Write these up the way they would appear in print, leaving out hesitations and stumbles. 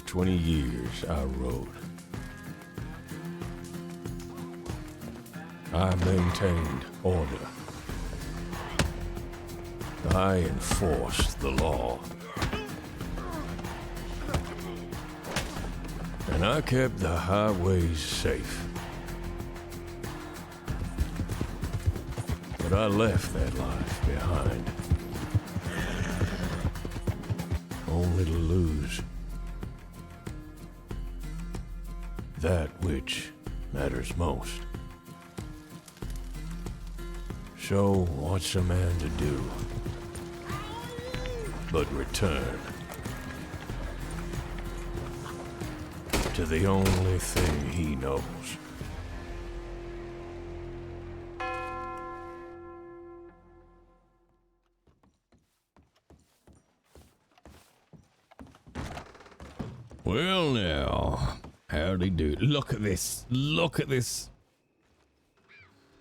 20 years I rode. I maintained order. I enforced the law. And I kept the highways safe. But I left that life behind. Only to lose that which matters most. So what's a man to do but return to the only thing he knows? Well now, howdy do. Look at this. Look at this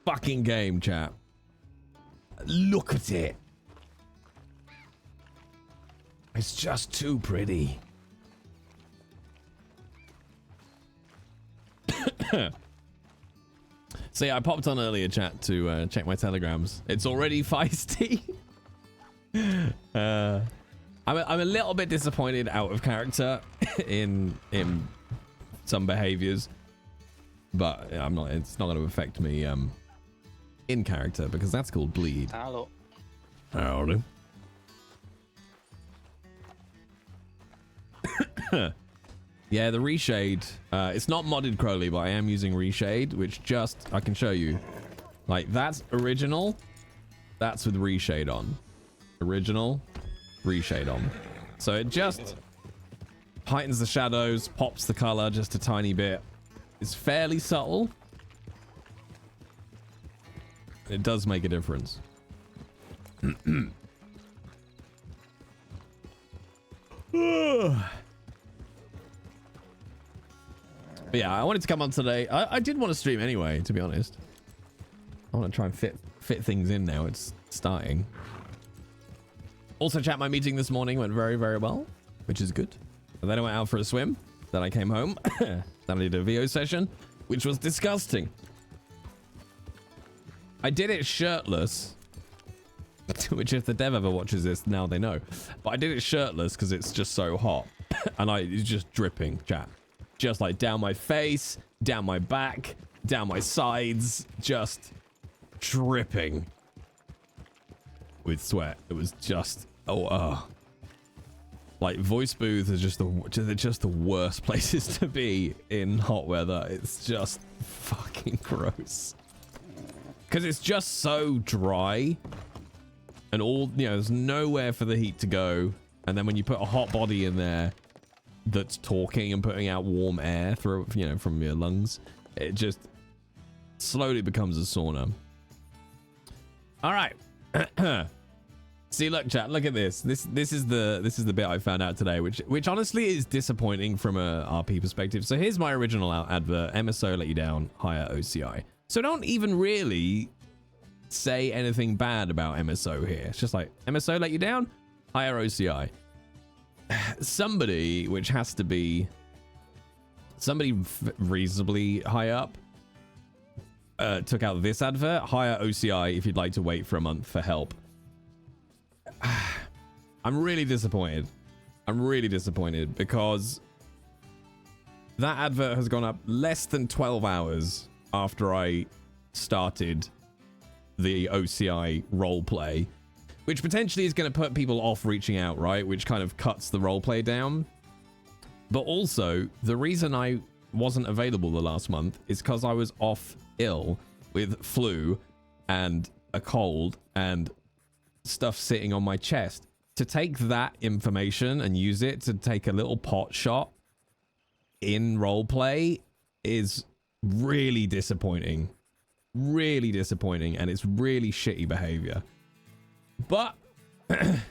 fucking game, chap. Look at it. It's just too pretty. See, I popped on earlier, chat, to check my telegrams. It's already feisty. I'm a little bit disappointed out of character in some behaviors, but I'm not. It's not going to affect me in character because that's called bleed. Hello. Howdy. Yeah, the reshade. It's not modded Crowley, but I am using reshade, which just I can show you. Like that's original. That's with reshade on. Original. Reshade on, so it just heightens the shadows, pops the color just a tiny bit. It's fairly subtle. It does make a difference. But yeah, I wanted to come on today. I did want to stream anyway, to be honest. I want to try and fit things in now. It's starting. Also, chat, my meeting this morning went very, very well, which is good. And then I went out for a swim. Then I came home. Then I did a VO session, which was disgusting. I did it shirtless, which if the dev ever watches this, now they know. But I did it shirtless because it's just so hot. And it's just dripping, chat. Just like down my face, down my back, down my sides, just dripping with sweat. It was just like voice booths are just the worst places to be in hot weather. It's just fucking gross because it's just so dry and all, you know, there's nowhere for the heat to go. And then when you put a hot body in there that's talking and putting out warm air through, you know, from your lungs, it just slowly becomes a sauna. All right. See, look, chat. Look at this. This is the bit I found out today, which honestly is disappointing from a RP perspective. So here's my original advert. MSO let you down. Higher OCI. So don't even really say anything bad about MSO here. It's just like MSO let you down. Higher OCI. Somebody, which has to be somebody reasonably high up, took out this advert. Higher OCI if you'd like to wait for a month for help. I'm really disappointed. I'm really disappointed because that advert has gone up less than 12 hours after I started the OCI roleplay, which potentially is going to put people off reaching out, right? Which kind of cuts the roleplay down. But also, the reason I wasn't available the last month is because I was off ill with flu and a cold and stuff sitting on my chest. To take that information and use it to take a little pot shot in roleplay is really disappointing. Really disappointing, and it's really shitty behavior. But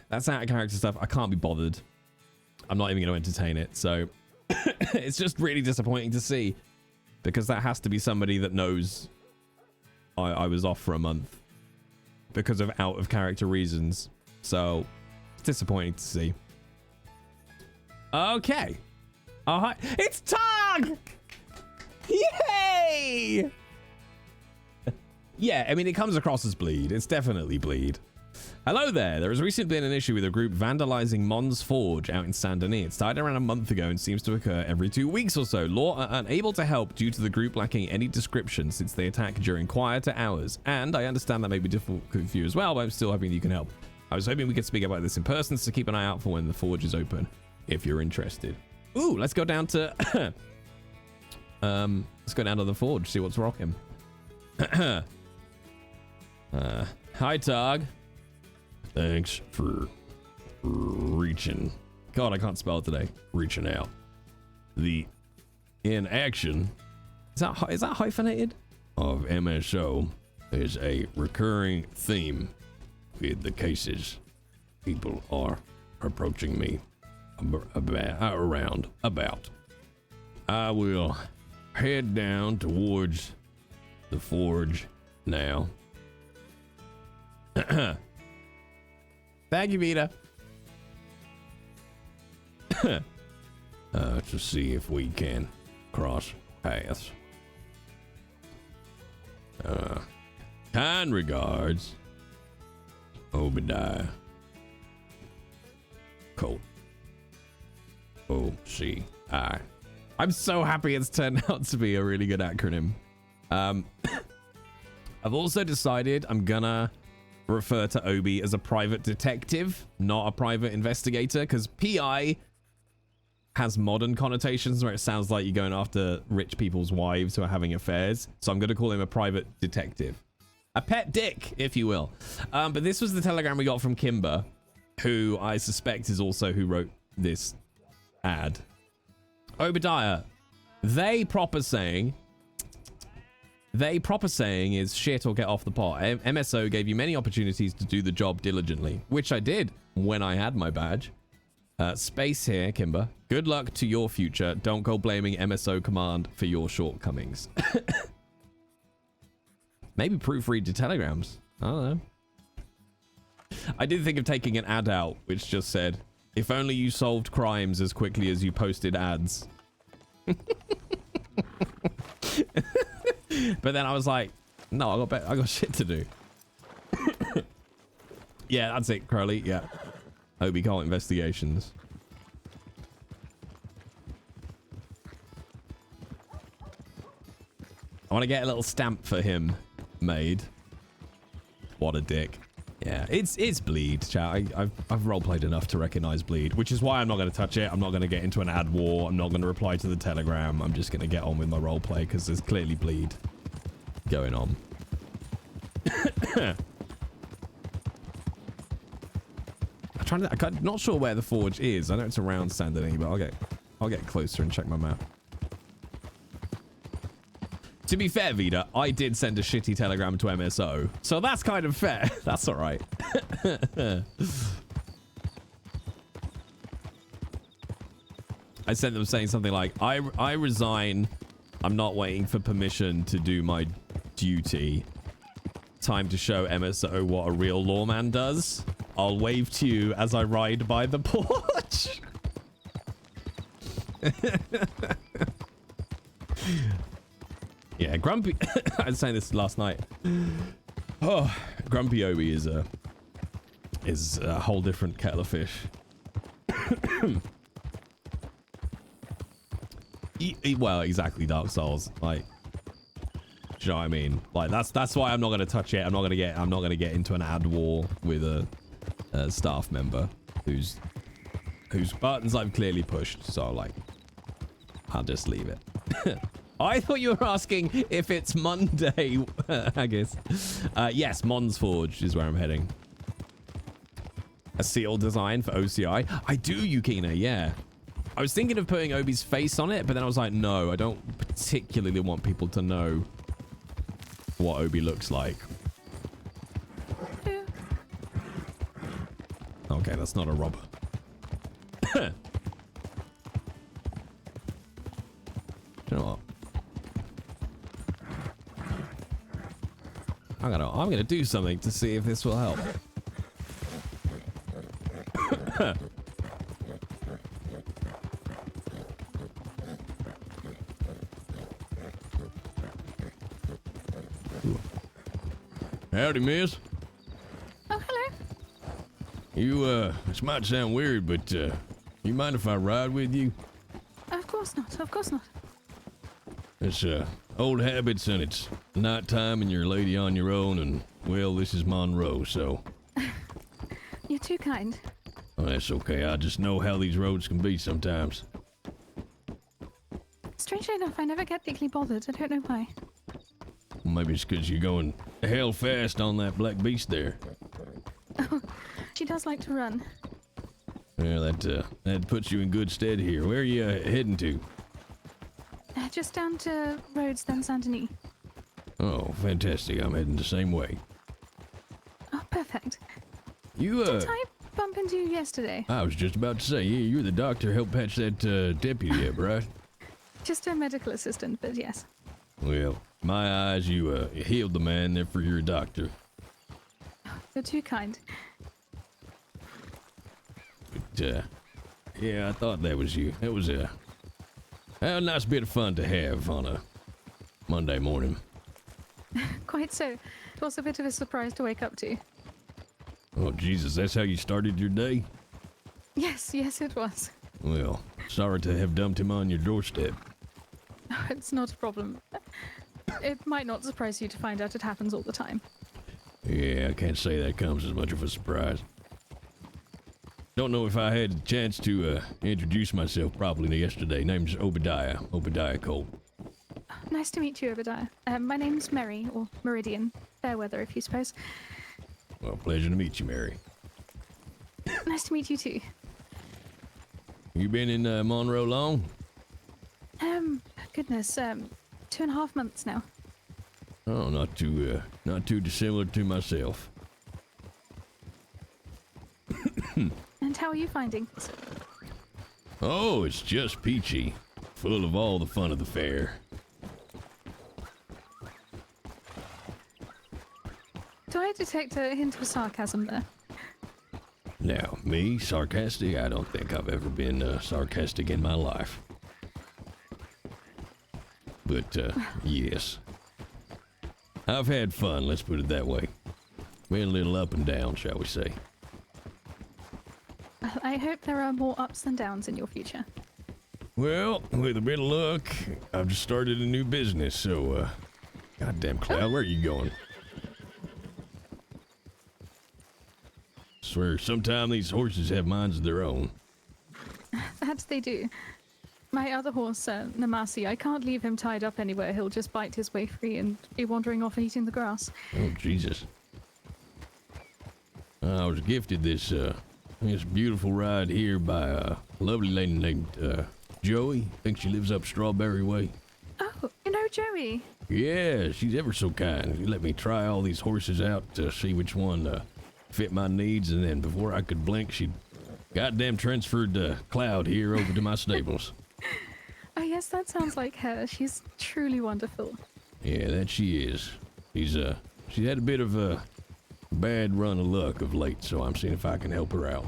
that's out of character stuff. I can't be bothered. I'm not even going to entertain it. So it's just really disappointing to see, because that has to be somebody that knows I was off for a month because of out of character reasons. So it's disappointing to see. Okay. Oh, hi. It's Tog! Yay! Yeah, I mean, it comes across as bleed. It's definitely bleed. Hello there. There has recently been an issue with a group vandalizing Mon's Forge out in Saint Denis. It started around a month ago and seems to occur every 2 weeks or so. Law are unable to help due to the group lacking any description since they attack during quieter hours. And I understand that may be difficult for you as well, but I'm still hoping you can help. I was hoping we could speak about this in person, so keep an eye out for when the forge is open, if you're interested. Ooh, let's go down to... let's go down to the forge, see what's rocking. Hi, Tog. Thanks for reaching. God, I can't spell it today. Reaching out. The inaction is that hyphenated? Of MSO is a recurring theme with the cases people are approaching me about. I will head down towards the forge now. Thank you, Vita. To see if we can cross paths. Kind regards, Obidiah. Colt. O-C-I. I'm so happy it's turned out to be a really good acronym. I've also decided I'm gonna refer to Obi as a private detective, not a private investigator, because PI has modern connotations where it sounds like you're going after rich people's wives who are having affairs. So I'm going to call him a private detective. A pet dick, if you will. But this was the telegram we got from Kimber, who I suspect is also who wrote this ad. Obidiah, they proper saying is shit or get off the pot. MSO gave you many opportunities to do the job diligently, which I did when I had my badge. Space here, Kimber. Good luck to your future. Don't go blaming MSO Command for your shortcomings. Maybe proofread your telegrams. I don't know. I did think of taking an ad out, which just said, if only you solved crimes as quickly as you posted ads. But then I was like, no, I got shit to do. Yeah, that's it, Crowley. Yeah. Obi Colt investigations. I want to get a little stamp for him made. What a dick. Yeah, it's bleed, chat. I've roleplayed enough to recognize bleed, which is why I'm not going to touch it. I'm not going to get into an ad war. I'm not going to reply to the telegram. I'm just going to get on with my roleplay because there's clearly bleed going on. I'm not sure where the forge is. I know it's around Saint Denis, but I'll get closer and check my map. To be fair, Vida, I did send a shitty telegram to MSO, so that's kind of fair. That's all right. I sent them saying something like, I resign. I'm not waiting for permission to do my duty. Time to show MSO what a real lawman does. I'll wave to you as I ride by the porch. Yeah, Grumpy. I was saying this last night. Oh, Grumpy Obi is a whole different kettle of fish. Well, exactly, Dark Souls. Like, do you know what I mean? Like, that's why I'm not gonna touch it. I'm not gonna get into an ad war with a staff member whose buttons I've clearly pushed. So like, I'll just leave it. I thought you were asking if it's Monday, I guess. Yes, Mon's Forge is where I'm heading. A seal design for OCI. I do, Yukina, yeah. I was thinking of putting Obi's face on it, but then I was like, no, I don't particularly want people to know what Obi looks like. Okay, that's not a robber. You know what? I'm gonna do something to see if this will help. Howdy, miss. Oh, hello. You, this might sound weird, but, you mind if I ride with you? Of course not. Of course not. It's, old habits, and it's nighttime, and you're a lady on your own, and, well, this is Monroe, so... You're too kind. Oh, that's okay. I just know how these roads can be sometimes. Strangely enough, I never get particularly bothered. I don't know why. Maybe it's because you're going hell fast on that black beast there. She does like to run. Well, that puts you in good stead here. Where are you heading to? Just down to Rhodes, then Saint Denis. Oh, fantastic. I'm heading the same way. Oh, perfect. You, Did I bump into you yesterday? I was just about to say, you're the doctor who helped patch that, deputy up, right? Just a medical assistant, but yes. Well, in my eyes, you healed the man, therefore you're a doctor. You're too kind. But, yeah, I thought that was you. That was a nice bit of fun to have on a Monday morning. Quite so. It was a bit of a surprise to wake up to. Oh, Jesus, that's how you started your day? Yes, yes, it was. Well, sorry to have dumped him on your doorstep. Oh, it's not a problem. It might not surprise you to find out it happens all the time. Yeah, I can't say that comes as much of a surprise. Don't know if I had a chance to introduce myself properly yesterday. Name's Obidiah. Obidiah Colt. Nice to meet you, Obidiah. My name's Mary, or Meridian. Fairweather, if you suppose. Well, pleasure to meet you, Mary. Nice to meet you too. You been in Monroe long? Goodness, 2.5 months now. Oh, not too dissimilar to myself. And how are you finding? Oh, it's just peachy. Full of all the fun of the fair. Do I detect a hint of sarcasm there? Now, me, sarcastic? I don't think I've ever been sarcastic in my life. But, yes. I've had fun, let's put it that way. Been a little up and down, shall we say. I hope there are more ups than downs in your future. Well, with a bit of luck, I've just started a new business, so, goddamn Cloud, where are you going? Swear, sometime these horses have minds of their own. That they do. My other horse, Namasi, I can't leave him tied up anywhere. He'll just bite his way free and be wandering off and eating the grass. Oh, Jesus. I was gifted this beautiful ride here by a lovely lady named, Joey. I think she lives up Strawberry Way. Oh, you know Joey? Yeah, she's ever so kind. She let me try all these horses out to see which one, fit my needs, and then before I could blink, she'd goddamn transferred, Cloud here over to my stables. Oh yes, that sounds like her. She's truly wonderful. Yeah, that she is. She's had a bit of a bad run of luck of late, so I'm seeing if I can help her out.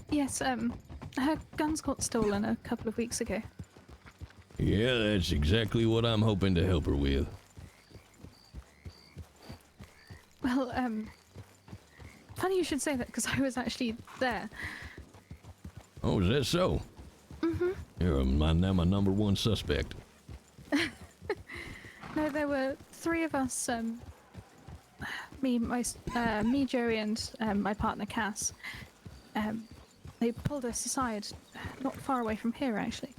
Yes, her guns got stolen a couple of weeks ago. Yeah, that's exactly what I'm hoping to help her with. Well, funny you should say that because I was actually there. Oh, is that so? Mm-hmm. You're now my number one suspect. No, there were 3 of us, me, Joey, and my partner Cass. They pulled us aside, not far away from here, actually.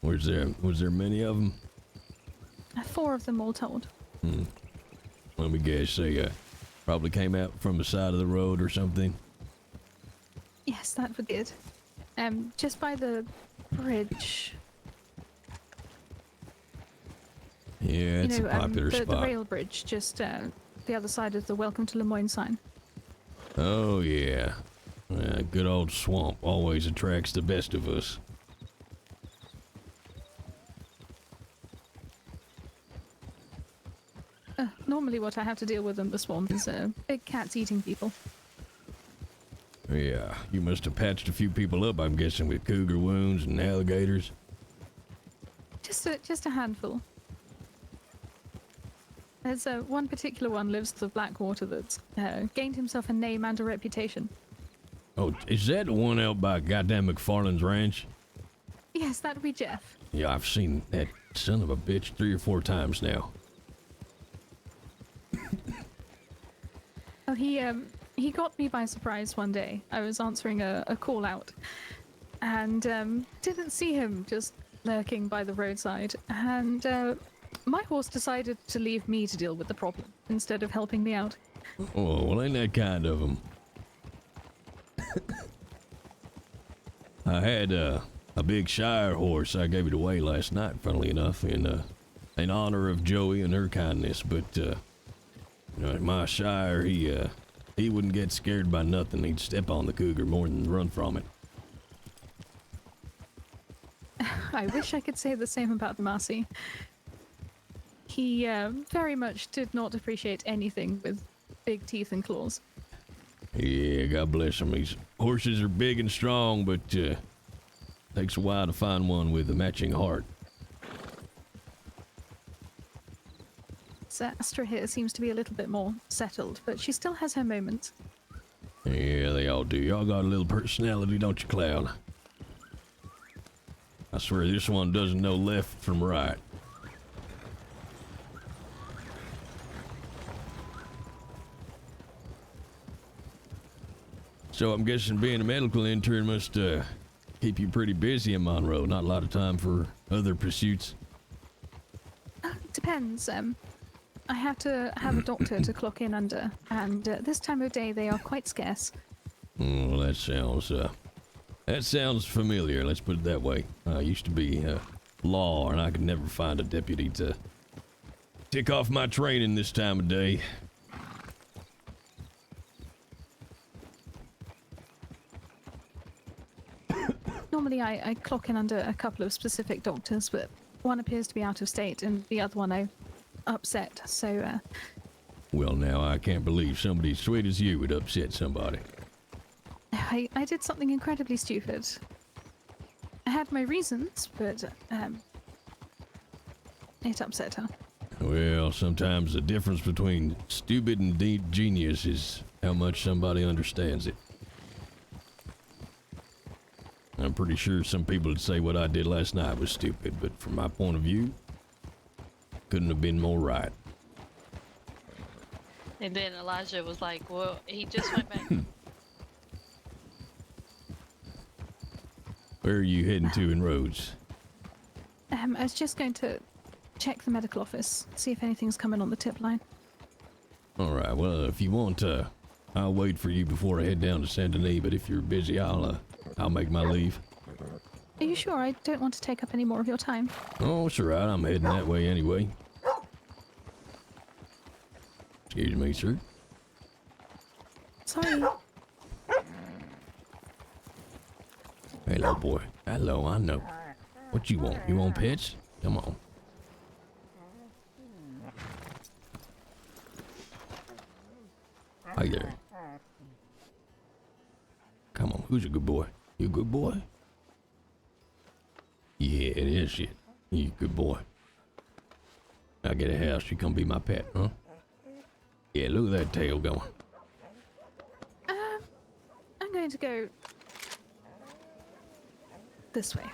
Was there many of them? 4 of them all told. Let me guess, they probably came out from the side of the road or something. Yes, that would be it. Just by the bridge. Yeah, it's a popular the spot. rail bridge, just the other side of the Welcome to Lemoyne sign. Oh, yeah. Good old swamp always attracts the best of us. Normally what I have to deal with in the swamp is big cats eating people. Yeah, you must have patched a few people up, I'm guessing, with cougar wounds and alligators. Just a handful. There's one particular one lives to the Blackwater that's gained himself a name and a reputation. Oh, is that the one out by goddamn McFarland's ranch? Yes, that'd be Jeff. Yeah, I've seen that son of a bitch 3 or 4 times now. Oh, he got me by surprise one day. I was answering a call out and didn't see him, just lurking by the roadside. And my horse decided to leave me to deal with the problem instead of helping me out. Oh, well, ain't that kind of him? I had a big Shire horse. I gave it away last night, funnily enough, in honor of Joey and her kindness. But you know, my Shire, he wouldn't get scared by nothing. He'd step on the cougar more than run from it. I wish I could say the same about Marcy. He very much did not appreciate anything with big teeth and claws. Yeah, God bless him. These horses are big and strong, but takes a while to find one with a matching heart. So Astra here seems to be a little bit more settled, but she still has her moments. Yeah, they all do. Y'all got a little personality, don't you, Cloud? I swear this one doesn't know left from right. So I'm guessing being a medical intern must keep you pretty busy in Monroe. Not a lot of time for other pursuits. It depends. I have to have a doctor to clock in under, and this time of day they are quite scarce. Well, that sounds familiar. Let's put it that way. I used to be law, and I could never find a deputy to tick off my training this time of day. Normally I clock in under a couple of specific doctors, but one appears to be out of state and the other one I upset, so Well, now, I can't believe somebody as sweet as you would upset somebody. I did something incredibly stupid. I had my reasons, but it upset her. Well, sometimes the difference between stupid and genius is how much somebody understands it. I'm pretty sure some people would say what I did last night was stupid, but from my point of view, couldn't have been more right. And then Elijah was like, well, he just went back. Where are you heading to in Rhodes? I was just going to check the medical office, see if anything's coming on the tip line. All right, well, if you want, I'll wait for you before I head down to Saint Denis, but if you're busy, I'll make my leave. Are you sure? I don't want to take up any more of your time. Oh, it's all right. I'm heading that way anyway. Excuse me, sir. Sorry. Hello, boy. Hello, I know. What you want? You want pets? Come on. Hi there. Come on, who's a good boy? You a good boy? Yeah, it is shit. You a good boy. I get a house, you come be my pet, huh? Yeah, look at that tail going. I'm going to go this way.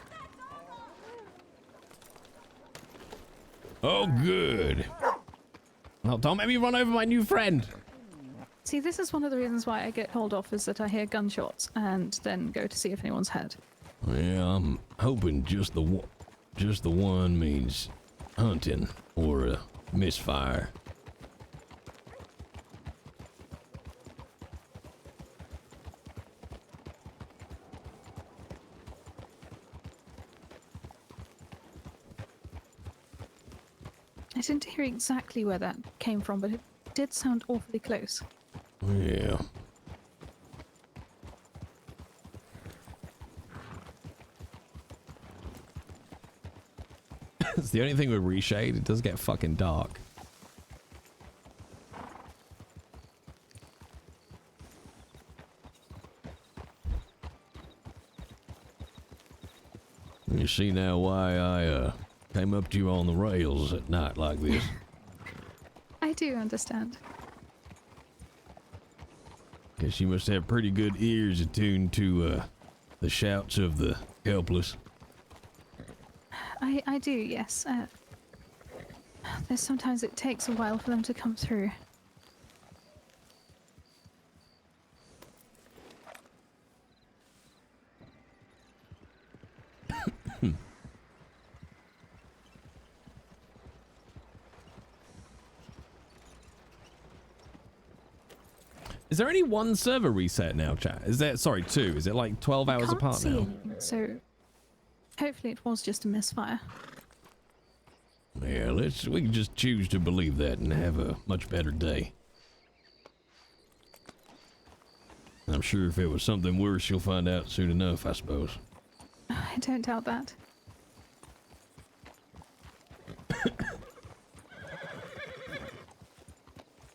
Oh, good. Oh, don't make me run over my new friend. See, this is one of the reasons why I get hauled off, is that I hear gunshots and then go to see if anyone's hurt. Yeah, I'm hoping just the one means hunting or a misfire. I didn't hear exactly where that came from, but it did sound awfully close. Yeah. It's the only thing with reshade, it does get fucking dark. You see now why I came up to you on the rails at night like this. I do understand. Guess you must have pretty good ears attuned to the shouts of the helpless. I do, yes. There's sometimes it takes a while for them to come through. Is there only one server reset now, chat? Is there, sorry, two? Is it like 12 hours Can't apart see now? anything, so hopefully it was just a misfire. Yeah, we can just choose to believe that and have a much better day. I'm sure if it was something worse, you'll find out soon enough, I suppose. I don't doubt that.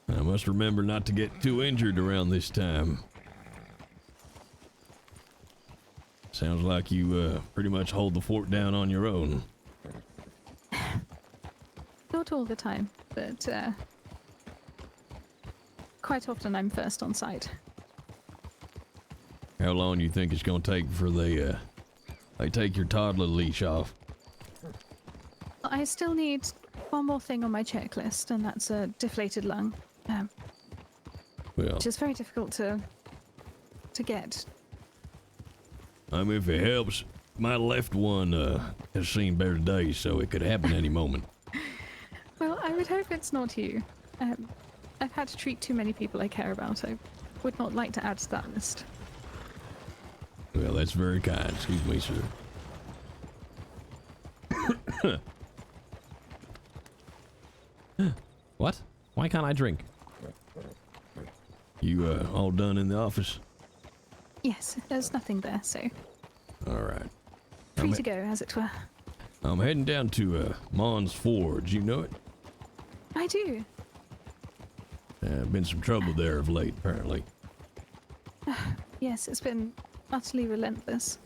I must remember not to get too injured around this time. Sounds like you pretty much hold the fort down on your own. Not all the time, but quite often I'm first on site. How long do you think it's gonna take before they take your toddler leash off? I still need one more thing on my checklist, and that's a deflated lung, Well, which is very difficult to get. I mean, if it helps, my left one has seen better days, so it could happen any moment. Well, I would hope it's not you. I've had to treat too many people I care about. I would not like to add to that list. Well, that's very kind. Excuse me, sir. What? Why can't I drink? You all done in the office? Yes, there's nothing there, so All right. free to go, as it were. I'm heading down to Mon's Forge. You know it? I do. Been some trouble there of late, apparently. Yes, it's been utterly relentless.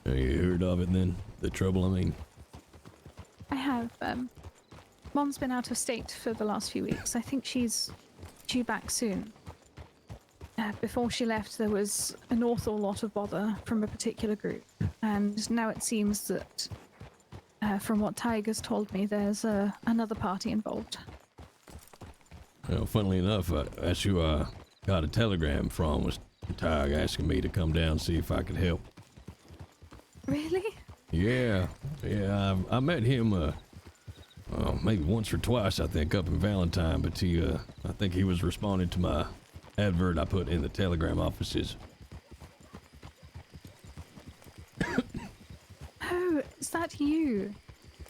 You heard of it then? The trouble, I mean? I have. Mom's been out of state for the last few weeks. I think she's due back soon. Before she left, there was an awful lot of bother from a particular group, and now it seems that, from what Tiger's told me, there's another party involved. Well, funnily enough, that's who I got a telegram from, was Tig asking me to come down and see if I could help. Really? Yeah, I met him, maybe once or twice, I think, up in Valentine, but I think he was responding to my advert I put in the telegram offices. Oh, is that you?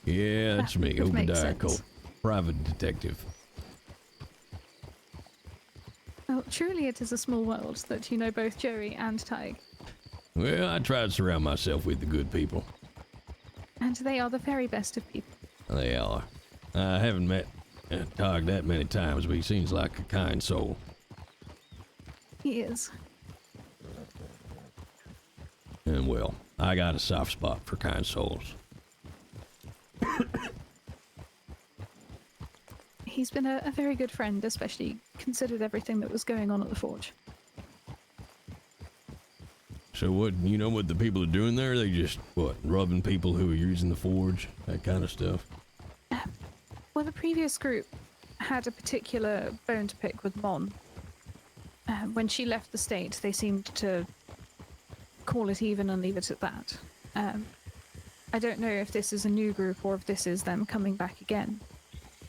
Yeah, that's me, That makes Obidiah sense. Colt, private detective. Well, truly it is a small world that you know both Joey and Tig. Well, I try to surround myself with the good people. And they are the very best of people. They are. I haven't met Tig that many times, but he seems like a kind soul. He is. And well, I got a soft spot for kind souls. He's been a very good friend, especially considered everything that was going on at the Forge. So what, you know what the people are doing there? They just, rubbing people who are using the forge? That kind of stuff? Well, the previous group had a particular bone to pick with Mon. When she left the state, they seemed to call it even and leave it at that. I don't know if this is a new group or if this is them coming back again,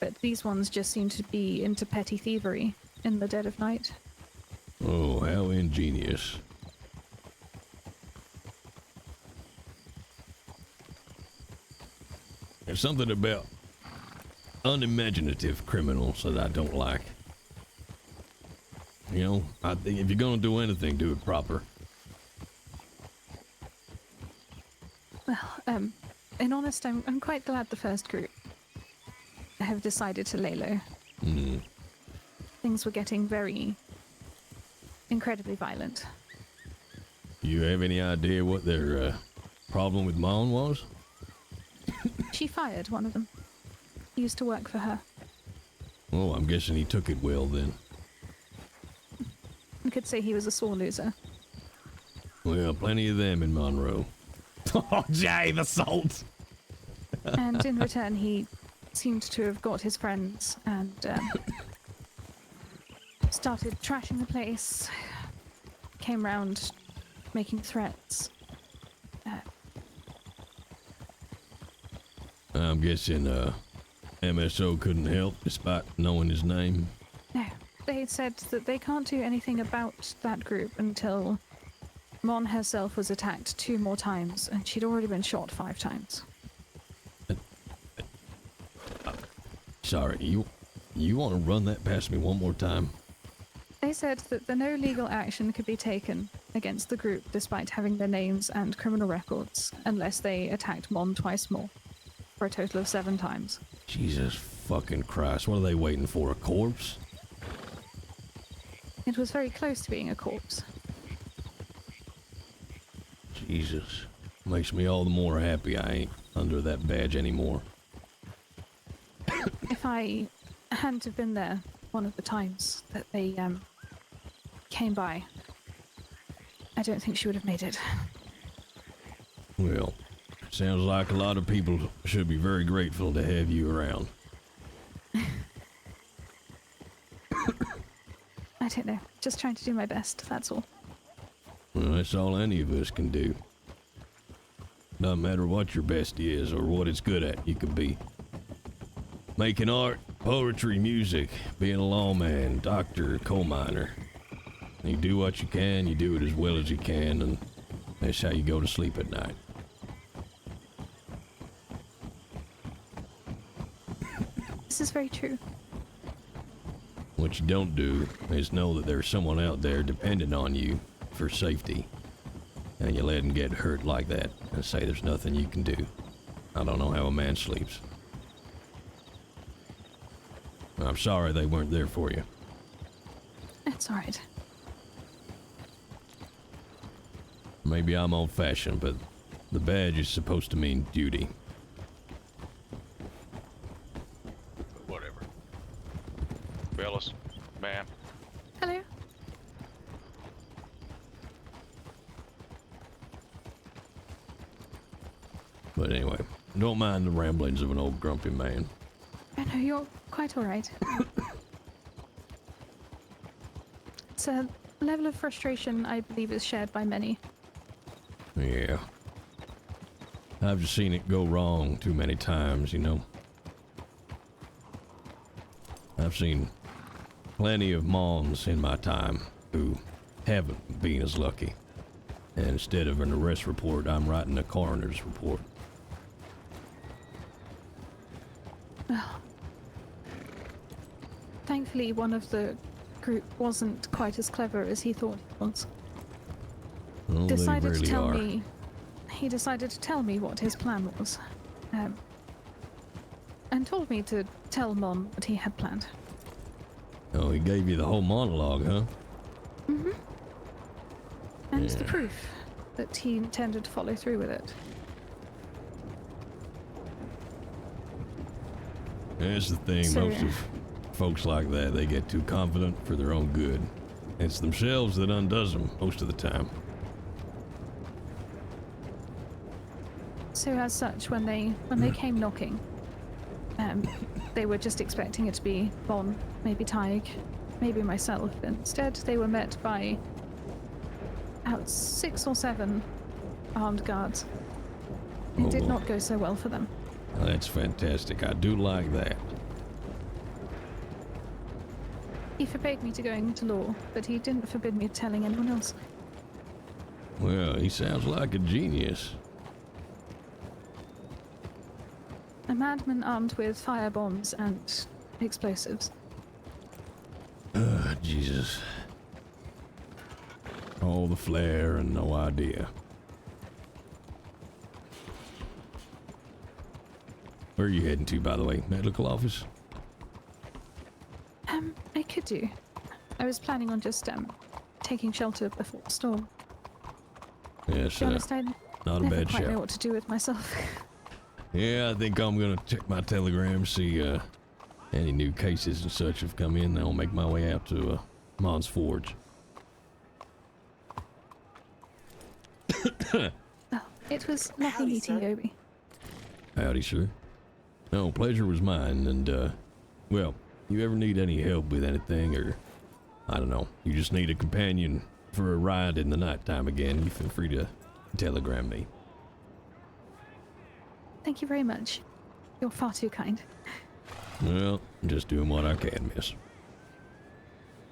but these ones just seem to be into petty thievery in the dead of night. Oh, how ingenious. There's something about unimaginative criminals that I don't like. You know, I think if you're gonna do anything, do it proper. Well, in honest, I'm quite glad the first group have decided to lay low. Mm. Things were getting very incredibly violent. You have any idea what their problem with Mon was? She fired one of them. He used to work for her. Oh, I'm guessing he took it well then. You could say he was a sore loser. Well, plenty of them in Monroe. Oh, Jay, the salt. And in return, he seemed to have got his friends and started trashing the place. Came round making threats. I'm guessing MSO couldn't help despite knowing his name. No, they said that they can't do anything about that group until Mon herself was attacked 2 more times, and she'd already been shot 5 times. Sorry, you want to run that past me one more time? They said that no legal action could be taken against the group despite having their names and criminal records unless they attacked Mon twice more, for a total of 7 times. Jesus fucking Christ, what are they waiting for, a corpse? It was very close to being a corpse. Jesus, makes me all the more happy I ain't under that badge anymore. If I hadn't have been there one of the times that they came by, I don't think she would have made it. Well, sounds like a lot of people should be very grateful to have you around. I don't know, just trying to do my best, that's all. Well, that's all any of us can do. Doesn't matter what your best is or what it's good at, you could be making art, poetry, music, being a lawman, doctor, coal miner. You do what you can, you do it as well as you can, and that's how you go to sleep at night. This is very true. What you don't do is know that there's someone out there depending on you for safety, and you let him get hurt like that and say there's nothing you can do. I don't know how a man sleeps. I'm sorry they weren't there for you. It's alright. Maybe I'm old-fashioned, but the badge is supposed to mean duty. Whatever. Fellas, ma'am. Hello? But anyway, don't mind the ramblings of an old grumpy man. I know, you're quite alright. It's a level of frustration I believe is shared by many. Yeah. I've just seen it go wrong too many times, you know. I've seen plenty of Mons in my time who haven't been as lucky. And instead of an arrest report, I'm writing a coroner's report. Well, thankfully one of the group wasn't quite as clever as he thought he was. Well, they really are. He decided to tell me what his plan was. And told me to tell Mon what he had planned. Oh, he gave you the whole monologue, huh? Mm-hmm. And the Yeah. proof that he intended to follow through with it. That's the thing, So, most of folks like that, they get too confident for their own good. It's themselves that undoes them most of the time. So as such, when they came knocking, they were just expecting it to be Bon, maybe Tig, maybe myself. Instead, they were met by about 6 or 7 armed guards. It did Oh. not go so well for them. That's fantastic. I do like that. He forbade me to go into law, but he didn't forbid me telling anyone else. Well, he sounds like a genius. A madman armed with fire bombs and explosives. Jesus. All the flair and no idea. Where are you heading to, by the way? Medical office? I could do. I was planning on just taking shelter before the storm. Yes, To be honest, I not a never bad quite know shout. what to do with myself. Yeah, I think I'm gonna check my telegram, see any new cases and such have come in, I'll make my way out to Mon's Forge. Oh, it was lovely Howdy, meeting sir. you, Obi. Howdy, sir. No, pleasure was mine, and, well, you ever need any help with anything, or, I don't know, you just need a companion for a ride in the nighttime again, you feel free to telegram me. Thank you very much. You're far too kind. Well, I'm just doing what I can, miss.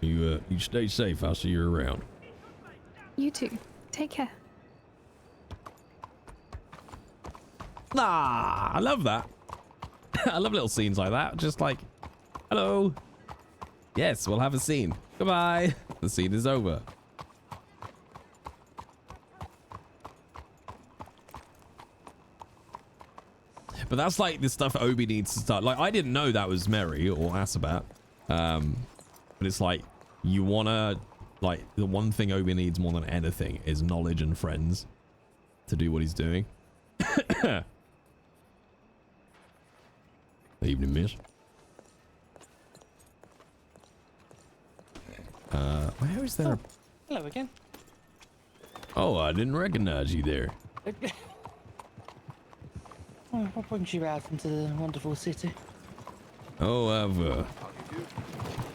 You stay safe, I'll see you around. You too. Take care. Ah, I love that. I love little scenes like that. Just like, hello. Yes, we'll have a scene. Goodbye. The scene is over. But that's like the stuff Obi needs to start. Like, I didn't know that was Mary or Asabat. But it's like, you wanna, like, the one thing Obi needs more than anything is knowledge and friends to do what he's doing. Evening, miss. Where is there? Hello again. Oh, I didn't recognize you there. Oh, what brings you out into the wonderful city? Oh,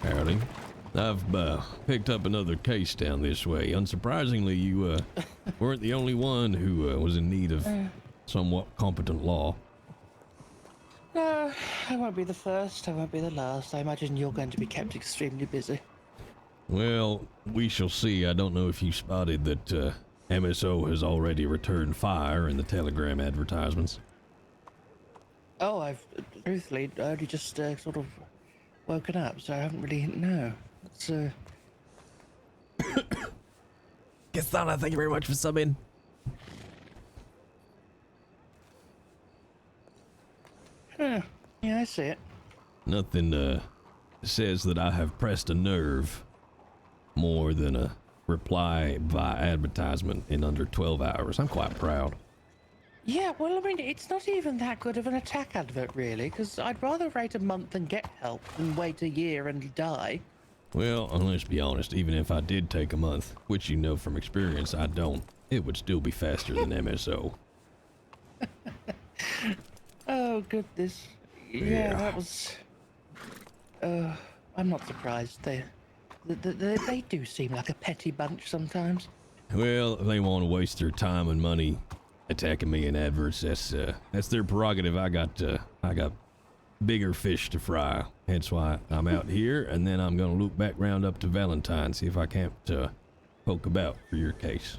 howdy. I've picked up another case down this way. Unsurprisingly, you weren't the only one who was in need of somewhat competent law. No, I won't be the first. I won't be the last. I imagine you're going to be kept extremely busy. Well, we shall see. I don't know if you spotted that MSO has already returned fire in the telegram advertisements. Oh, I've truthfully only just sort of woken up, so I haven't really. No, it's Kistana, thank you very much for subbing. yeah, I see it. Nothing says that I have pressed a nerve more than a reply via advertisement in under 12 hours. I'm quite proud. Yeah, well, I mean, it's not even that good of an attack advert, really, because I'd rather wait a month and get help than wait a year and die. Well, and let's be honest, even if I did take a month, which you know from experience I don't, it would still be faster than MSO. Oh, goodness. Yeah. Yeah, that was... I'm not surprised. They do seem like a petty bunch sometimes. Well, if they want to waste their time and money attacking me in adverts, that's their prerogative. I got bigger fish to fry. Hence why I'm out here, and then I'm gonna loop back round up to Valentine, see if I can't poke about for your case.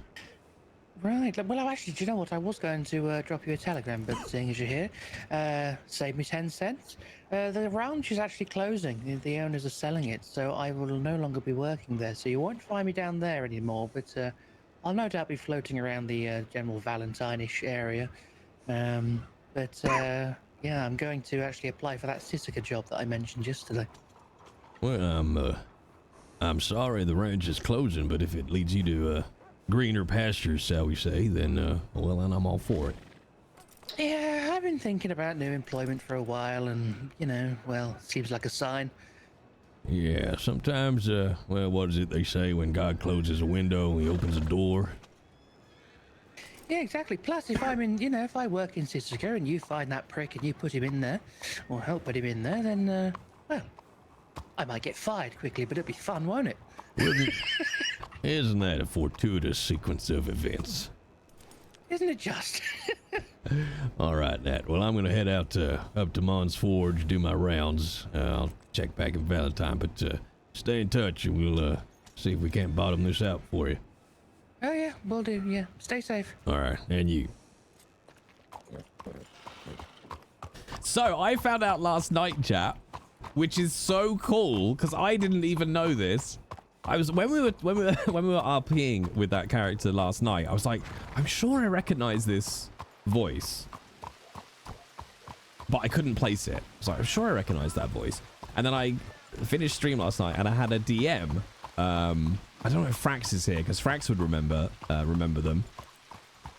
Right. Well, actually, do you know what? I was going to drop you a telegram, but seeing as you're here, save me 10 cents. The ranch is actually closing. The owners are selling it, so I will no longer be working there. So you won't find me down there anymore, but I'll no doubt be floating around the general Valentine-ish area. Yeah, I'm going to actually apply for that Sisika job that I mentioned yesterday. Well, I'm sorry the ranch is closing, but if it leads you to greener pastures, shall we say, then well, then I'm all for it. Yeah, I've been thinking about new employment for a while, and you know, well, seems like a sign. Yeah, sometimes, well, what is it they say? When God closes a window, he opens a door. Yeah, exactly. Plus, if I'm in, you know, if I work in Sisika and you find that prick and you put him in there, or help put him in there, then, well, I might get fired quickly, but it'll be fun, won't it? Isn't that a fortuitous sequence of events? Isn't it just? All right, Nat. Well, I'm gonna head out up to Mon's Forge, do my rounds. I'll check back at Valentine, but stay in touch, and we'll see if we can't bottom this out for you. Oh yeah, will do. Yeah, stay safe. All right, and you. So I found out last night, chat, which is so cool because I didn't even know this. I was when we were RPing with that character last night. I was like, I'm sure I recognize this voice, but I couldn't place it. So I'm sure I recognize that voice. And then I finished stream last night, and I had a DM. I don't know if Frax is here because Frax would remember them.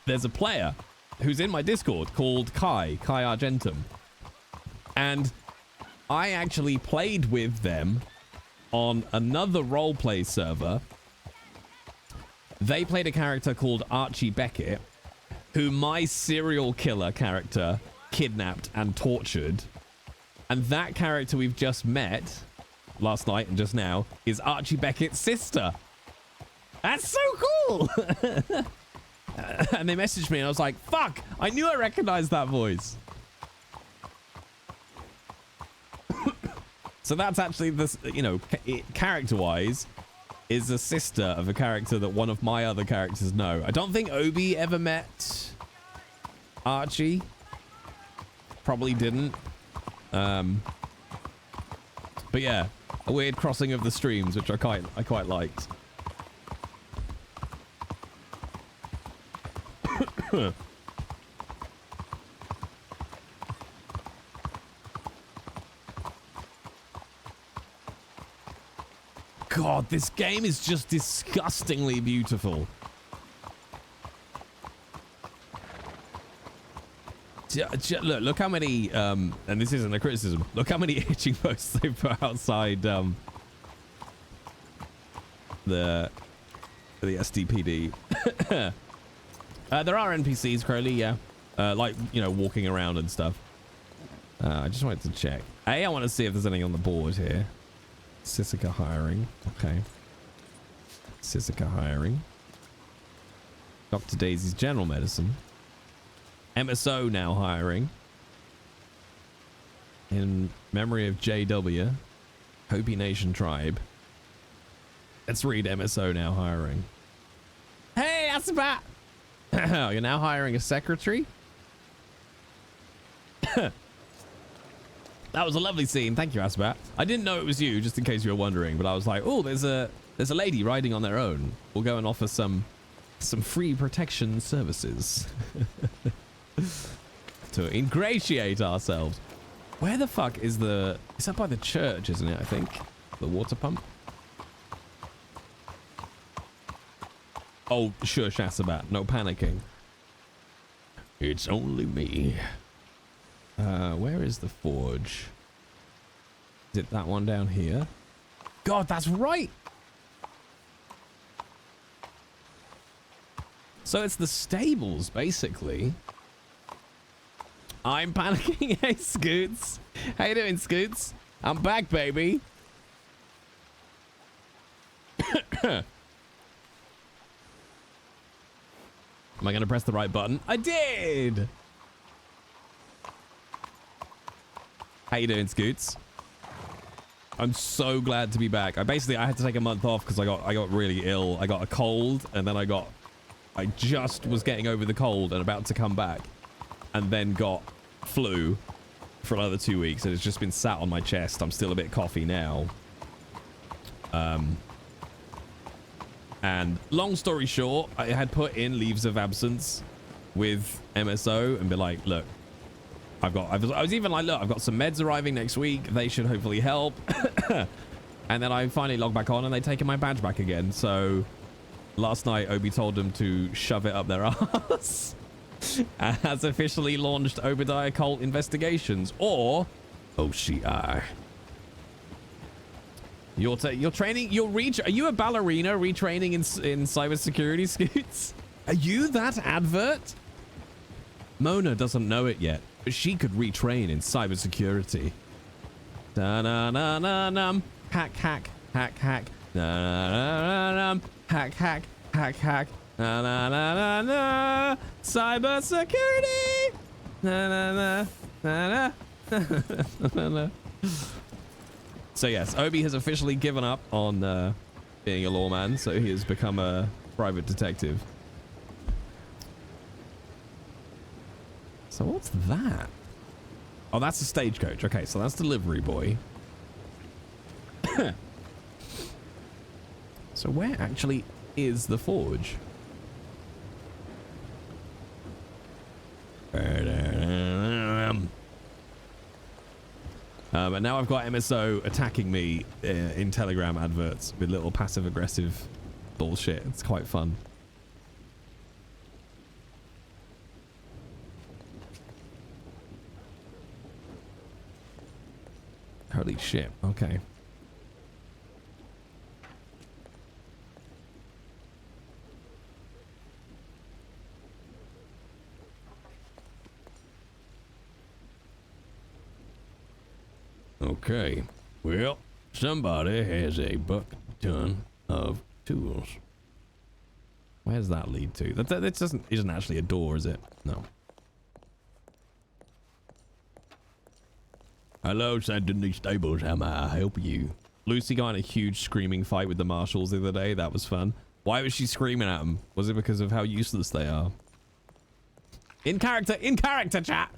There's a player who's in my Discord called Kai Argentum, and I actually played with them on another roleplay server. They played a character called Archie Beckett, who my serial killer character kidnapped and tortured. And that character we've just met last night and just now is Archie Beckett's sister. That's so cool. And they messaged me and I was like, fuck, I knew I recognized that voice. So that's actually this, you know, character-wise is a sister of a character that one of my other characters know. I don't think Obi ever met Archie. Probably didn't. But yeah, a weird crossing of the streams, which I quite liked. God, this game is just disgustingly beautiful. Look how many, and this isn't a criticism, look how many itching posts they put outside the SDPD. There are NPCs, Crowley, yeah. Like, you know, walking around and stuff. I just wanted to check. I want to see if there's anything on the board here. Sissika hiring. Okay. Sissika hiring. Dr. Daisy's general medicine. MSO now hiring. In memory of JW. Hopi Nation tribe. Let's read MSO now hiring. Hey, that's about. You're now hiring a secretary? That was a lovely scene. Thank you, Asbat. I didn't know it was you, just in case you were wondering, but I was like, oh, there's a lady riding on their own. We'll go and offer some free protection services to ingratiate ourselves. Where the fuck is the... It's up by the church, isn't it, I think? The water pump? Oh, shush, Asabat. No panicking. It's only me. Where is the forge? Is it that one down here? God, that's right! So it's the stables, basically. I'm panicking. Hey, Scoots. How you doing, Scoots? I'm back, baby. Am I going to press the right button? I did! How you doing, Scoots? I'm so glad to be back. I had to take a month off because I got really ill. I got a cold, and then I just was getting over the cold and about to come back, and then got flu for another 2 weeks, and it's just been sat on my chest. I'm still a bit coughy now. And long story short, I had put in leaves of absence with MSO and be like, look, I was even like, look, I've got some meds arriving next week. They should hopefully help. And then I finally logged back on and they'd taken my badge back again. So last night, Obi told them to shove it up their ass. And has officially launched Obidiah Colt investigations, or OCI. You're training, are you a ballerina retraining in cybersecurity, Scoots? Are you that advert? Mona doesn't know it yet, but she could retrain in cybersecurity. Da-na-na-na-num. Hack, hack, hack, hack. Na-na-na-na-num. Hack, hack, hack, hack. Na-na-na-na-na. Cybersecurity. Na-na-na-na-na. So yes, Obi has officially given up on being a lawman, so he has become a private detective. So what's that? Oh, that's a stagecoach. Okay, so that's delivery boy. So where actually is the forge? And now I've got MSO attacking me in Telegram adverts with little passive-aggressive bullshit. It's quite fun. Holy shit. Okay. Okay. Well, somebody has a buck ton of tools. Where does that lead to? That isn't actually a door, is it? No. Hello, Saint Denis Stables. How may I help you? Lucy got in a huge screaming fight with the marshals the other day. That was fun. Why was she screaming at them? Was it because of how useless they are? In character, chat!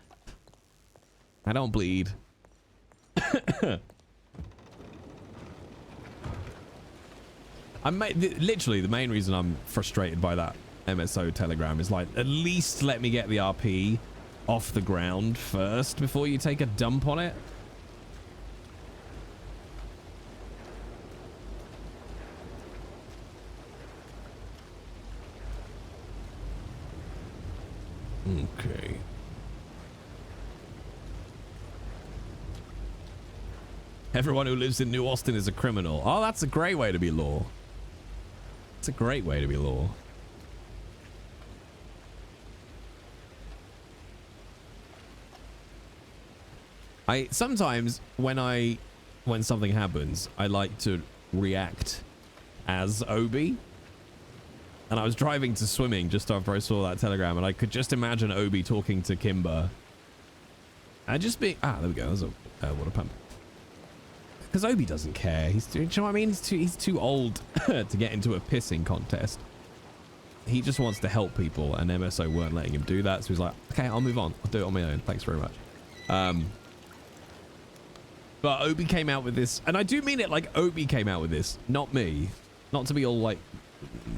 I don't bleed. Literally, the main reason I'm frustrated by that MSO telegram is like, at least let me get the RP off the ground first before you take a dump on it. Okay. Everyone who lives in New Austin is a criminal. Oh, that's a great way to be law. It's a great way to be law. Sometimes when something happens, I like to react as Obi. And I was driving to swimming just after I saw that telegram, and I could just imagine Obi talking to Kimber. And just be there we go. There's a water pump. Because Obi doesn't care. Do you know what I mean? He's too old to get into a pissing contest. He just wants to help people, and MSO weren't letting him do that. So he's like, okay, I'll move on. I'll do it on my own. Thanks very much. But Obi came out with this, and I do mean it like Obi came out with this, not me. Not to be all like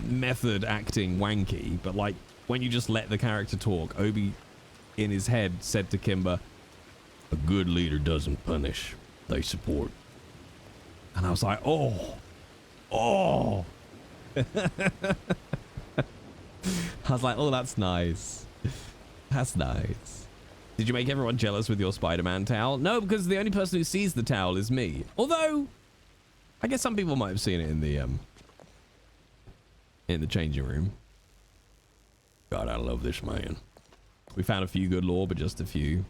method acting wanky, but like when you just let the character talk, Obi in his head said to Kimber, a good leader doesn't punish, they support. And I was like, oh. I was like, oh, that's nice. That's nice. Did you make everyone jealous with your Spider-Man towel? No, because the only person who sees the towel is me. Although, I guess some people might have seen it in the changing room. God, I love this man. We found a few good lore, but just a few.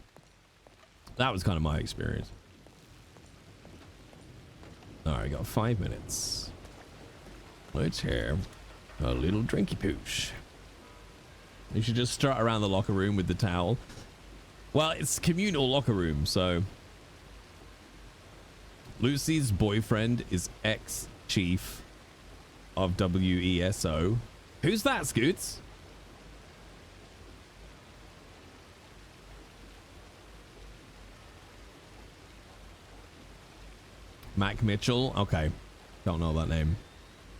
That was kind of my experience. All right, got 5 minutes. Let's have a little drinky pooch. You should just strut around the locker room with the towel. Well, it's communal locker room, so... Lucy's boyfriend is ex-chief of WESO. Who's that, Scoots? Mac Mitchell? Okay. Don't know that name.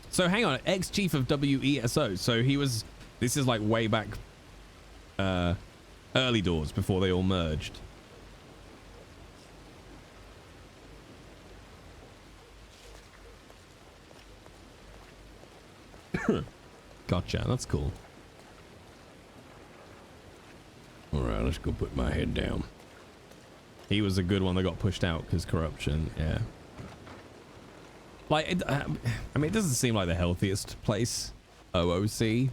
So hang on, ex-chief of WESO. So he was... This is like way back... early doors before they all merged. Gotcha, that's cool. All right, let's go put my head down. He was a good one that got pushed out because corruption, yeah. Like, I mean, it doesn't seem like the healthiest place, OOC.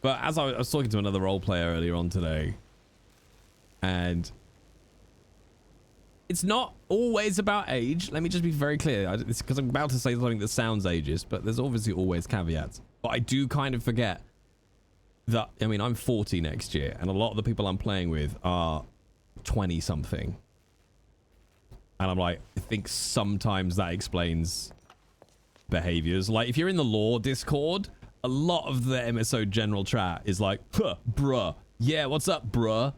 But as I was talking to another role player earlier on today, and it's not always about age. Let me just be very clear. It's because I'm about to say something that sounds ageist, but there's obviously always caveats. But I do kind of forget that, I mean, I'm 40 next year, and a lot of the people I'm playing with are 20-something. And I'm like, I think sometimes that explains behaviors. Like, if you're in the lore Discord, a lot of the MSO general chat is like, huh, bruh. Yeah, what's up, bruh?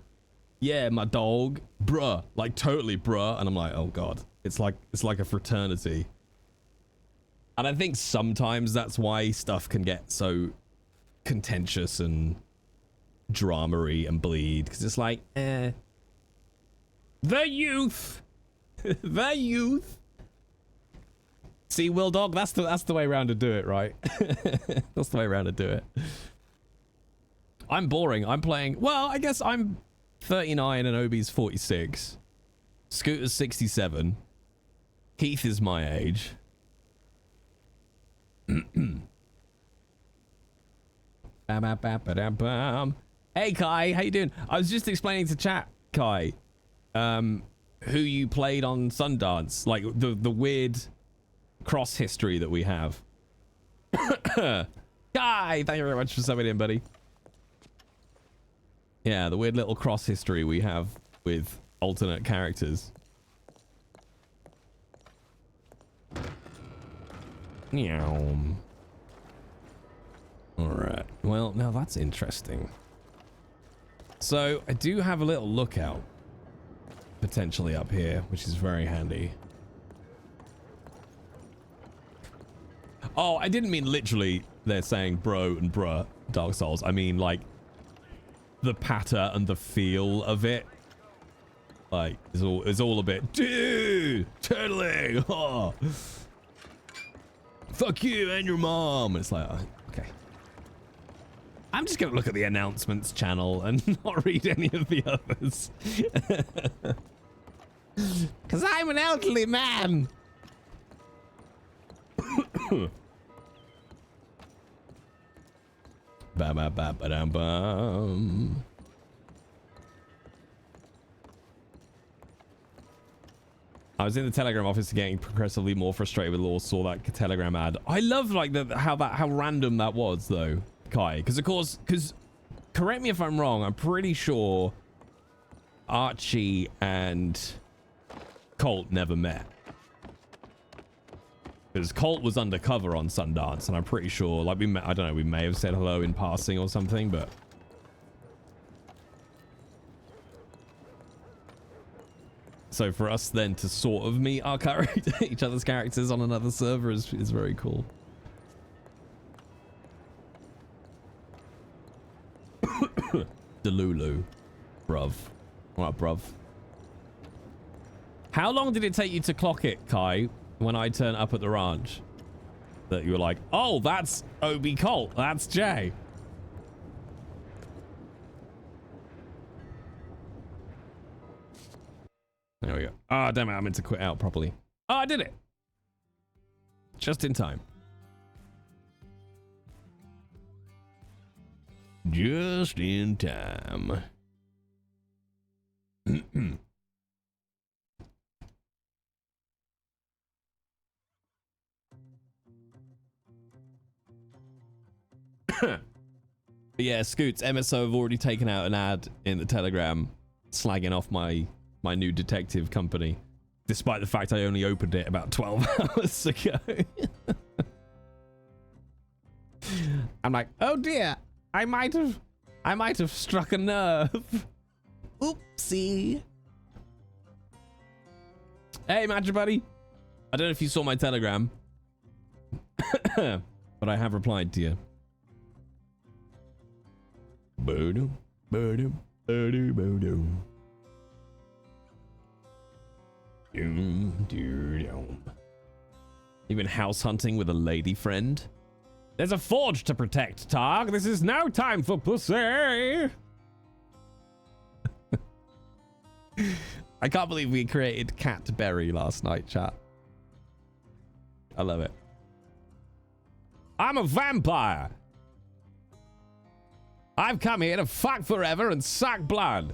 Yeah, my dog. Bruh. Like, totally, bruh. And I'm like, oh, God. It's like a fraternity. And I think sometimes that's why stuff can get so contentious and drama-y and bleed. Because it's like, The youth. The youth. See, Will Dog, that's the way around to do it, right? That's the way around to do it. I'm boring. I'm playing... Well, I guess I'm 39 and Obi's 46. Scooter's 67. Keith is my age. Hey Kai, how you doing? I was just explaining to chat, Kai, who you played on Sundance, like the weird cross history that we have. Kai, thank you very much for subbing in, buddy. Yeah, the weird little cross history we have with alternate characters. Meow. Alright, well, now that's interesting. So, I do have a little lookout potentially up here, which is very handy. Oh, I didn't mean literally they're saying bro and bruh Dark Souls. I mean, like, the patter and the feel of it. Like, it's all a bit, dude, turtling, oh. Fuck you and your mom. It's like, okay. I'm just gonna look at the announcements channel and not read any of the others. Cause I'm an elderly man. Ba ba ba ba dum bum. I was in the Telegram office getting progressively more frustrated with law, saw that Telegram ad. I love like how random that was though, Kai. Because of course, correct me if I'm wrong, I'm pretty sure Archie and Colt never met. Because Colt was undercover on Sundance, and I'm pretty sure, like, I don't know, we may have said hello in passing or something, but... So for us then to sort of meet our each other's characters on another server is very cool. Delulu. Bruv. What, bruv? How long did it take you to clock it, Kai, when I turn up at the ranch? That you were like, oh, that's Obi Colt. That's Jay. There we go. Ah, oh, damn it. I meant to quit out properly. Oh, I did it. Just in time. Just in time. Yeah, Scoots, MSO have already taken out an ad in the Telegram slagging off my new detective company, despite the fact I only opened it about 12 hours ago. I'm like, oh dear, I might have struck a nerve. Oopsie. Hey, Magic Buddy. I don't know if you saw my Telegram, but I have replied to you. Boom, boom, boom, boom. You've been house hunting with a lady friend? There's a forge to protect, Targ. This is no time for pussy. I can't believe we created Catberry last night, chat. I love it. I'm a vampire. I've come here to fuck forever and suck blood.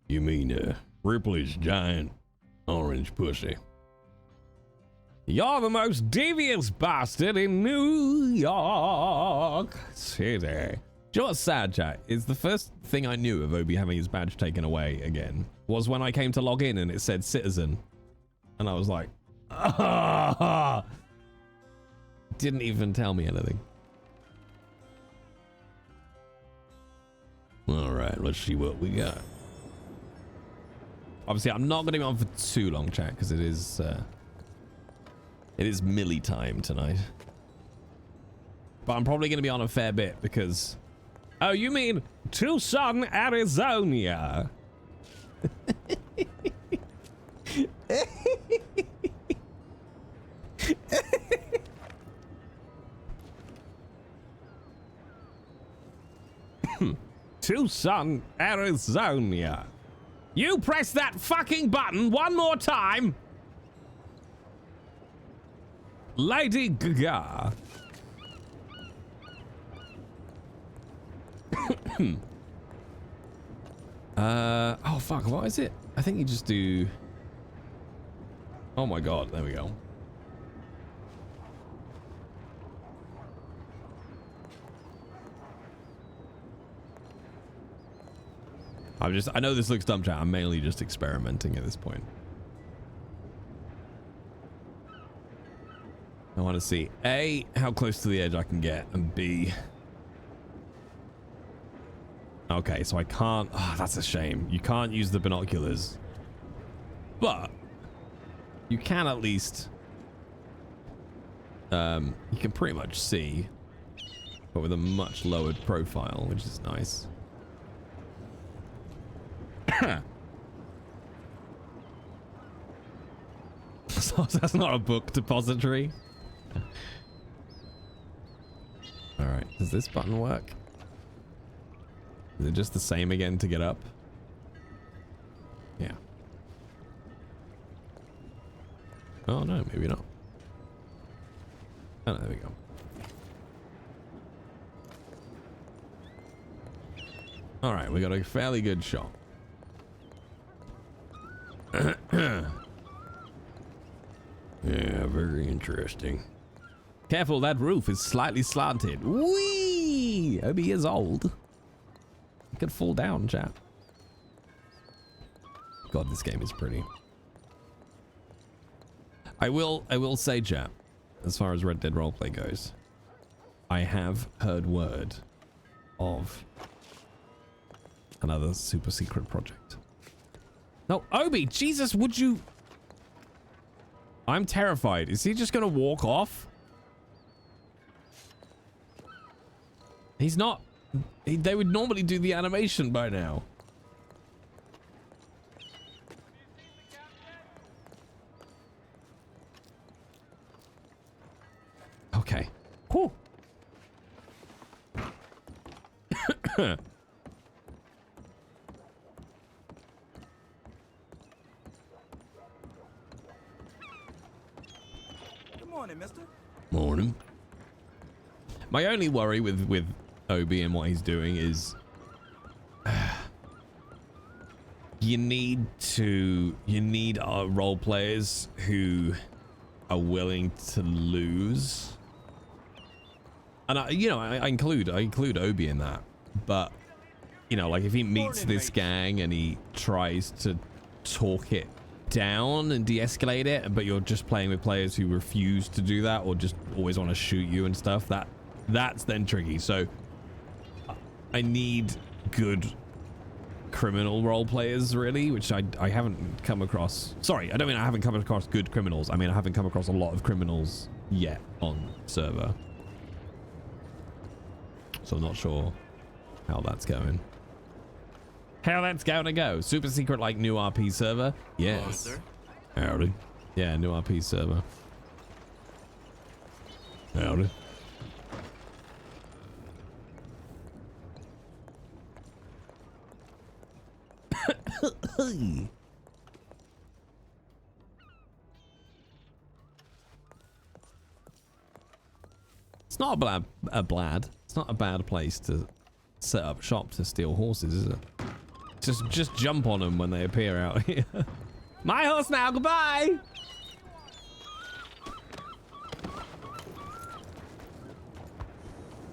You mean Ripley's giant orange pussy? You're the most devious bastard in New York City. Do you know what's sad, chat? Is the first thing I knew of Obi having his badge taken away again was when I came to log in and it said citizen. And I was like, ah! Didn't even tell me anything. All right, let's see what we got. Obviously, I'm not going to be on for too long, chat, because it is Millie time tonight. But I'm probably going to be on a fair bit because... Oh, you mean Tucson, Arizona? Tucson, Arizona. You press that fucking button one more time. Lady Gaga. Oh fuck, what is it? I think you just do... Oh my god, there we go. I know this looks dumb, chat. I'm mainly just experimenting at this point. I want to see A, how close to the edge I can get, and B... Okay, so I can't... Oh, that's a shame. You can't use the binoculars. But you can at least... you can pretty much see, but with a much lowered profile, which is nice. So that's not a book depository. All right, does this button work? Is it just the same again to get up? Yeah. Oh no, maybe not. Oh, there we go. All right, we got a fairly good shot. Yeah, very interesting. Careful, that roof is slightly slanted. Whee! Obi is old. He could fall down, chap. God, this game is pretty. I will say, chap, as far as Red Dead Roleplay goes, I have heard word of another super secret project. No, Obi, Jesus, would you... I'm terrified. Is he just gonna walk off? He's not... They would normally do the animation by now. Okay. Whew. Morning, mister. Morning. My only worry with Obi and what he's doing is you need role players who are willing to lose. And I include Obi in that. But you know, like if he meets this gang and he tries to talk it down and de-escalate it, but you're just playing with players who refuse to do that or just always want to shoot you and stuff, that's then tricky. So I need good criminal role players, really, which I haven't come across. Sorry, I don't mean I haven't come across good criminals. I mean I haven't come across a lot of criminals yet on server, so I'm not sure how that's going. How that's going to go. Super secret, like new RP server? Yes. Sir. Howdy. Yeah, new RP server. Howdy. It's not it's not a bad place to set up shop to steal horses, is it? Just jump on them when they appear out here. My horse now, goodbye!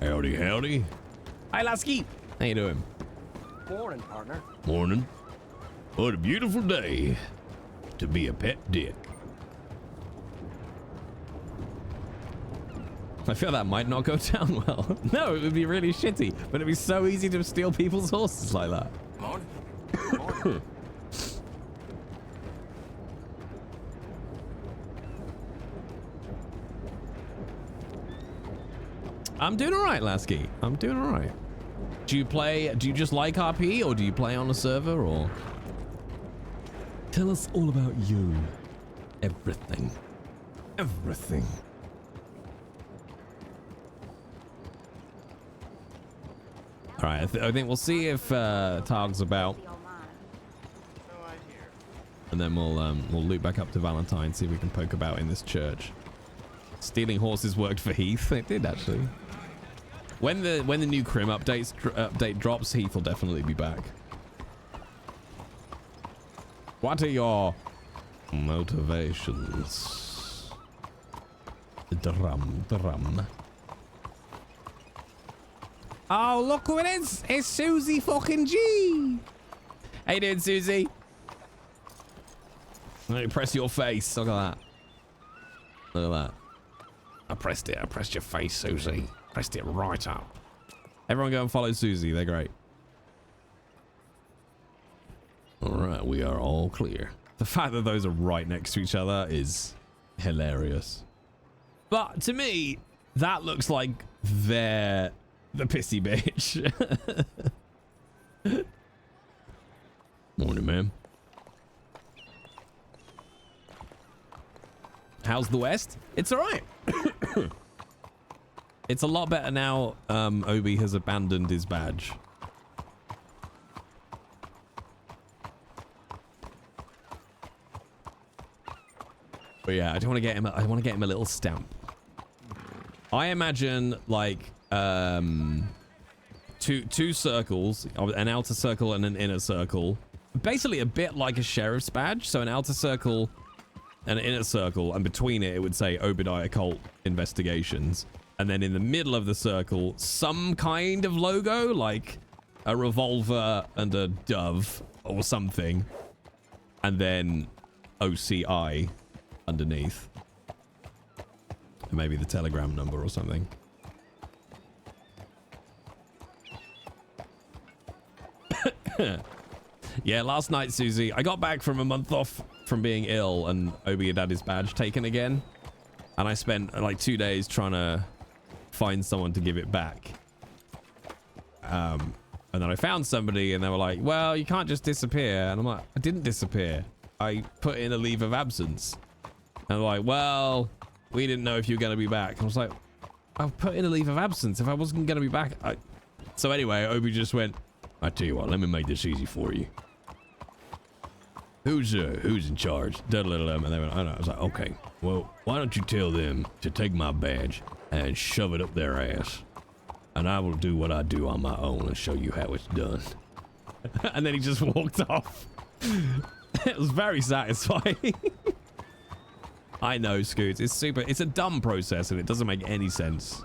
Howdy, howdy. Hi, Lasky. How you doing? Morning, partner. Morning. What a beautiful day to be a pet dick. I feel that might not go down well. No, it would be really shitty, but it'd be so easy to steal people's horses like that. Morning. Morning. I'm doing all right, Lasky. I'm doing all right. Do you just like RP, or do you play on a server, or? Tell us all about you. Everything. Everything. All right, I think we'll see if Targ's about, and then we'll loop back up to Valentine, see if we can poke about in this church. Stealing horses worked for Heath. It did actually. When the new Crim update drops, Heath will definitely be back. What are your motivations? Drum. Oh, look who it is! It's Susie fucking G! How you doing, Susie? Let me press your face. Look at that. Look at that. I pressed it. I pressed your face, Susie. Pressed it right up. Everyone go and follow Susie. They're great. All right, we are all clear. The fact that those are right next to each other is hilarious. But to me, that looks like they're the pissy bitch. Morning, ma'am. How's the West? It's all right. It's a lot better now. Obi has abandoned his badge. But yeah, I don't want to get him. I want to get him a little stamp. I imagine like two circles, an outer circle and an inner circle, basically a bit like a sheriff's badge. So an outer circle and an inner circle, and between it would say Obidiah Colt Investigations, and then in the middle of the circle some kind of logo like a revolver and a dove or something, and then OCI underneath, and maybe the telegram number or something. Yeah, last night, Susie, I got back from a month off from being ill, and Obi had his badge taken again, and I spent like 2 days trying to find someone to give it back. And then I found somebody, and they were like, well, you can't just disappear. And I'm like, I didn't disappear. I put in a leave of absence. And they're like, well, we didn't know if you were going to be back. And I was like, I put in a leave of absence. If I wasn't going to be back. So anyway, Obi just went, I tell you what, let me make this easy for you. Who's in charge? And they went, I know. I was like, okay, well, why don't you tell them to take my badge and shove it up their ass, and I will do what I do on my own and show you how it's done. And then he just walked off. It was very satisfying. I know, Scoots. It's a dumb process, and it doesn't make any sense.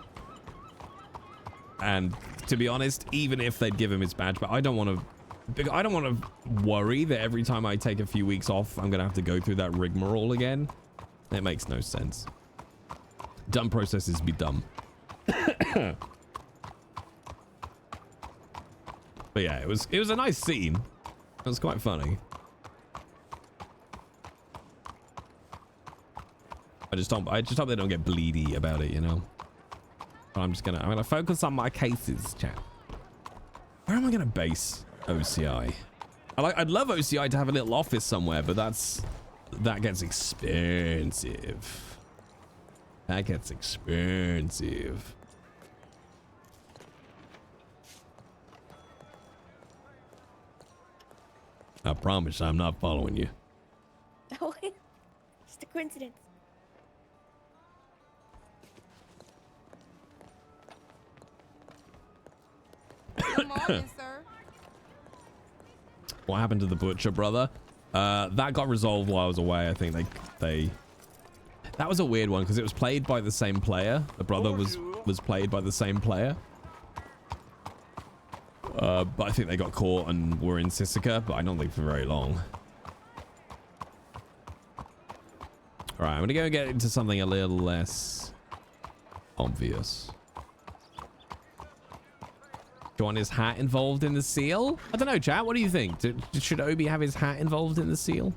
And to be honest, even if they'd give him his badge, but I don't want to worry that every time I take a few weeks off, I'm going to have to go through that rigmarole again. It makes no sense. Dumb processes be dumb. But yeah, it was a nice scene. It was quite funny. I just hope they don't get bleedy about it, you know. But I'm gonna focus on my cases, chat. Where am I gonna base OCI? I'd love OCI to have a little office somewhere, but that gets expensive. That gets expensive. I promise I'm not following you. Oh, just a coincidence. Good morning, sir. What happened to the butcher, brother? That got resolved while I was away. I think that was a weird one because it was played by the same player. The brother was played by the same player. But I think they got caught and were in Sisika, but I don't think for very long. All right, I'm gonna go get into something a little less obvious. Do you want his hat involved in the seal? I don't know, chat. What do you think? Should Obi have his hat involved in the seal?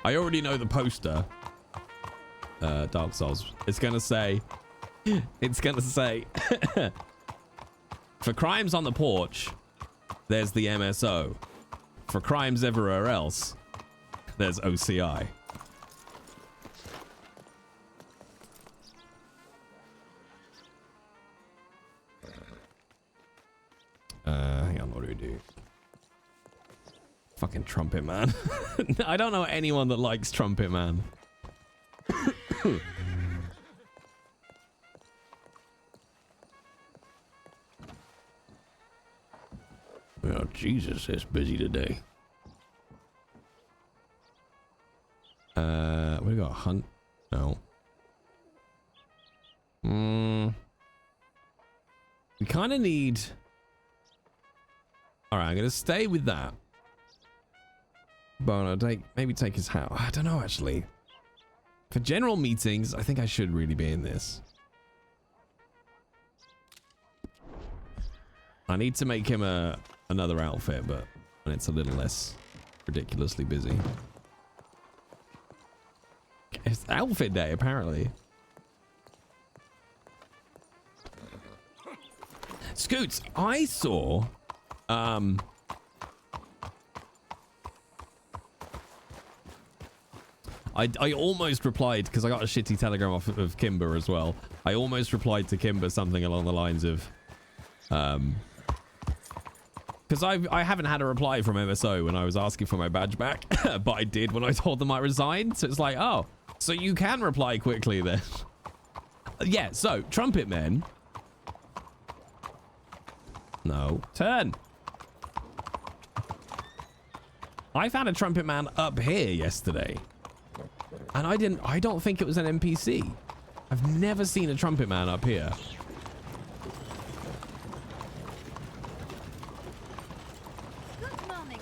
I already know the poster. Dark Souls. It's gonna say, It's gonna say, for crimes on the porch, there's the MSO. For crimes everywhere else, there's OCI. Hang on, what do we do? Fucking Trumpet Man. I don't know anyone that likes Trumpet Man. Oh, Jesus, it's busy today. What do we got? Hunt? No. We kind of need... Alright, I'm going to stay with that. But I'll maybe take his hat. I don't know, actually. For general meetings, I think I should really be in this. I need to make him another outfit, but when it's a little less ridiculously busy. It's outfit day, apparently. Scoots, I saw... I almost replied, because I got a shitty telegram off of Kimber as well. I almost replied to Kimber something along the lines of... Because I haven't had a reply from MSO when I was asking for my badge back, but I did when I told them I resigned. So it's like, oh, so you can reply quickly then. Yeah, so, Trumpet Men. No. Turn. I found a Trumpet Man up here yesterday. And I don't think it was an NPC. I've never seen a Trumpet Man up here. Good morning,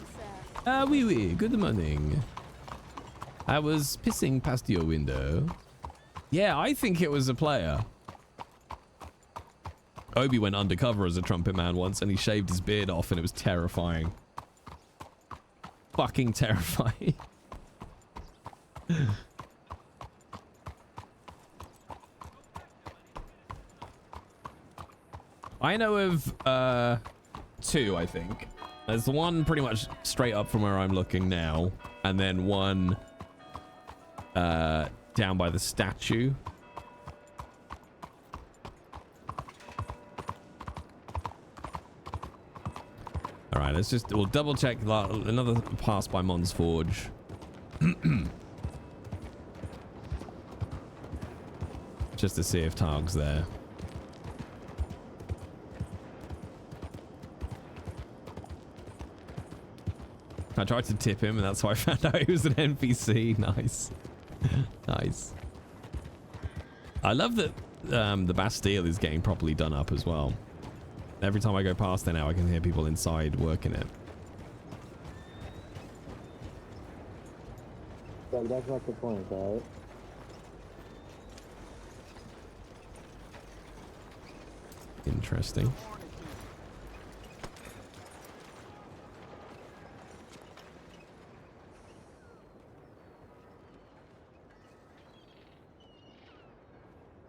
sir. Oui, good morning. I was pissing past your window. Yeah, I think it was a player. Obi went undercover as a Trumpet Man once and he shaved his beard off and it was terrifying. Fucking terrifying. I know of two, I think. There's one pretty much straight up from where I'm looking now, and then one down by the statue. All right, we'll double check another pass by Mon's Forge. Just to see if Targ's there. I tried to tip him and that's how I found out he was an NPC. Nice. Nice. I love that the Bastille is getting properly done up as well. Every time I go past there now, I can hear people inside working it. Well, that's not the point, right? Interesting.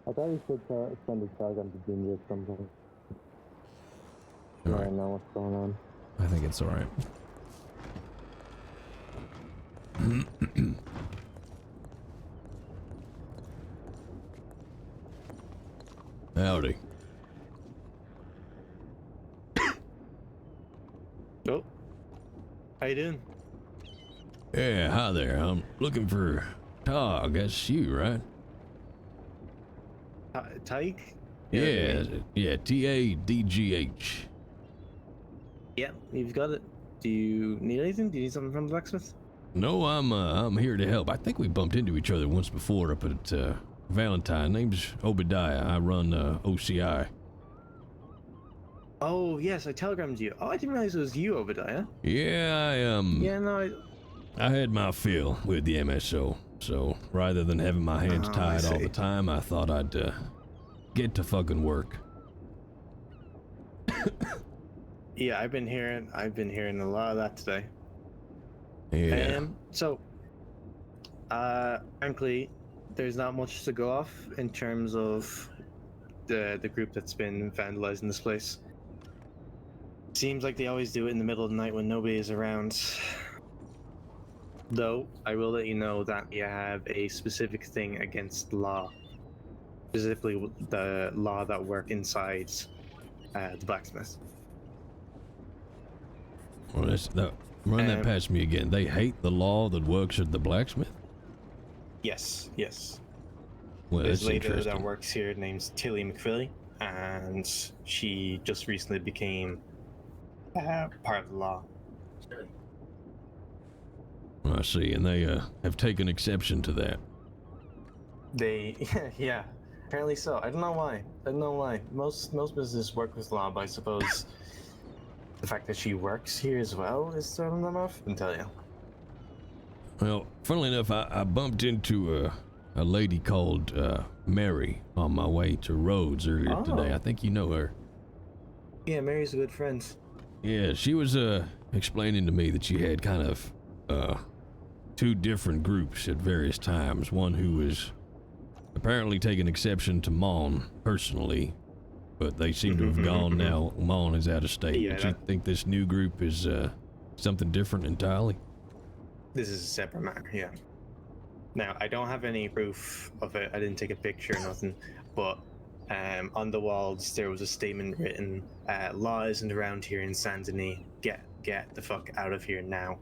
I thought you should send a telegram to Junior or something. All I right. don't know what's going on. I think it's all right. Howdy. Oh. How you doing? Yeah, hi there. I'm looking for Tog. That's you, right? Tyke? Yeah, Tadgh. Yeah, you've got it. Do you need anything? Do you need something from the blacksmith? No, I'm here to help. I think we bumped into each other once before up at Valentine. Name's Obidiah. I run OCI. Oh, yes, I telegrammed you. Oh, I didn't realize it was you, Obidiah. Yeah, Yeah, no, I had my fill with the MSO. So rather than having my hands tied all the time, I thought I'd get to fucking work. yeah, I've been hearing a lot of that today. Yeah. So, frankly, there's not much to go off in terms of the group that's been vandalizing this place. Seems like they always do it in the middle of the night when nobody is around. Though, I will let you know that you have a specific thing against law. Specifically, the law that work inside the blacksmith. Well, run that past me again. They hate the law that works at the blacksmith? Yes, yes. Well, There's that's a lady interesting. that works here named Tilly McFilly, and she just recently became part of the law. I see, and they have taken exception to that. They, yeah, apparently so. I don't know why. I don't know why. Most businesses work with law, but I suppose the fact that she works here as well is throwing them off. I can tell you. Well, funnily enough, I bumped into a lady called Mary on my way to Rhodes earlier today. I think you know her. Yeah, Mary's a good friend. Yeah, she was explaining to me that she had kind of two different groups at various times. One who was apparently taking exception to Mon personally, but they seem to have gone now. Mon is out of state. Yeah, But you think this new group is something different entirely? This is a separate matter, yeah. Now, I don't have any proof of it. I didn't take a picture or nothing, but on the walls there was a statement written, law isn't around here in Saint Denis. Get the fuck out of here now.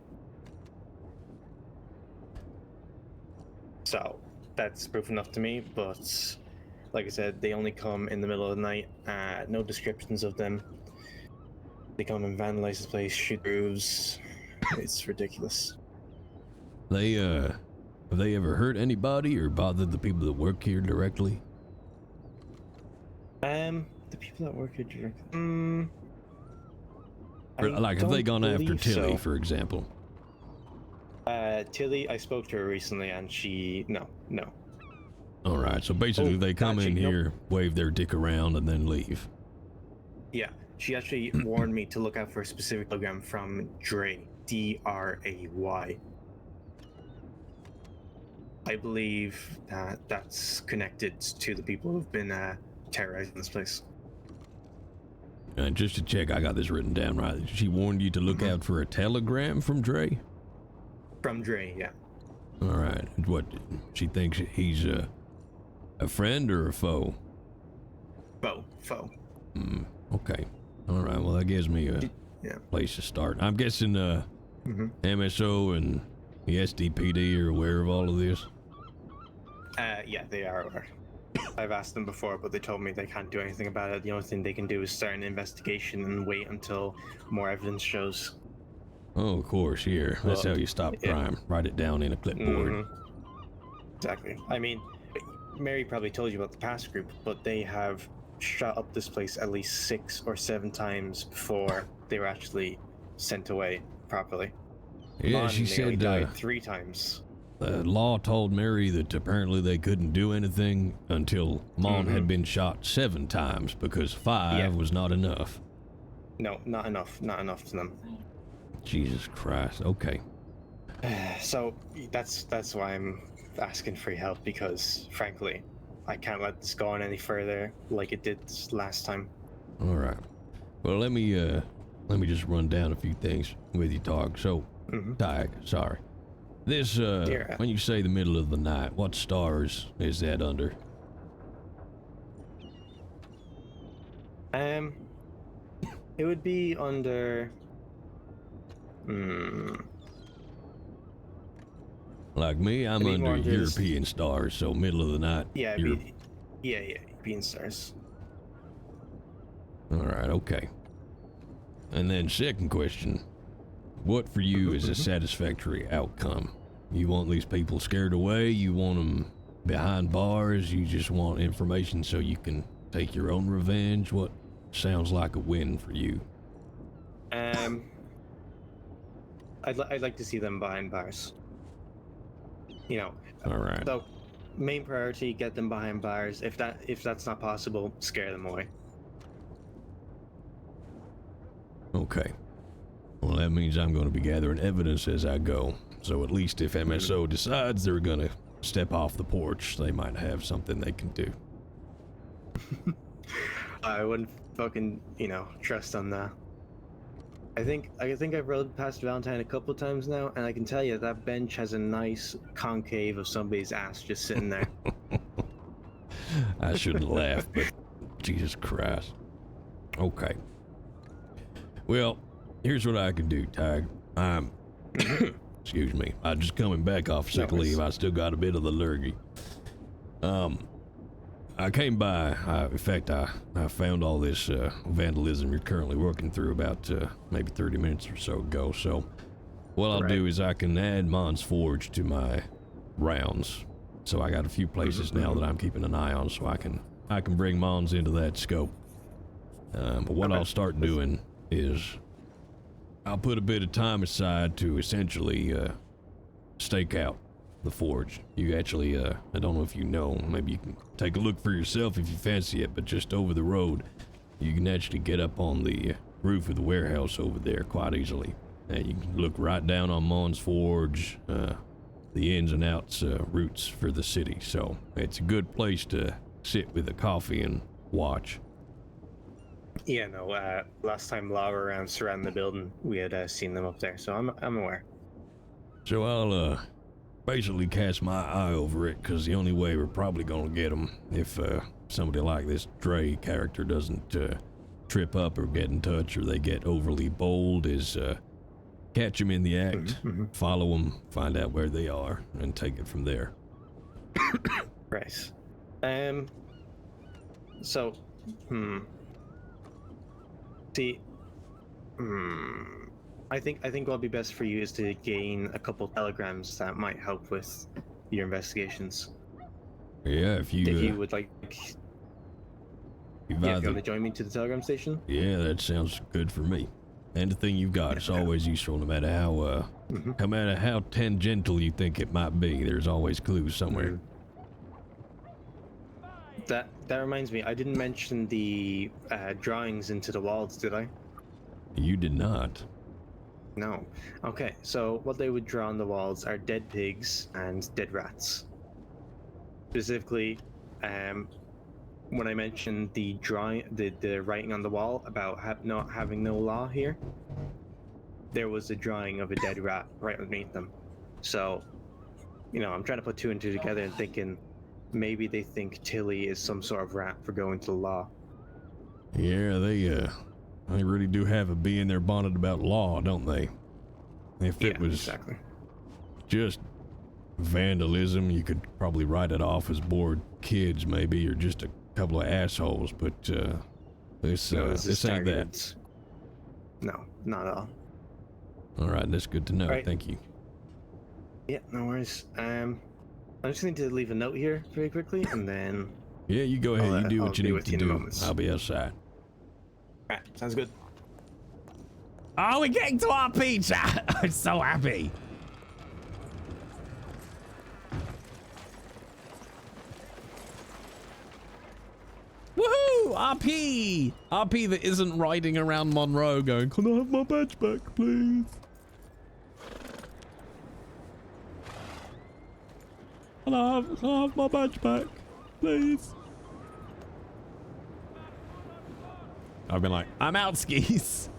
So, that's proof enough to me, but like I said, they only come in the middle of the night. No descriptions of them. They come and vandalize this place, shoot roofs. It's ridiculous. They have they ever hurt anybody or bothered the people that work here directly? The people that work here directly. Like, have they gone after Tilly, for example? Tilly, I spoke to her recently, and she no. All right, so basically they come in here, wave their dick around, and then leave. Yeah, she actually warned me to look out for a specific program from Dray, D-R-A-Y. I believe that that's connected to the people who've been terrorizing this place. And just to check, I got this written down right. She warned you to look out for a telegram from Dre? From Dray, yeah. All right. What, she thinks he's a friend or a foe? Foe. Okay. All right, well, that gives me a place to start. I'm guessing MSO and the SDPD are aware of all of this? Yeah, they are aware. I've asked them before, but they told me they can't do anything about it. The only thing they can do is start an investigation and wait until more evidence shows. Oh, of course, here. That's how you stop crime. Write it down in a clipboard. Exactly. I mean, Mary probably told you about the past group, but they have shot up this place at least 6 or 7 times before they were actually sent away properly. Yeah, she said died 3 times. The law told Mary that apparently they couldn't do anything until Mon had been shot 7 times because 5 was not enough. No, not enough. Not enough to them. Jesus Christ. Okay. So that's why I'm asking for your help, because frankly, I can't let this go on any further like it did last time. All right. Well, let me just run down a few things with you, Tog. So, Tig, sorry. This, when you say the middle of the night, what stars is that under? It would be under... Like me, I'm under European stars, so middle of the night. Yeah, European stars. All right, okay. And then second question, what for you is a satisfactory outcome? You want these people scared away? You want them behind bars? You just want information so you can take your own revenge? What sounds like a win for you? I'd like to see them behind bars. You know. All right. So, main priority, get them behind bars. If that's not possible, scare them away. Okay. Well, that means I'm going to be gathering evidence as I go. So at least if MSO decides they're going to step off the porch, they might have something they can do. I wouldn't fucking, trust on that. I think I've rode past Valentine a couple times now, and I can tell you that bench has a nice concave of somebody's ass just sitting there. I shouldn't laugh, but Jesus Christ. Okay. Well, here's what I can do, Tig. Excuse me. I'm just coming back off sick leave. I still got a bit of the lurgy. I came by. In fact, I found all this vandalism you're currently working through about maybe 30 minutes or so ago. So what I'll do is I can add Mon's Forge to my rounds. So I got a few places now that I'm keeping an eye on, so I can bring Mons into that scope. But what I'll start doing is I'll put a bit of time aside to essentially stake out the forge. You actually, I don't know if you know, maybe you can take a look for yourself if you fancy it, but just over the road, you can actually get up on the roof of the warehouse over there quite easily. And you can look right down on Mon's Forge, the ins and outs routes for the city. So it's a good place to sit with a coffee and watch. Yeah, no, last time Law were around surrounding the building, we had seen them up there, so I'm aware. So I'll basically cast my eye over it, because the only way we're probably going to get them if somebody like this Dre character doesn't trip up or get in touch or they get overly bold is catch them in the act, follow them, find out where they are, and take it from there. Right. So, see, I think what'll be best for you is to gain a couple telegrams that might help with your investigations. Yeah, if you would like, if you want to join me to the telegram station. Yeah, that sounds good for me. Anything you've got, it's always useful, no matter how no matter how tangential you think it might be. There's always clues somewhere. That reminds me, I didn't mention the drawings into the walls, did I? You did not. No. Okay, so what they would draw on the walls are dead pigs and dead rats. Specifically, when I mentioned the drawing, the writing on the wall about not having no law here, there was a drawing of a dead rat right underneath them. So, I'm trying to put two and two together and thinking maybe they think Tilly is some sort of rat for going to the law. Yeah, they really do have a bee in their bonnet about law, don't they? If it was just vandalism, you could probably write it off as bored kids, maybe, or just a couple of assholes. But this ain't that. No, not at all. All right, that's good to know. Right. Thank you. Yeah, no worries. I'm just going to leave a note here very quickly, and then. Yeah, you go ahead. You do what you need to do. I'll be outside. All right, sounds good. Oh, we're getting to our pizza! I'm so happy. Woohoo! RP! RP that isn't riding around Monroe going, can I have my badge back, please? Can I have my badge back, please? I've been like, I'm out, skis.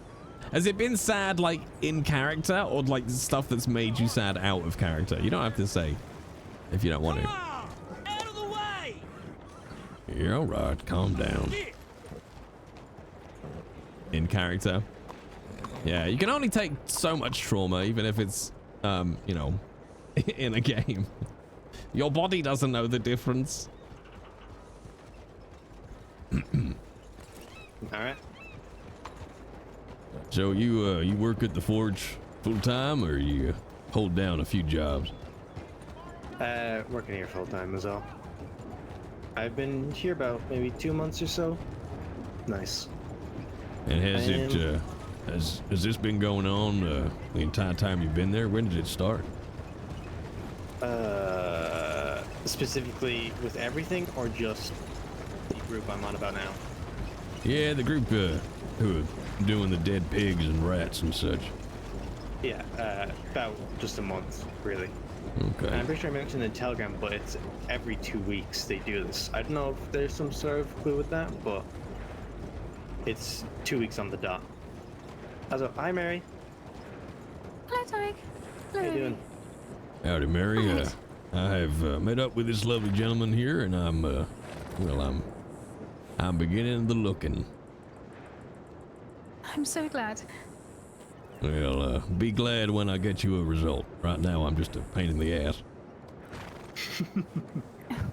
Has it been sad, like, in character, or like stuff that's made you sad out of character? You don't have to say if you don't want to. Out of the way! You're all right. Calm down. In character. Yeah, you can only take so much trauma, even if it's, in a game. Your body doesn't know the difference. All right. So you work at the forge full time, or you hold down a few jobs? Working here full time is all. I've been here about maybe 2 months or so. Nice. And has this been going on the entire time you've been there? When did it start? Specifically with everything, or just the group I'm on about now? Yeah, the group who are doing the dead pigs and rats and such. Yeah, about just a month, really. Okay. I'm pretty sure I mentioned in the telegram, but it's every 2 weeks they do this. I don't know if there's some sort of clue with that, but It's 2 weeks on the dot. Also, hi Mary. Hello, Tyke. Hello. How you doing? Howdy, Mary. Alright. I have met up with this lovely gentleman here, and I'm beginning the looking. I'm so glad. Well, be glad when I get you a result. Right now, I'm just a pain in the ass.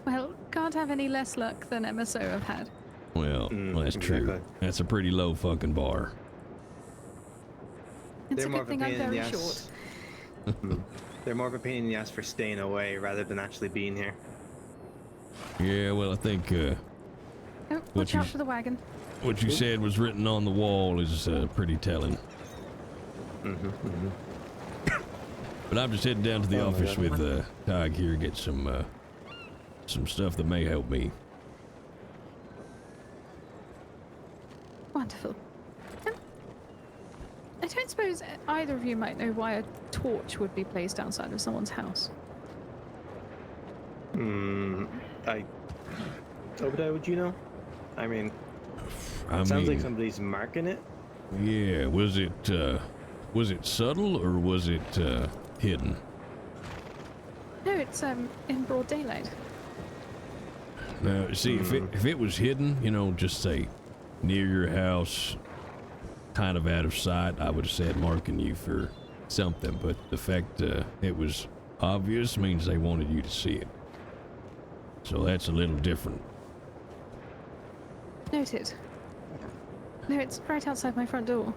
Well, can't have any less luck than MSO have had. Well, that's true. exactly. That's a pretty low fucking bar. It's They're a more good of a thing I'm pain in the very ass. short. They're more of a pain in the ass for staying away rather than actually being here. Yeah, well, I think Oh, watch out for the wagon. what you said was written on the wall is pretty telling. But I'm just heading down to the office with Tig here, get some stuff that may help me. Wonderful. I don't suppose either of you might know why a torch would be placed outside of someone's house. Obidiah, would you know? I mean, I sounds like mean, somebody's marking it. yeah, was it subtle or was it hidden? No, it's in broad daylight. Now, see, if it was hidden, you know, just say near your house, kind of out of sight, I would have said marking you for something. But the fact it was obvious means they wanted you to see it. So that's a little different. Noted. No, it's right outside my front door.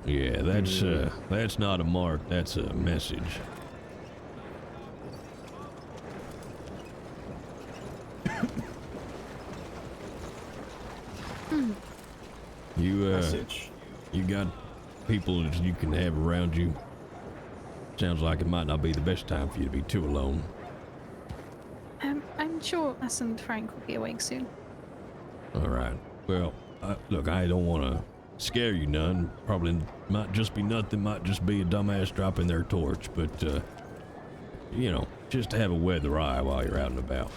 Yeah, that's not a mark. That's a message. Message. You got people that you can have around you. Sounds like it might not be the best time for you to be too alone. I'm sure us and Frank will be awake soon. All right. Well, look, I don't want to scare you none. Probably might just be nothing. Might just be a dumbass dropping their torch. But, you know, just to have a weather eye while you're out and about.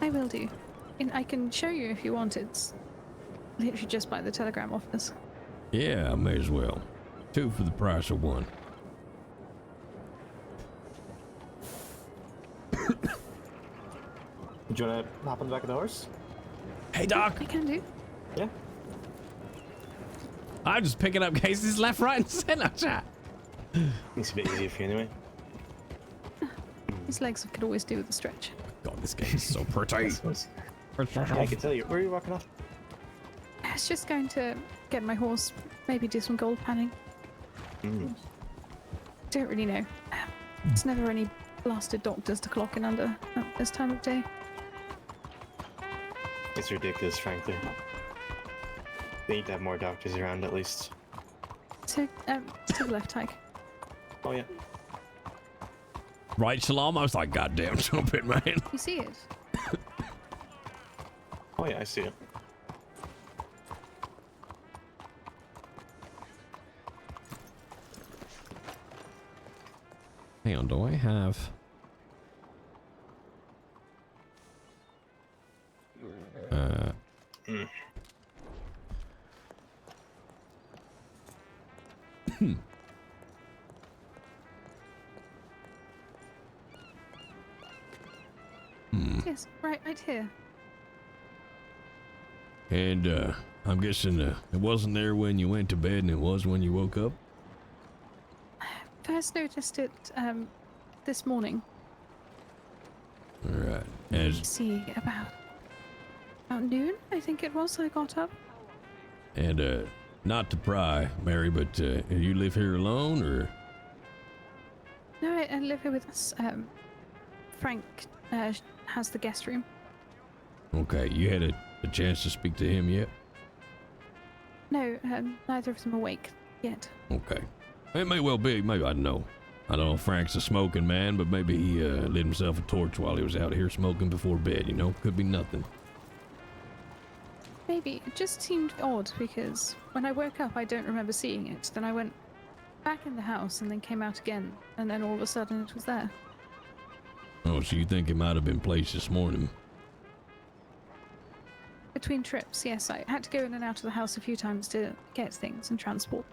I will do. And I can show you if you want. It's literally just by the telegram office. Yeah, I may as well. 2 for the price of 1. Do you want to hop on the back of the horse? Hey, Doc. I can do. Yeah. I'm just picking up cases left, right, and center, chat. It's a bit easier for you anyway. His legs could always do with a stretch. God, this game is so pretty. Yeah, I can tell you. Where are you walking off? I was just going to get my horse, maybe do some gold panning. Don't really know. There's never any blasted doctors to clock in under at this time of day. It's ridiculous, frankly. They need to have more doctors around at least. So, to the left, Tyke. Oh yeah. Right, Shalom? I was like, goddamn, jump it, man. You see it? Oh yeah, I see it. Hang on, do I have... Yes, right here. And I'm guessing it wasn't there when you went to bed and it was when you woke up? First noticed it this morning. All right. As See, about noon, I think it was. I got up. and not to pry, Mary, but you live here alone or? No, I live here with us. Frank has the guest room. Okay, you had a chance to speak to him yet? No, neither of them awake yet. Okay. It may well be. Maybe I don't know. I don't know if Frank's a smoking man, but maybe he lit himself a torch while he was out here smoking before bed, you know? Could be nothing. Maybe. It just seemed odd because when I woke up, I don't remember seeing it. Then I went back in the house and then came out again. And then all of a sudden it was there. Oh, so you think it might have been placed this morning? Between trips, yes, I had to go in and out of the house a few times to get things and transport.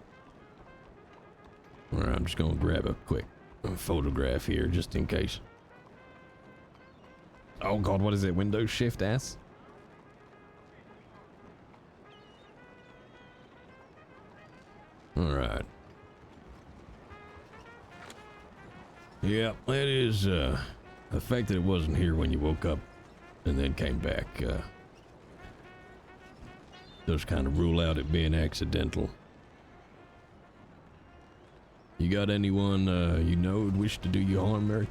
All right, I'm just gonna grab a quick photograph here just in case. Oh God, what is it? Windows Shift S? All right. Yeah, that is the fact that it wasn't here when you woke up and then came back does kind of rule out it being accidental. You got anyone you know who'd wish to do you harm, Mary?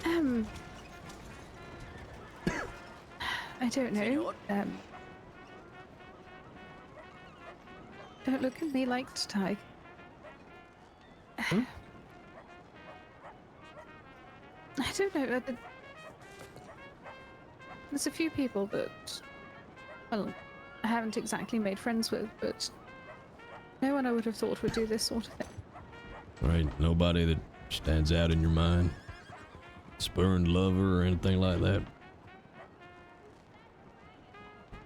I don't know. Don't look at me like Ty. I don't know. There's a few people that, well, I haven't exactly made friends with, but no one I would have thought would do this sort of thing. Right, nobody that stands out in your mind? Spurned lover or anything like that?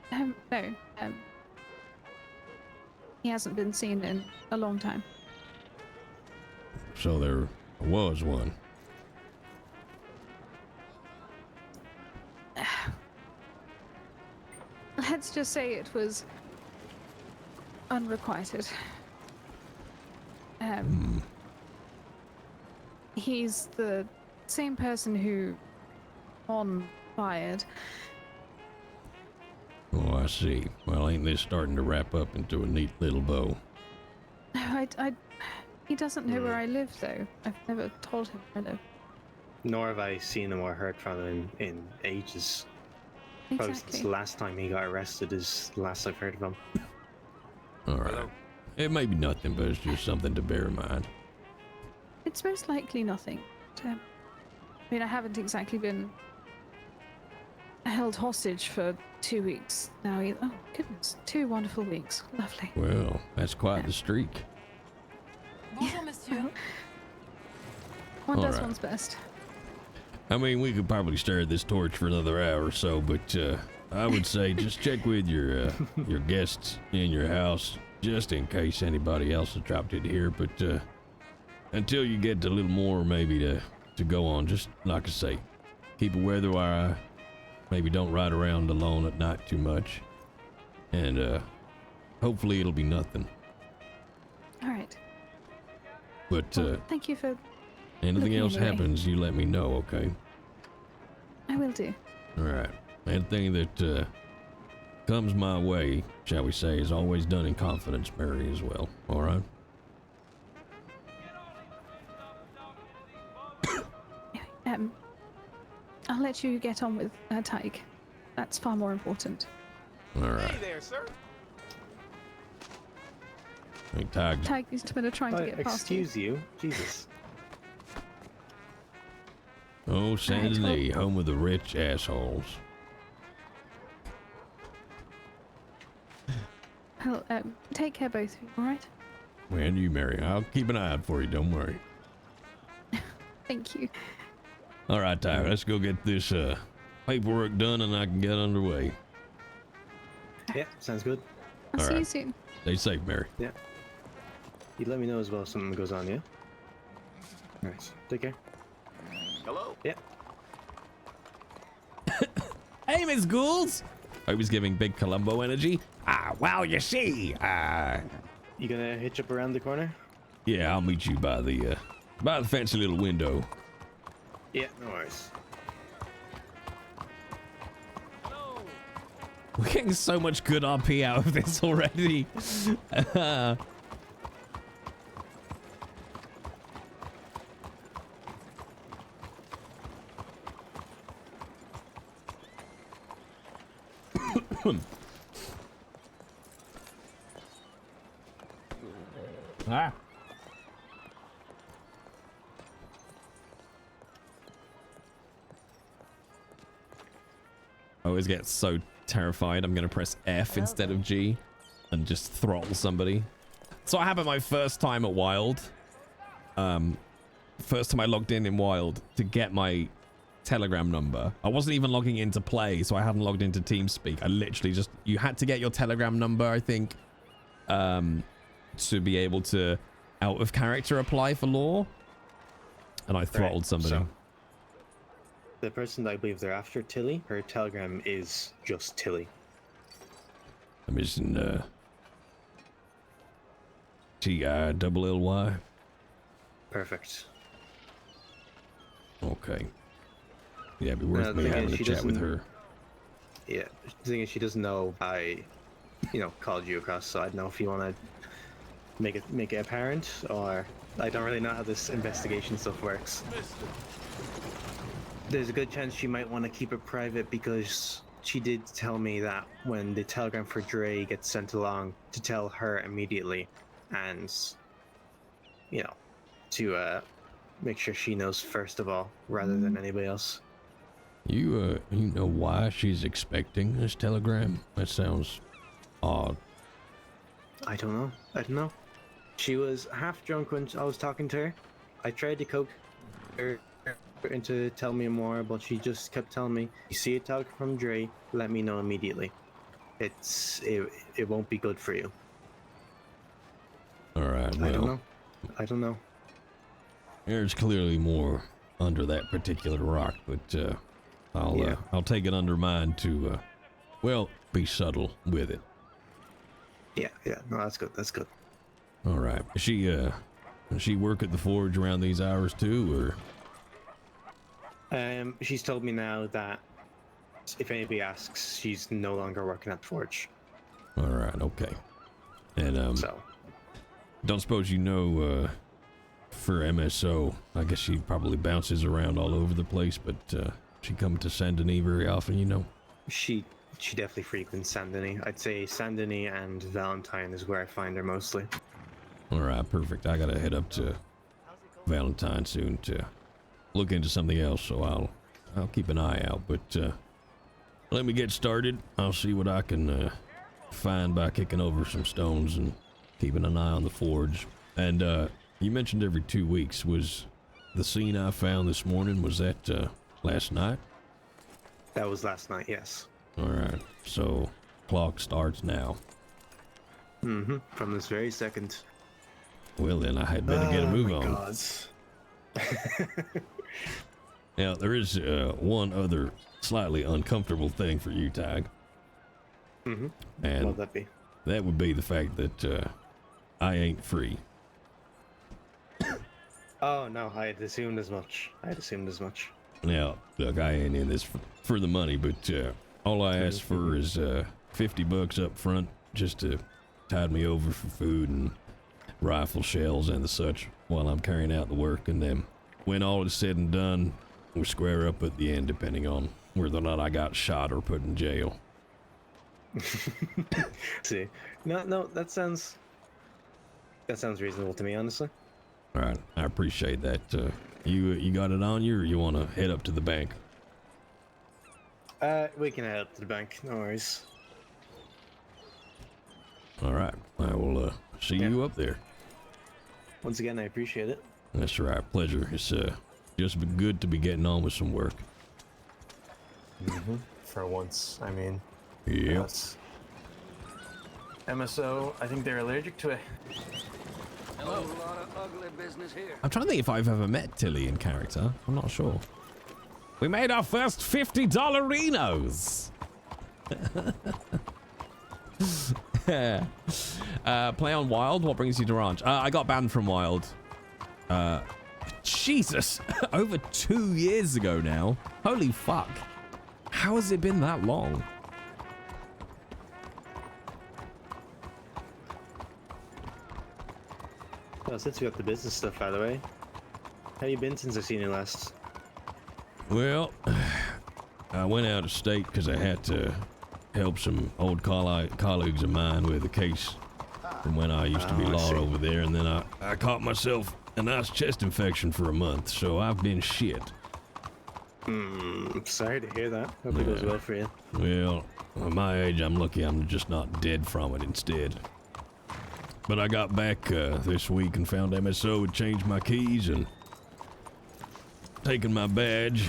No. He hasn't been seen in a long time. So there was one. Let's just say it was unrequited. He's the same person who fired. Oh, I see. Well, ain't this starting to wrap up into a neat little bow? No, he doesn't know where I live, though. I've never told him where I live. Nor have I seen him or heard from him in ages. Probably since the last time he got arrested is the last I've heard of him. All right. It may be nothing, but it's just something to bear in mind. It's most likely nothing. But, I mean, I haven't exactly been held hostage for 2 weeks now either. Oh, goodness. 2 wonderful weeks. Lovely. Well, that's quite the streak. Bonjour, monsieur. One does right. one's best. I mean, we could probably stare at this torch for another hour or so, but I would say just check with your guests in your house, just in case anybody else has dropped it here. But until you get a little more, maybe to go on, just like I say, keep a weather eye. Maybe don't ride around alone at night too much, and hopefully it'll be nothing. All right. But Well, thank you for. anything looking else anyway. happens, you let me know, okay? I will do. All right. Anything that comes my way, shall we say, is always done in confidence, Mary, as well. All right? I'll let you get on with Tyke. That's far more important. All right. Hey there, sir. Hey, Tag. Tyke is trying to get past you. Excuse you. Jesus. Oh, Saint All right, Denis, home of the rich assholes. Well, take care, both of you, alright? And you, Mary. I'll keep an eye out for you, don't worry. Thank you. All right, Tyler, let's go get this paperwork done and I can get underway. Yeah, sounds good. I'll All see you right. soon. Stay safe, Mary. Yeah. You let me know as well if something goes on, yeah? Alright, take care. Hello. Yeah. Hey, Miss Ghouls! I was giving big Columbo energy. Well, you see, You gonna hitch up around the corner? Yeah, I'll meet you by the fancy little window. Yeah, no worries. we're getting so much good RP out of this already. I always get so terrified I'm gonna press F instead of G and just throttle somebody. So what happened my first time at Wild? First time I logged in Wild to get my Telegram number. I wasn't even logging into Play, so I hadn't logged into TeamSpeak. I literally just, you had to get your Telegram number, I think, to be able to out of character apply for law. And I throttled somebody. So, the person that I believe they're after, Tilly, her Telegram is just Tilly. I'm missing T-I-double-L-Y. Perfect. Okay. Yeah, it'd be worth me having a chat with her. Yeah, the thing is, she doesn't know I, called you across, so I don't know if you want to make it apparent, or I don't really know how this investigation stuff works. There's a good chance she might want to keep it private because she did tell me that when the telegram for Dre gets sent along, to tell her immediately, and to make sure she knows first of all, rather than anybody else. You know why she's expecting this telegram? That sounds odd. I don't know. She was half drunk when I was talking to her. I tried to coax her into tell me more, but she just kept telling me, "You see a telegram from Dre, let me know immediately. It won't be good for you." All right. Well, I don't know. There's clearly more under that particular rock, but I'll take it under mine to be subtle with it. Yeah. No, that's good. All right. Does she work at the forge around these hours too, or? She's told me now that if anybody asks, she's no longer working at the forge. All right. Okay. And so, don't suppose you know for MSO? I guess she probably bounces around all over the place, but she come to Saint Denis very often, She definitely frequents Saint Denis. I'd say Saint Denis and Valentine is where I find her mostly. All right, perfect. I gotta head up to Valentine soon to look into something else, so I'll keep an eye out. But let me get started. I'll see what I can find by kicking over some stones and keeping an eye on the forge. And you mentioned every 2 weeks. Was the scene I found this morning, was that last night? That was last night, yes. All right, so clock starts now. Mm-hmm. From this very second. Well, then I had better get a move on. Gods. Now, there is one other slightly uncomfortable thing for you, Tag. Mm-hmm. And what would that be? That would be the fact that I ain't free. Oh, no, I had assumed as much. Now, look, I ain't in this for the money, but all I ask for is $50 up front just to tide me over for food and rifle shells and the such while I'm carrying out the work, and then when all is said and done, we'll square up at the end depending on whether or not I got shot or put in jail. See, no, that sounds reasonable to me, honestly. All right, I appreciate that. You got it on you, or you want to head up to the bank? We can head up to the bank, no worries. All right, I will see you up there. Once again, I appreciate it. That's right, pleasure. It's just been good to be getting on with some work. Mm-hmm. For once, I mean. Yeah. MSO, I think they're allergic to it. Hello. A lot of ugly business here. I'm trying to think if I've ever met Tilly in character. I'm not sure. We made our first $50 Renos. Play on Wild. What brings you to Ranch? I got banned from Wild. Jesus, over 2 years ago now. Holy fuck. How has it been that long? Well, since we got the business stuff out of the way, how you been since I seen you last? Well, I went out of state because I had to help some old colleagues of mine with a case from when I used to be law over there, and then I caught myself a nice chest infection for a month, so I've been shit. Sorry to hear that. Hope it goes well for you. Well, at my age, I'm lucky I'm just not dead from it instead. But I got back this week and found MSO had changed my keys and taken my badge.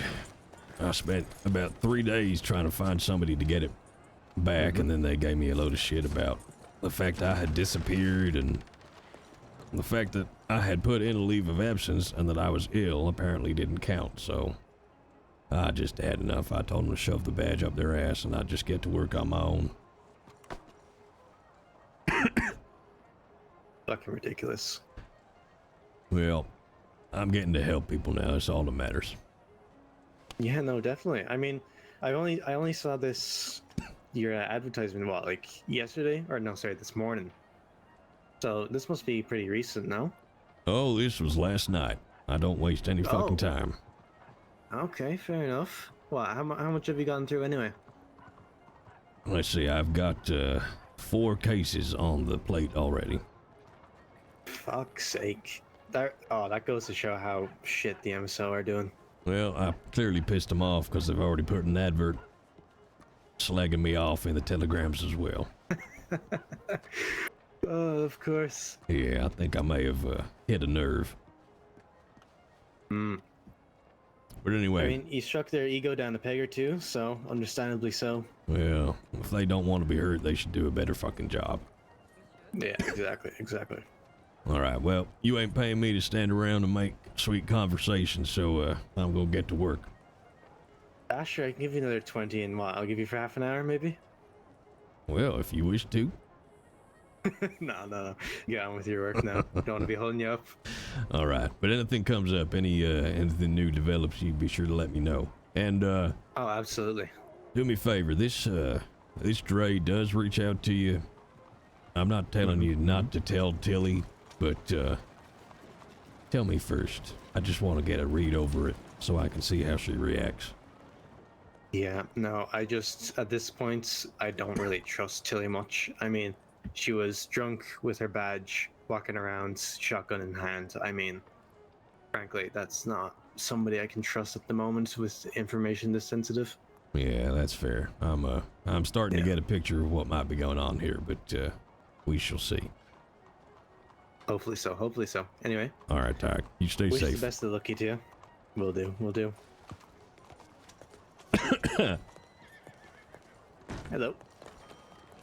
I spent about 3 days trying to find somebody to get it back, and then they gave me a load of shit about the fact I had disappeared and the fact that I had put in a leave of absence and that I was ill apparently didn't count, so I just had enough. I told them to shove the badge up their ass and I'd just get to work on my own. Fucking ridiculous. Well, I'm getting to help people now. That's all that matters. Yeah, no, definitely. I mean, I only saw your advertisement like yesterday, or no, sorry, this morning. So this must be pretty recent, no? Oh, this was last night. I don't waste any fucking time. Okay, fair enough. Well, how much have you gotten through anyway? Let's see, I've got 4 cases on the plate already. Fuck's sake. That goes to show how shit the MSO are doing. Well, I clearly pissed them off because they've already put an advert slagging me off in the telegrams as well. Oh, of course. Yeah, I think I may have hit a nerve. Hmm. But anyway. I mean, you struck their ego down a peg or two, so understandably so. Well, if they don't want to be hurt, they should do a better fucking job. Yeah, exactly. All right, well, you ain't paying me to stand around and make sweet conversation, so I'm gonna get to work. Sure, I can give you another 20 in what? I'll give you for half an hour, maybe? Well, if you wish to. No. Get on with your work now. Don't want to be holding you up. All right, but anything comes up, anything new develops, you be sure to let me know. And oh, absolutely. Do me a favor. This Dre does reach out to you. I'm not telling you not to tell Tilly, but tell me first. I just want to get a read over it so I can see how she reacts. Yeah, no, I just, at this point, I don't really trust Tilly much. I mean, she was drunk with her badge, walking around, shotgun in hand. I mean, frankly, that's not somebody I can trust at the moment with information this sensitive. Yeah, that's fair. I'm starting to get a picture of what might be going on here, but we shall see. Hopefully so. Anyway. All right, Ty. You stay wish safe. The best of luck to you. Will do. Hello.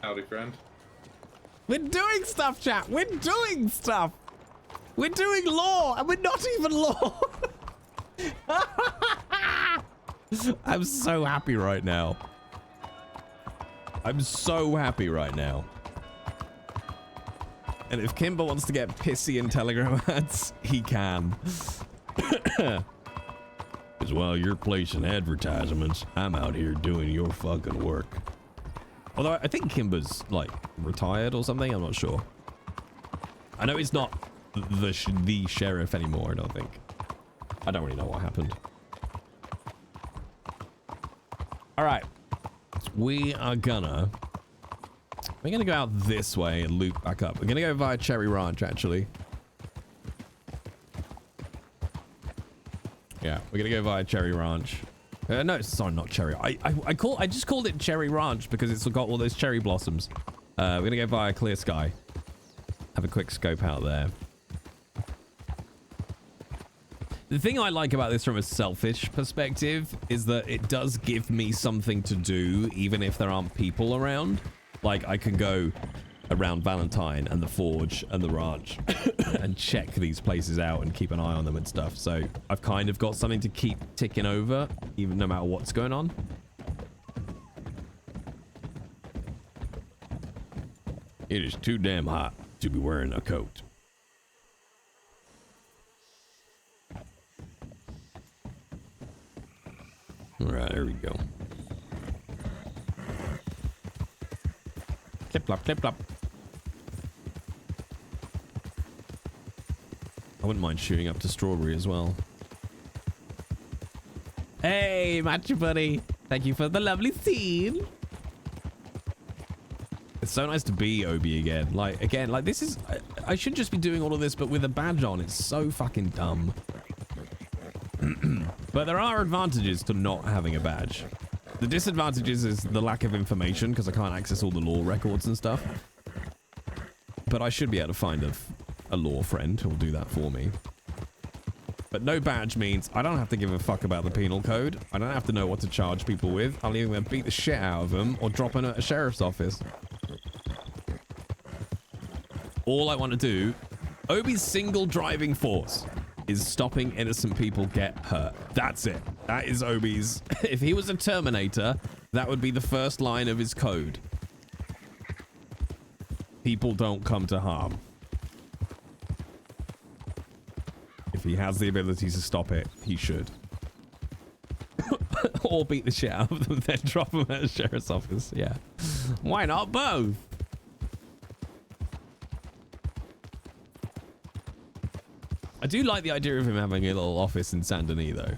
Howdy, friend. We're doing stuff, chat. We're doing stuff. We're doing law, and we're not even law. I'm so happy right now. And if Kimber wants to get pissy in Telegram ads, he can. Because while you're placing advertisements, I'm out here doing your fucking work. Although I think Kimber's like retired or something, I'm not sure. I know it's not the sheriff anymore, I don't think. I don't really know what happened. All right, we're gonna go out this way and loop back up. We're gonna go via Cherry Ranch, actually. Yeah, we're gonna go via Cherry Ranch. No, sorry, not Cherry. I just called it Cherry Ranch because it's got all those cherry blossoms. We're gonna go via Clear Sky. Have a quick scope out there. The thing I like about this from a selfish perspective is that it does give me something to do even if there aren't people around. Like I can go around Valentine and the Forge and the Ranch and check these places out and keep an eye on them and stuff. So I've kind of got something to keep ticking over even no matter what's going on. It is too damn hot to be wearing a coat. All right, there we go. Clip clop, clip clop. I wouldn't mind shooting up to Strawberry as well. Hey, Matcha Buddy. Thank you for the lovely scene. It's so nice to be Obi again. Like, this is... I should just be doing all of this, but with a badge on. It's so fucking dumb. But there are advantages to not having a badge. The disadvantages is the lack of information, because I can't access all the law records and stuff. But I should be able to find a law friend who will do that for me. But no badge means I don't have to give a fuck about the penal code. I don't have to know what to charge people with. I'll either beat the shit out of them or drop in at a sheriff's office. All I want to do, Obi's single driving force is stopping innocent people get hurt. That's it. That is Obi's. If he was a Terminator, that would be the first line of his code. People don't come to harm. If he has the ability to stop it, he should. Or beat the shit out of them, then drop them at a sheriff's office. Yeah. Why not both? I do like the idea of him having a little office in Saint Denis, though.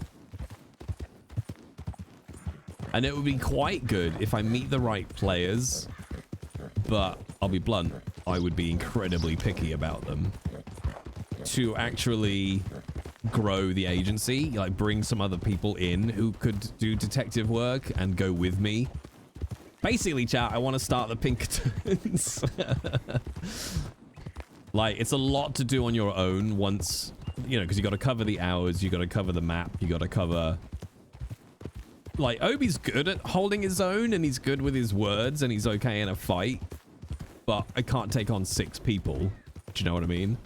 And it would be quite good if I meet the right players, but I'll be blunt, I would be incredibly picky about them. To actually grow the agency, like bring some other people in who could do detective work and go with me. Basically, chat, I want to start the Pinkertons. Like, it's a lot to do on your own once, you know, because you got to cover the hours, you got to cover the map, you got to cover... Like, Obi's good at holding his own, and he's good with his words, and he's okay in a fight. But I can't take on 6 people. Do you know what I mean?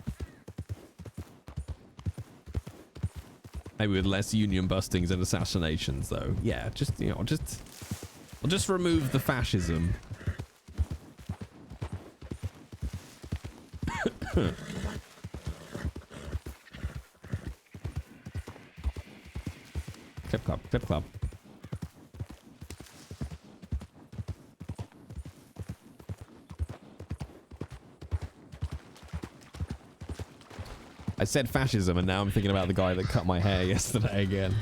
Maybe with less union bustings and assassinations, though. Yeah, just, you know, I'll just remove the fascism. Clip club, clip club. I said fascism, and now I'm thinking about the guy that cut my hair yesterday again.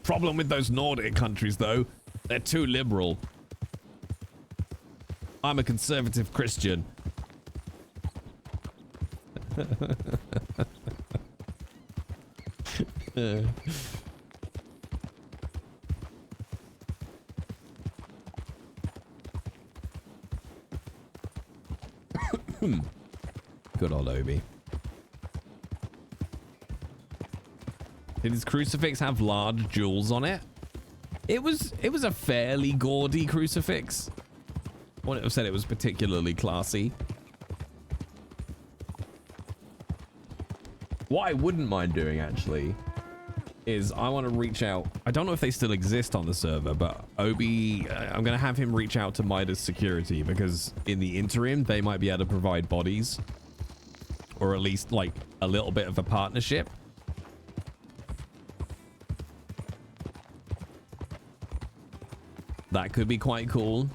Problem with those Nordic countries, though, they're too liberal. I'm a conservative Christian. Good old Obi. Did his crucifix have large jewels on it? It was a fairly gaudy crucifix. I wouldn't have said it was particularly classy. What I wouldn't mind doing, actually, is I want to reach out. I don't know if they still exist on the server, but Obi, I'm going to have him reach out to Midas Security, because in the interim, they might be able to provide bodies. Or at least, like, a little bit of a partnership. That could be quite cool.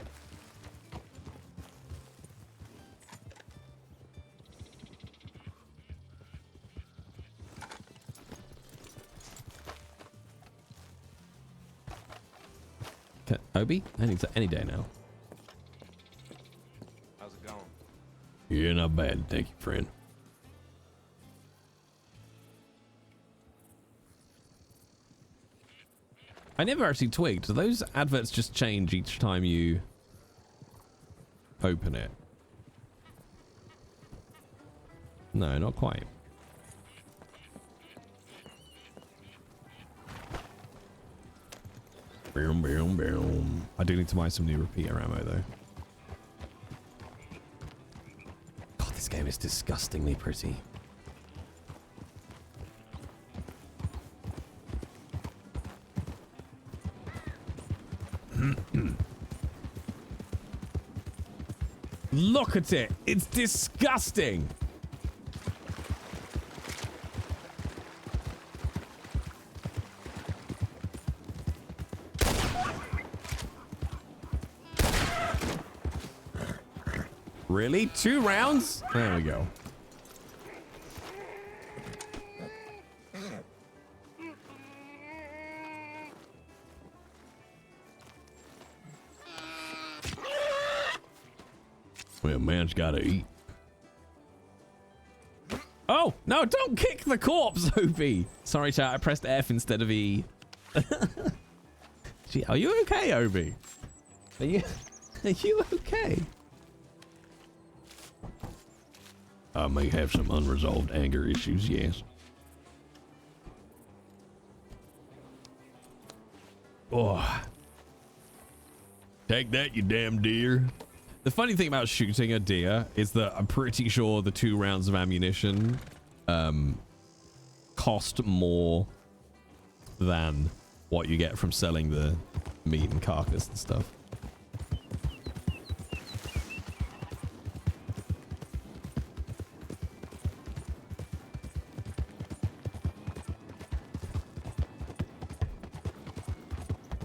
Obi? Any day now. How's it going? Yeah, not bad. Thank you, friend. I never actually twigged. Do those adverts just change each time you open it? No, not quite. Boom, boom, boom. I do need to buy some new repeater ammo, though. God, this game is disgustingly pretty. Look at it. It's disgusting. Really? 2 rounds? There we go. Well, man's gotta eat. Oh, no, don't kick the corpse, Obi. Sorry, chat, I pressed F instead of E. Gee, are you okay, Obi? Are you okay? I may have some unresolved anger issues, yes. Oh. Take that, you damn deer. The funny thing about shooting a deer is that I'm pretty sure the 2 rounds of ammunition cost more than what you get from selling the meat and carcass and stuff.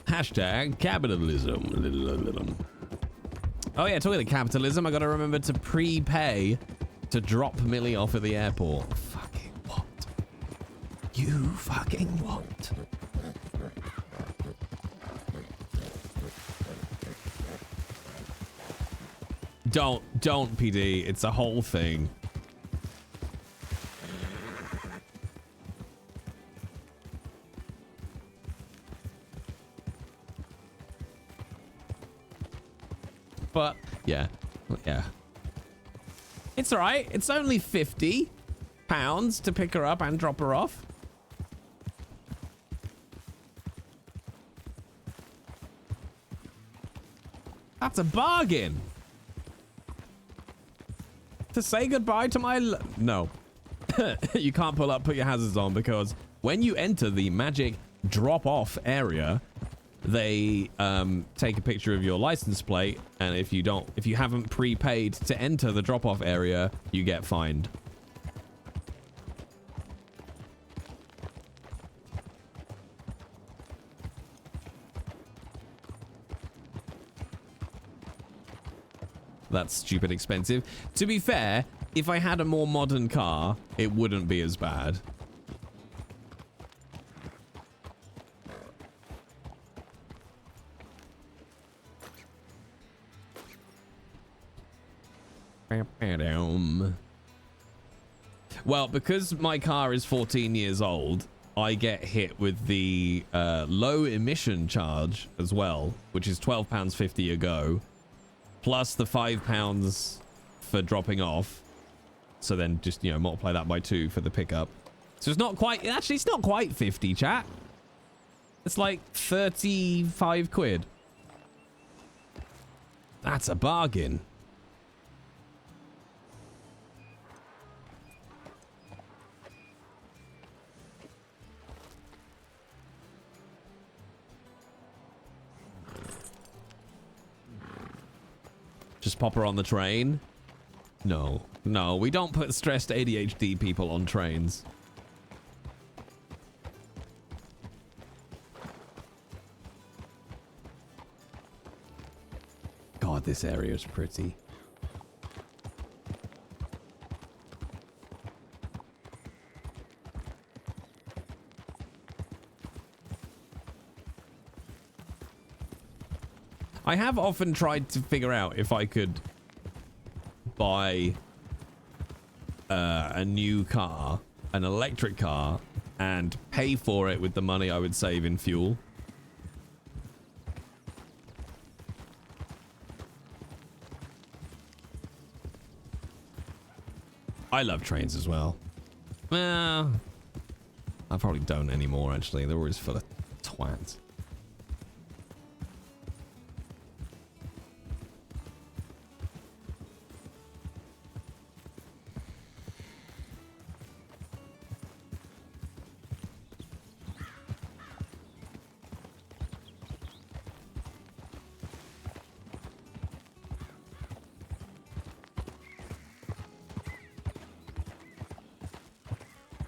Hashtag capitalism. Oh yeah, talking of capitalism, I gotta remember to prepay to drop Millie off at the airport. Fucking what? You fucking what? Don't, PD. It's a whole thing. But yeah. It's all right. It's only £50 to pick her up and drop her off. That's a bargain. To say goodbye to my no. You can't pull up, put your hazards on, because when you enter the magic drop-off area, they take a picture of your license plate, and if you haven't prepaid to enter the drop-off area, you get fined. That's stupid expensive. To be fair, if I had a more modern car, it wouldn't be as bad. Well, because my car is 14 years old, I get hit with the low emission charge as well, which is £12.50 a go, plus the £5 for dropping off. So then just, you know, multiply that by 2 for the pickup. So it's not quite, actually it's not quite 50, chat. It's like 35 quid. That's a bargain. Just pop her on the train? No, we don't put stressed ADHD people on trains. God, this area is pretty. I have often tried to figure out if I could buy a new car, an electric car, and pay for it with the money I would save in fuel. I love trains as well. Well, I probably don't anymore, actually. They're always full of twats.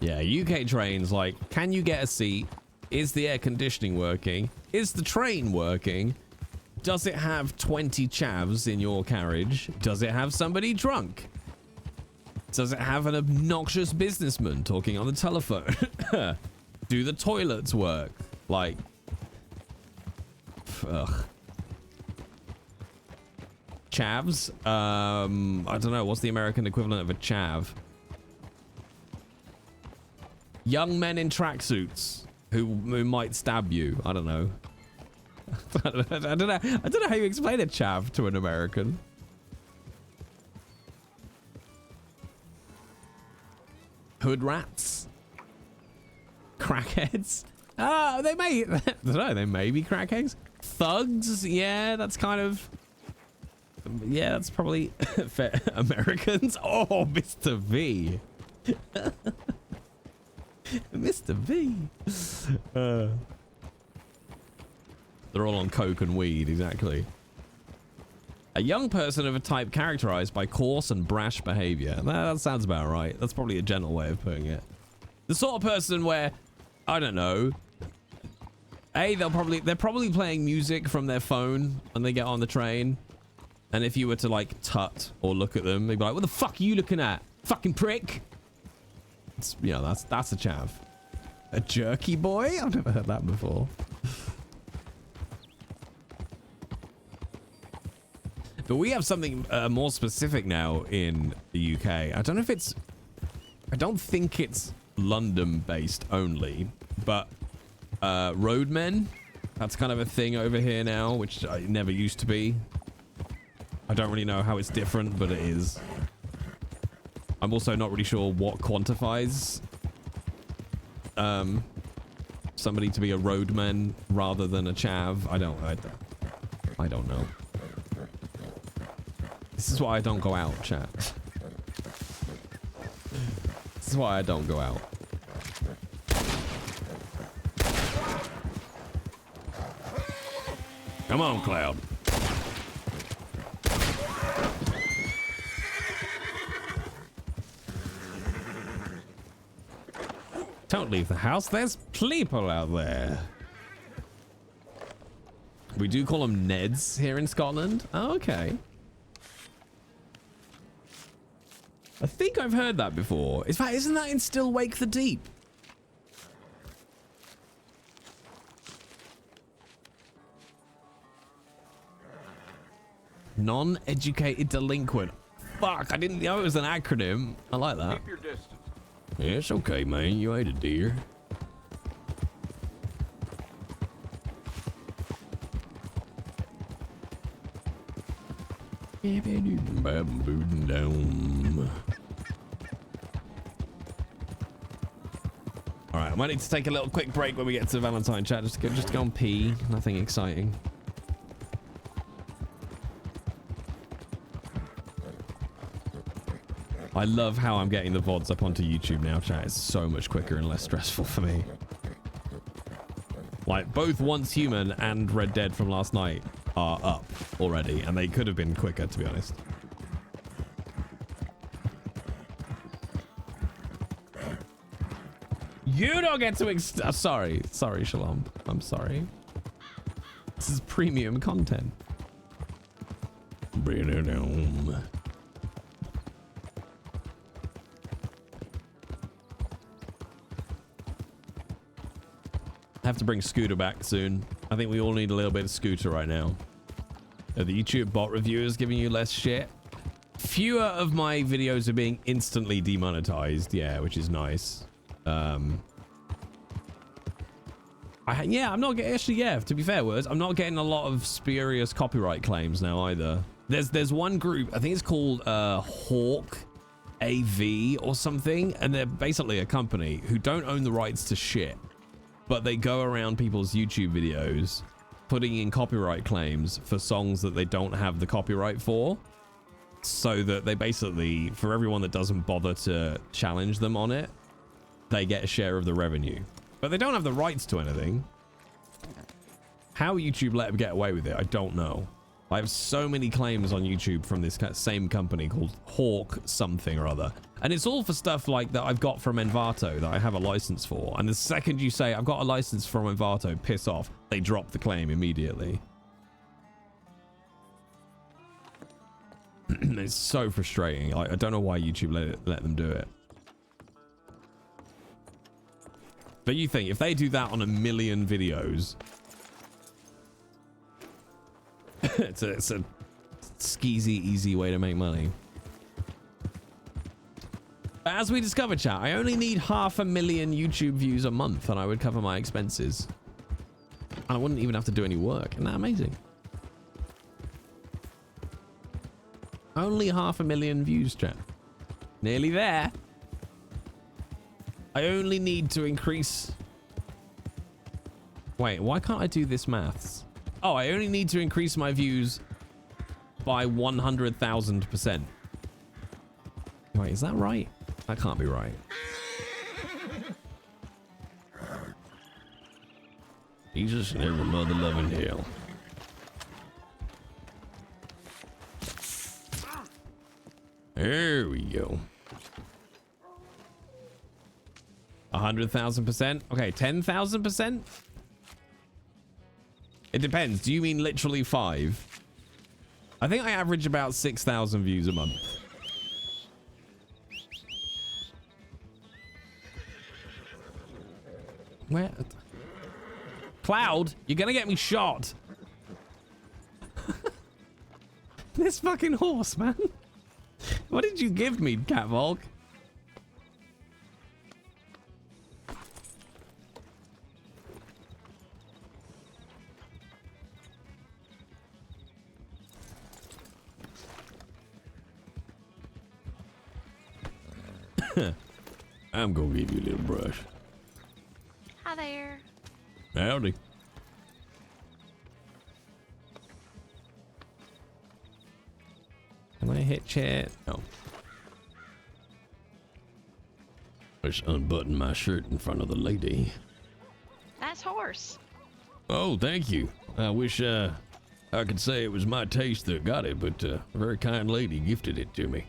Yeah, UK trains, like, can you get a seat? Is the air conditioning working? Is the train working? Does it have 20 chavs in your carriage? Does it have somebody drunk? Does it have an obnoxious businessman talking on the telephone? Do the toilets work? Like, ugh. Chavs? I don't know. What's the American equivalent of a chav? Young men in tracksuits who might stab you. I don't know. I don't know how you explain a chav to an American. hood rats, crackheads. They may, I don't know, they may be crackheads. Thugs, yeah, that's kind of, yeah, that's probably fair. Americans. Oh, Mr. V. Mr. V. They're all on coke and weed, exactly. A young person of a type characterized by coarse and brash behavior. That sounds about right. That's probably a gentle way of putting it. The sort of person where, I don't know, they're probably playing music from their phone when they get on the train. And if you were to like tut or look at them, they'd be like, what the fuck are you looking at? Fucking prick. It's, you know, that's a chav. A jerky boy? I've never heard that before. But we have something more specific now in the UK. I don't know if it's, I don't think it's London based only, but roadmen, that's kind of a thing over here now, which it never used to be. I don't really know how it's different, but it is. I'm also not really sure what quantifies somebody to be a roadman rather than a chav. I don't know. This is why I don't go out, chat. This is why I don't go out. Come on, Cloud. Don't leave the house. There's people out there. We do call them Neds here in Scotland. Oh, okay. I think I've heard that before. In fact, isn't that in Still Wake the Deep? Non-educated delinquent. Fuck, I didn't know it was an acronym. I like that. Keep your distance. Yeah, it's okay, man. You ate a deer. All right, I might need to take a little quick break when we get to Valentine chat. Just to go and pee. Nothing exciting. I love how I'm getting the VODs up onto YouTube now, chat. It's so much quicker and less stressful for me. Like, both Once Human and Red Dead from last night are up already, and they could have been quicker, to be honest. You don't get to sorry, Shalom. I'm sorry. This is premium content. Bring it home. Have to bring Scooter back soon. I think we all need a little bit of Scooter right now. Are the YouTube bot reviewers giving you less shit? Fewer of my videos are being instantly demonetized, yeah, which is nice. Yeah, I'm not getting, actually, yeah, to be fair words, I'm not getting a lot of spurious copyright claims now either. There's one group, I think it's called Hawk AV or something, and they're basically a company who don't own the rights to shit, but they go around people's YouTube videos putting in copyright claims for songs that they don't have the copyright for, so that they basically, for everyone that doesn't bother to challenge them on it, they get a share of the revenue. But they don't have the rights to anything. How YouTube let them get away with it, I don't know. I have so many claims on YouTube from this same company called Hawk something or other. And it's all for stuff like that I've got from Envato that I have a license for. And the second you say, I've got a license from Envato, piss off, they drop the claim immediately. It's so frustrating. I don't know why YouTube let them do it. But you think, if they do that on 1 million videos, it's a skeezy, easy way to make money. But as we discovered, chat, I only need 500,000 YouTube views a month and I would cover my expenses. And I wouldn't even have to do any work. Isn't that amazing? Only 500,000 views, chat. Nearly there. I only need to increase... Wait, why can't I do this maths? Oh, I only need to increase my views by 100,000%. Wait, is that right? That can't be right. Jesus and every mother loving hell. There we go. 100,000%? Okay, 10,000%? It depends. Do you mean literally 5? I think I average about 6,000 views a month. Where? Cloud, you're gonna get me shot. This fucking horse, man. What did you give me, Catvolk? I'm gonna give you a little brush. Hi there. Howdy. Can I hit chat? No. Just unbutton my shirt in front of the lady. Nice horse. Oh, thank you. I wish I could say it was my taste that got it, but a very kind lady gifted it to me.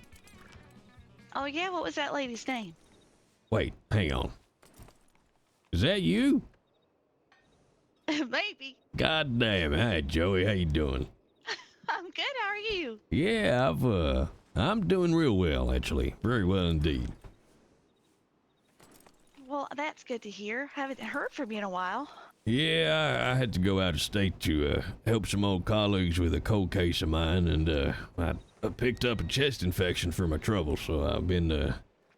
Oh yeah, what was that lady's name? Wait, hang on. Is that you? Maybe. God damn. Hi, Joey. How you doing? I'm good. How are you? Yeah, I'm doing real well, actually. Very well indeed. Well, that's good to hear. Haven't heard from you in a while. Yeah, I had to go out of state to help some old colleagues with a cold case of mine, and I picked up a chest infection for my trouble, so I've been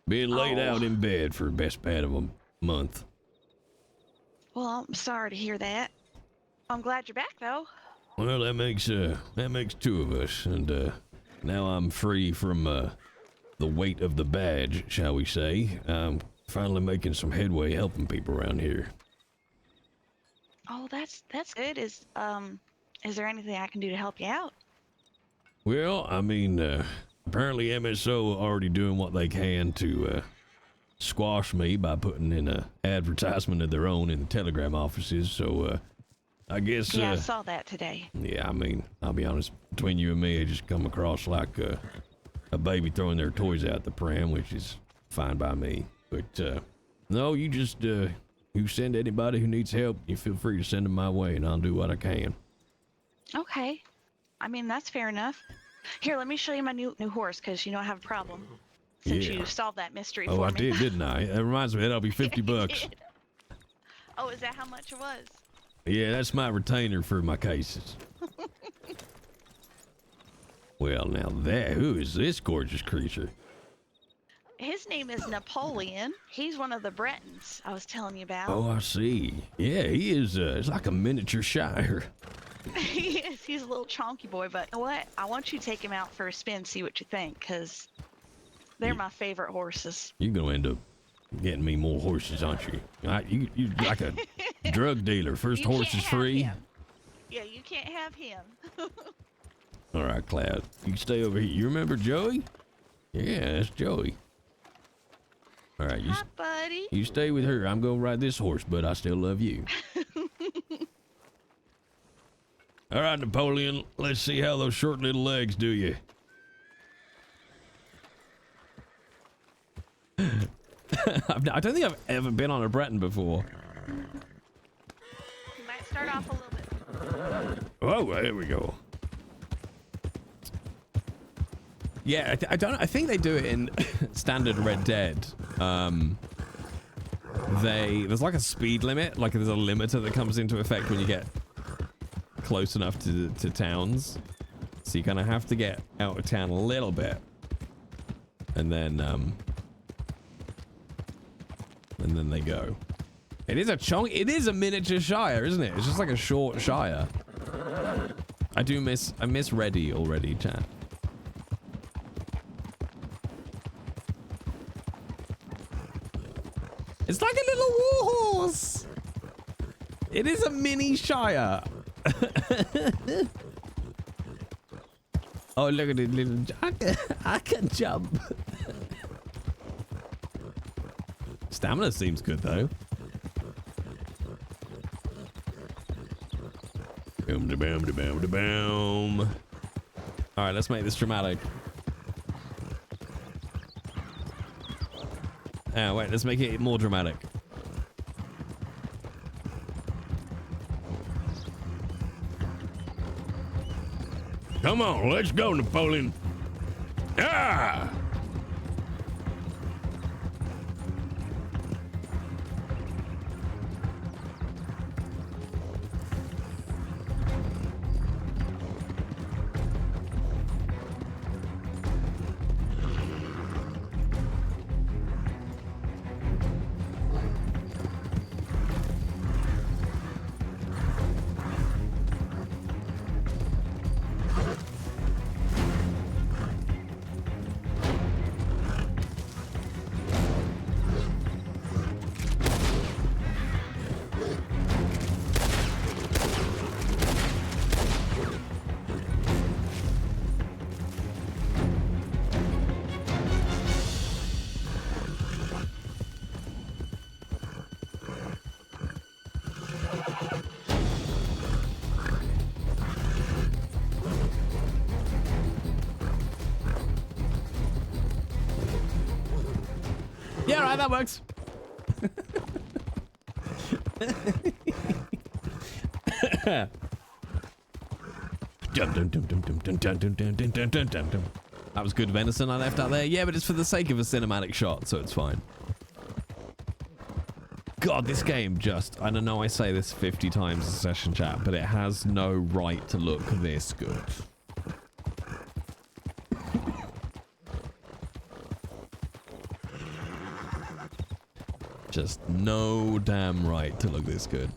being laid out in bed for the best part of a month. Well, I'm sorry to hear that. I'm glad you're back, though. Well, that makes two of us, and now I'm free from the weight of the badge, shall we say. I'm finally making some headway helping people around here. Oh, that's good. Is there anything I can do to help you out? Well, I mean, apparently MSO are already doing what they can to squash me by putting in a advertisement of their own in the telegram offices, so I guess... Yeah, I saw that today. Yeah, I mean, I'll be honest, between you and me, it just come across like a baby throwing their toys out the pram, which is fine by me. But, no, you just, you send anybody who needs help, you feel free to send them my way, and I'll do what I can. Okay. I mean, that's fair enough. Here, let me show you my new horse, because you know I have a problem. Since you solved that mystery for me. Oh, I did, didn't I? That reminds me, that'll be $50. Oh, is that how much it was? Yeah, that's my retainer for my cases. Well, now who is this gorgeous creature? His name is Napoleon. He's one of the Bretons I was telling you about. Oh, I see. Yeah, he is, it's like a miniature Shire. He is. He's a little chonky boy, but you know what? I want you to take him out for a spin, see what you think, because they're my favorite horses. You're going to end up getting me more horses, aren't you? You're like a drug dealer. First horse is free. Yeah, you can't have him. All right, Cloud. You can stay over here. You remember Joey? Yeah, that's Joey. All right, Hi, buddy. You stay with her. I'm going to ride this horse, but I still love you. All right, Napoleon. Let's see how those short little legs do you. I don't think I've ever been on a Breton before. You might start off a little bit. Oh, there we go. Yeah, I think they do it in standard Red Dead. There's like a speed limit, like there's a limiter that comes into effect when you get close enough to towns. So you kind of have to get out of town a little bit, and then they go. It is a miniature Shire, isn't it? It's just like a short Shire. I miss Reddy already, chat. It is a mini Shire. Oh, look at it, little. I can jump. Stamina seems good though. Boom, da, boom, da, boom, da, boom. All right, let's make this dramatic. Ah, wait, let's make it more dramatic. Come on, let's go, Napoleon. Ah! Yeah, right, that works. That was good venison I left out there. Yeah, but it's for the sake of a cinematic shot, so it's fine. God, this game just... I don't know I say this 50 times a session chat, but it has no right to look this good. Just no damn right to look this good.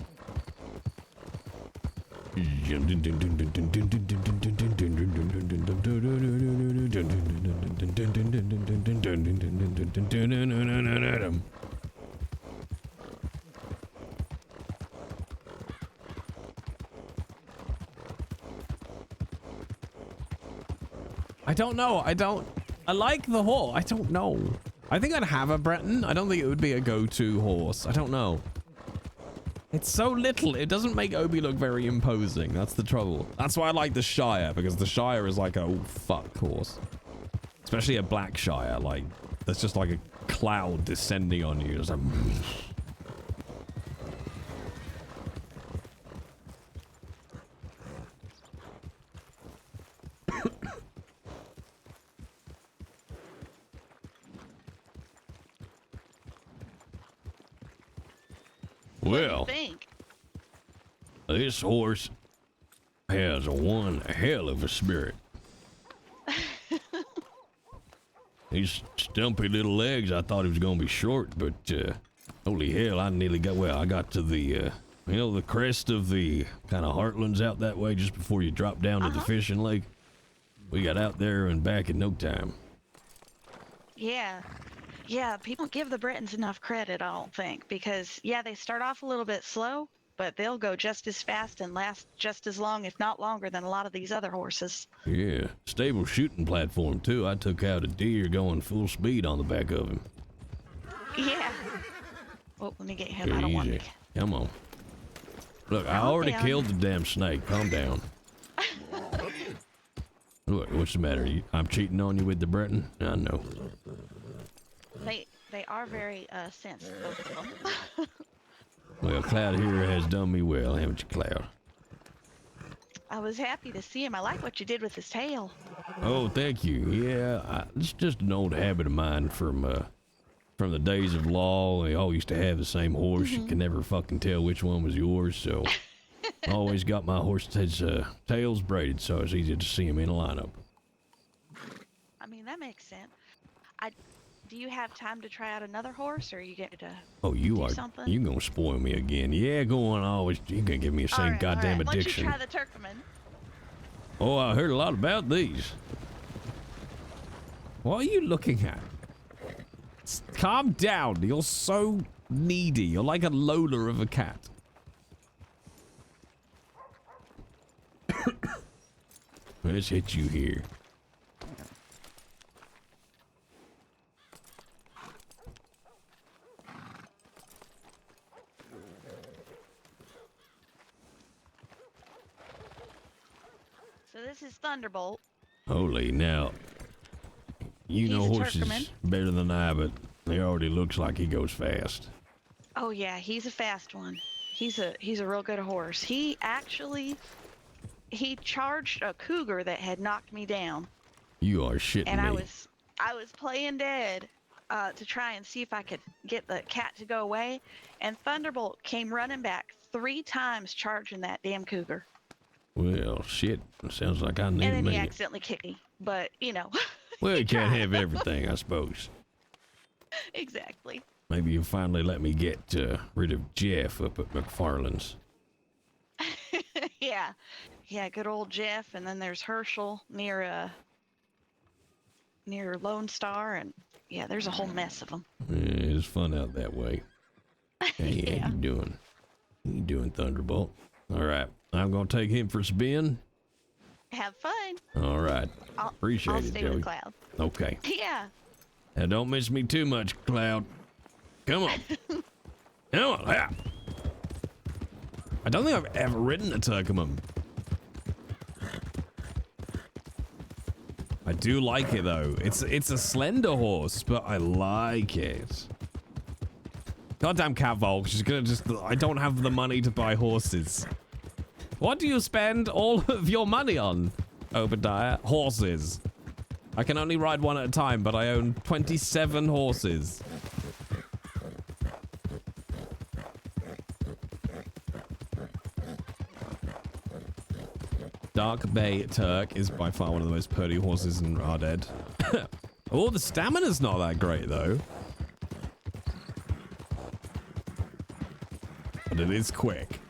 I don't know. I like the horse. I don't know. I think I'd have a Breton. I don't think it would be a go-to horse. I don't know. It's so little. It doesn't make Obi look very imposing. That's the trouble. That's why I like the Shire, because the Shire is like a oh, fuck horse. Especially a black Shire. Like, there's just like a cloud descending on you. It's like... Well, this horse has one hell of a spirit. His stumpy little legs, I thought he was going to be short, but holy hell, I nearly got, well, I got to the, you know, the crest of the kind of heartlands out that way just before you drop down to the fishing lake. We got out there and back in no time. Yeah. Yeah, people don't give the Britons enough credit, I don't think, because, yeah, they start off a little bit slow, but they'll go just as fast and last just as long, if not longer, than a lot of these other horses. Yeah, stable shooting platform, too. I took out a deer going full speed on the back of him. Yeah. Oh, let me get him. I don't want to. Come on. Look, I already killed the damn snake. Calm down. Look, what's the matter? I'm cheating on you with the Breton? I know. They are very sensitive. Well, Cloud here has done me well, haven't you, Cloud? I was happy to see him. I like what you did with his tail. Oh, thank you. Yeah, it's just an old habit of mine from the days of law. They all used to have the same horse. You can never fucking tell which one was yours, so I always got my horse's tails braided, so it's easy to see him in a lineup. I mean, that makes sense. Do you have time to try out another horse, or are you going to something? You gonna spoil me again. Yeah, go on, always. You gonna give me the same goddamn addiction. Why don't you try the Turkmen? Oh, I heard a lot about these. What are you looking at? Calm down. You're so needy. You're like a Lola of a cat. Let's hit you here. So this is Thunderbolt. Holy now. You know He's a horses Turkmen. better than I, but he already looks like he goes fast. Oh yeah, he's a fast one. He's a real good horse. He charged a cougar that had knocked me down. You are shitting And me. I was playing dead to try and see if I could get the cat to go away, and Thunderbolt came running back 3 times charging that damn cougar. Well, shit. Sounds like I need And then me. he accidentally kicked me, but you know. Well, you can't tried. have everything, I suppose. Exactly. Maybe you'll finally let me get rid of Jeff up at McFarland's. Yeah. Yeah, good old Jeff, and then there's Herschel near Lone Star, and yeah, there's a whole mess of them. Yeah, it's fun out that way. Hey, Yeah. how you doing? How you doing, Thunderbolt? All right, I'm gonna take him for a spin. Have fun. All right, I'll appreciate it, stay Joey. with Cloud. Okay, Yeah. now don't miss me too much, Cloud. Come on, come on. Yeah. I don't think I've ever ridden a Turkmen. I do like it though. It's a slender horse, but I like it. Goddamn catfolk, she's gonna I don't have the money to buy horses. What do you spend all of your money on, Obidiah? Horses. I can only ride one at a time, but I own 27 horses. Dark Bay Turk is by far one of the most purdy horses in Arded. Oh, the stamina's not that great though. But it is quick.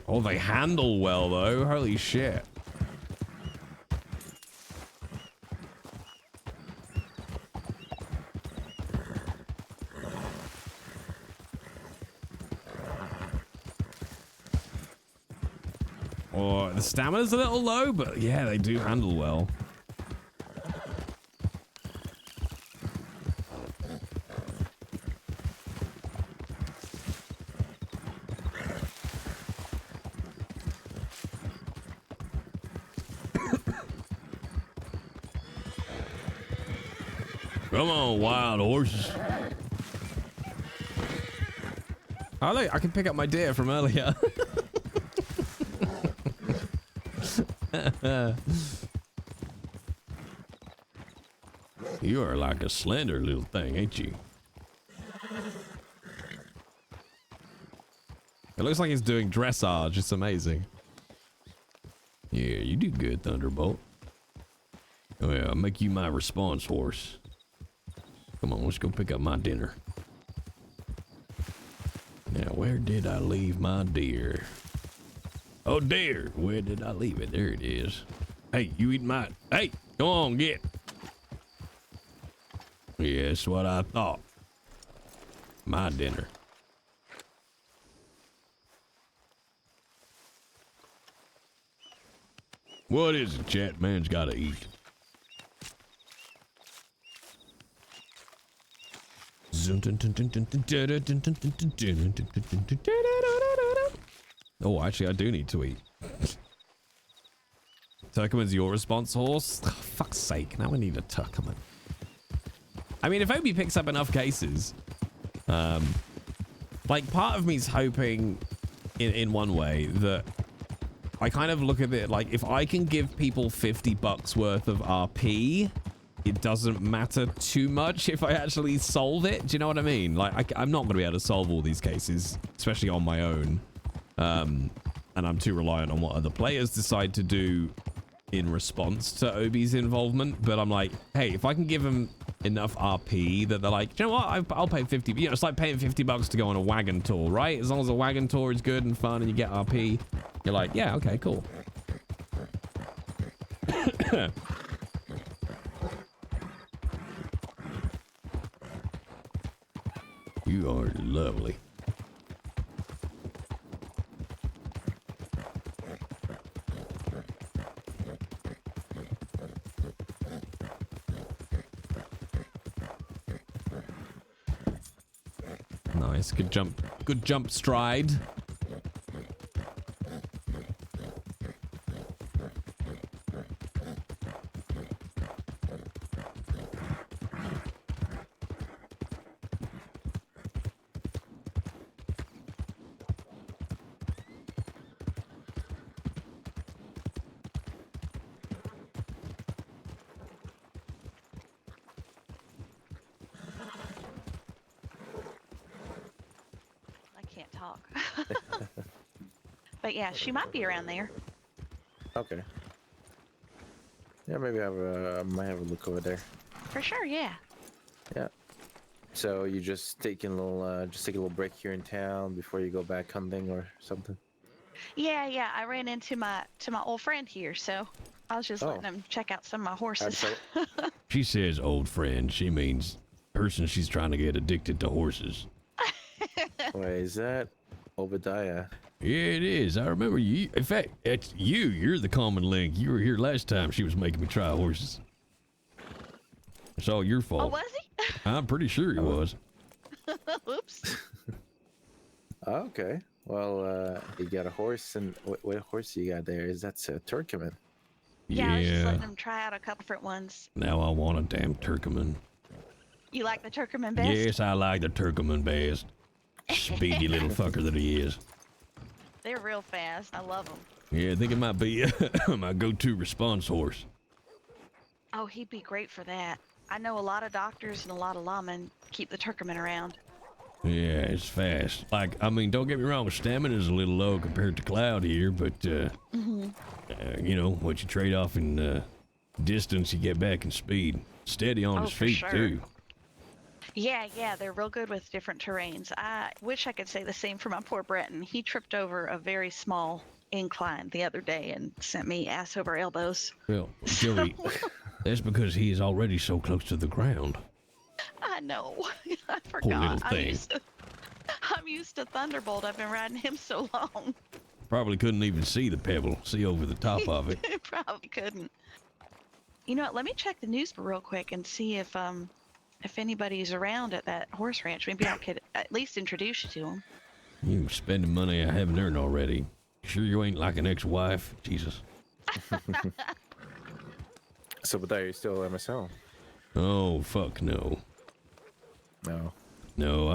Oh, they handle well though. Holy shit. Oh, the stamina's a little low, but yeah, they do handle well. Come on, wild horses. Oh, look, I can pick up my deer from earlier. You are like a slender little thing, ain't you? It looks like he's doing dressage. It's amazing. Yeah, you do good, Thunderbolt. Well, I'll make you my response horse. Come on, let's go pick up my dinner. Now, where did I leave my deer? Oh, dear, where did I leave it? There it is. Hey, you eat my... Hey, go on, get. Yeah, that's what I thought. My dinner. What is it, chat? Man's gotta eat. Oh, actually, I do need to eat. Turkmen's your response horse? Oh, fuck's sake, now we need a Turkmen. I mean, if Obi picks up enough cases, like, part of me's hoping in one way that I kind of look at it like, if I can give people $50 worth of RP, it doesn't matter too much if I actually solve it. Do you know what I mean? Like, I'm not going to be able to solve all these cases, especially on my own. And I'm too reliant on what other players decide to do in response to Obi's involvement. But I'm like, hey, if I can give them enough RP that they're like, you know what, I'll pay 50. You know, it's like paying $50 to go on a wagon tour, right? As long as the wagon tour is good and fun and you get RP, you're like, yeah, okay, cool. You are lovely. Nice, good jump stride. Can't talk. But yeah, she might be around there. Okay. Yeah, maybe I might have a look over there. For sure, yeah. Yeah. So you just take a little break here in town before you go back hunting or something? Yeah. I ran into my old friend here, so I was just letting him check out some of my horses. She says old friend. She means person she's trying to get addicted to horses. Wait, is that Obidiah? Yeah, it is. I remember you. In fact, it's you. You're the common link. You were here last time she was making me try horses. It's all your fault. Oh, was he? I'm pretty sure he was. Oops. Okay. Well, you got a horse, and what horse you got there? That's a Turkmen. Yeah, I was just letting him try out a couple different ones. Now I want a damn Turkmen. You like the Turkmen best? Yes, I like the Turkmen best. Speedy little fucker that he is. They're real fast. I love them. Yeah, I think it might be my go-to response horse. Oh, he'd be great for that. I know a lot of doctors and a lot of lawmen keep the Turkmen around. Yeah, it's fast. Like, I mean, don't get me wrong, stamina is a little low compared to Cloud here, but, you know, what you trade off in distance, you get back in speed. Steady on his feet, too. Yeah, they're real good with different terrains. I wish I could say the same for my poor Breton. He tripped over a very small incline the other day and sent me ass over elbows. Well, Joey, that's because he is already so close to the ground. I know. I forgot. Poor little thing. I'm used to Thunderbolt. I've been riding him so long. Probably couldn't even see the pebble, see over the top of it. Probably couldn't. You know what? Let me check the news real quick and see if anybody's around at that horse ranch. Maybe I could at least introduce you to them. You spending money I haven't earned already. Sure you ain't like an ex-wife? Jesus. So, but are you still MSO? Oh, fuck no. No. No,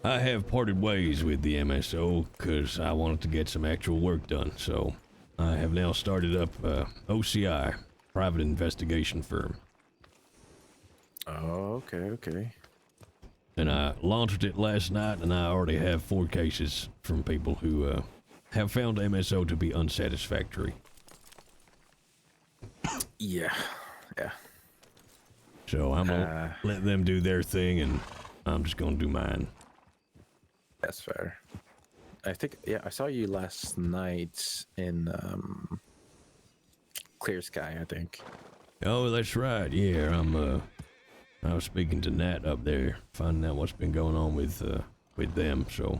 I have parted ways with the MSO because I wanted to get some actual work done. So I have now started up OCI, private investigation firm. Oh, okay. And I launched it last night, and I already have 4 cases from people who have found MSO to be unsatisfactory. Yeah. So I'm gonna let them do their thing, and I'm just gonna do mine. That's fair. I think, I saw you last night in Clear Sky, I think. Oh, that's right. Yeah, I was speaking to Nat up there, finding out what's been going on with them. So,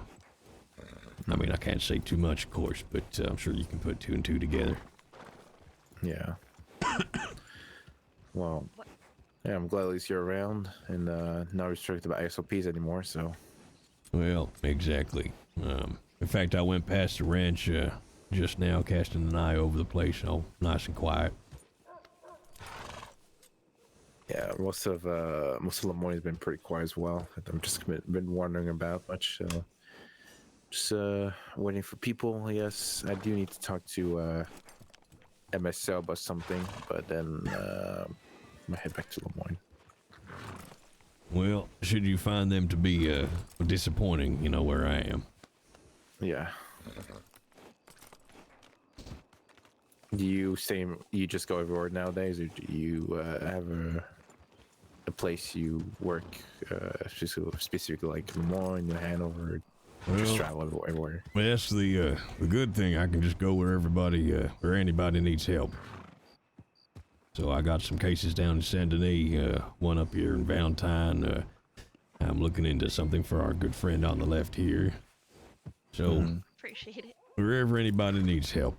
I mean, I can't say too much, of course, but I'm sure you can put 2 and 2 together. Yeah. Well, yeah, I'm glad at least you're around and not restricted by SOPs anymore. So. Well, exactly. In fact, I went past the ranch just now, casting an eye over the place, all nice and quiet. Yeah, most of Lemoyne's been pretty quiet as well. I've just been wandering about much, so just waiting for people. Yes, I do need to talk to MSL about something, but then I'm gonna head back to Lemoyne. Well, should you find them to be disappointing, you know where I am. Yeah. Do you just go everywhere nowadays, or do you have a place you work, specifically like Lemoyne, Hanover, just travel everywhere? Well, that's the good thing. I can just go where everybody, where anybody needs help. So I got some cases down in Saint Denis, one up here in Valentine, I'm looking into something for our good friend on the left here. So, Appreciate it. wherever anybody needs help,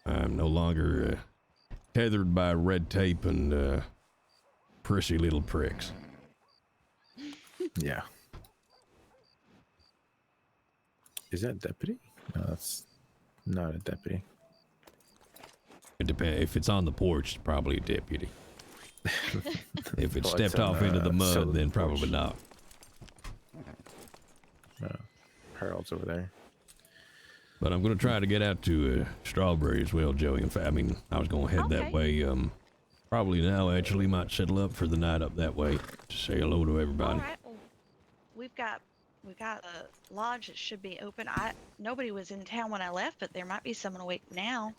I'm no longer tethered by red tape and prissy little pricks. Yeah. Is that deputy? No, that's not a deputy. It depends. If it's on the porch, it's probably a deputy. If it Well, stepped it's on, off into the mud, cellar then porch. probably not. Harold's over there. But I'm going to try to get out to Strawberry as well, Joey. In fact, I mean, I was going to head that way. Probably now, actually, might settle up for the night up that way to say hello to everybody. All right. Well, we've got a lodge that should be open. Nobody was in town when I left, but there might be someone awake now.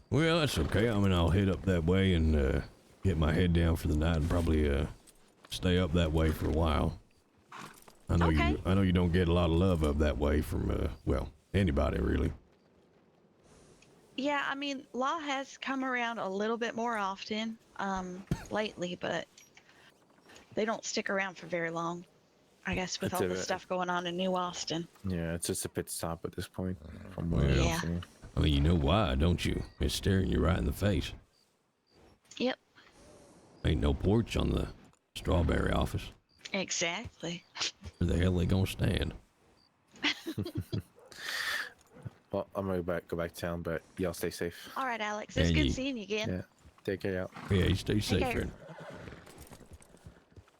Well, that's okay. I mean, I'll head up that way and get my head down for the night and probably stay up that way for a while. I know you don't get a lot of love up that way from well, anybody really. Yeah, I mean, Law has come around a little bit more often lately, but they don't stick around for very long. I guess with all the stuff going on in New Austin. Yeah, it's just a pit stop at this point. From Well, what yeah. I'm seeing. I mean, you know why, don't you? It's staring you right in the face. Yep. Ain't no porch on the Strawberry office. Exactly. Where the hell they gonna stand? Well, I'm gonna go back to town, but y'all stay safe. All right, Alex. It's And good you- seeing you again. Yeah, take care out. Yeah, you stay safe, care. friend.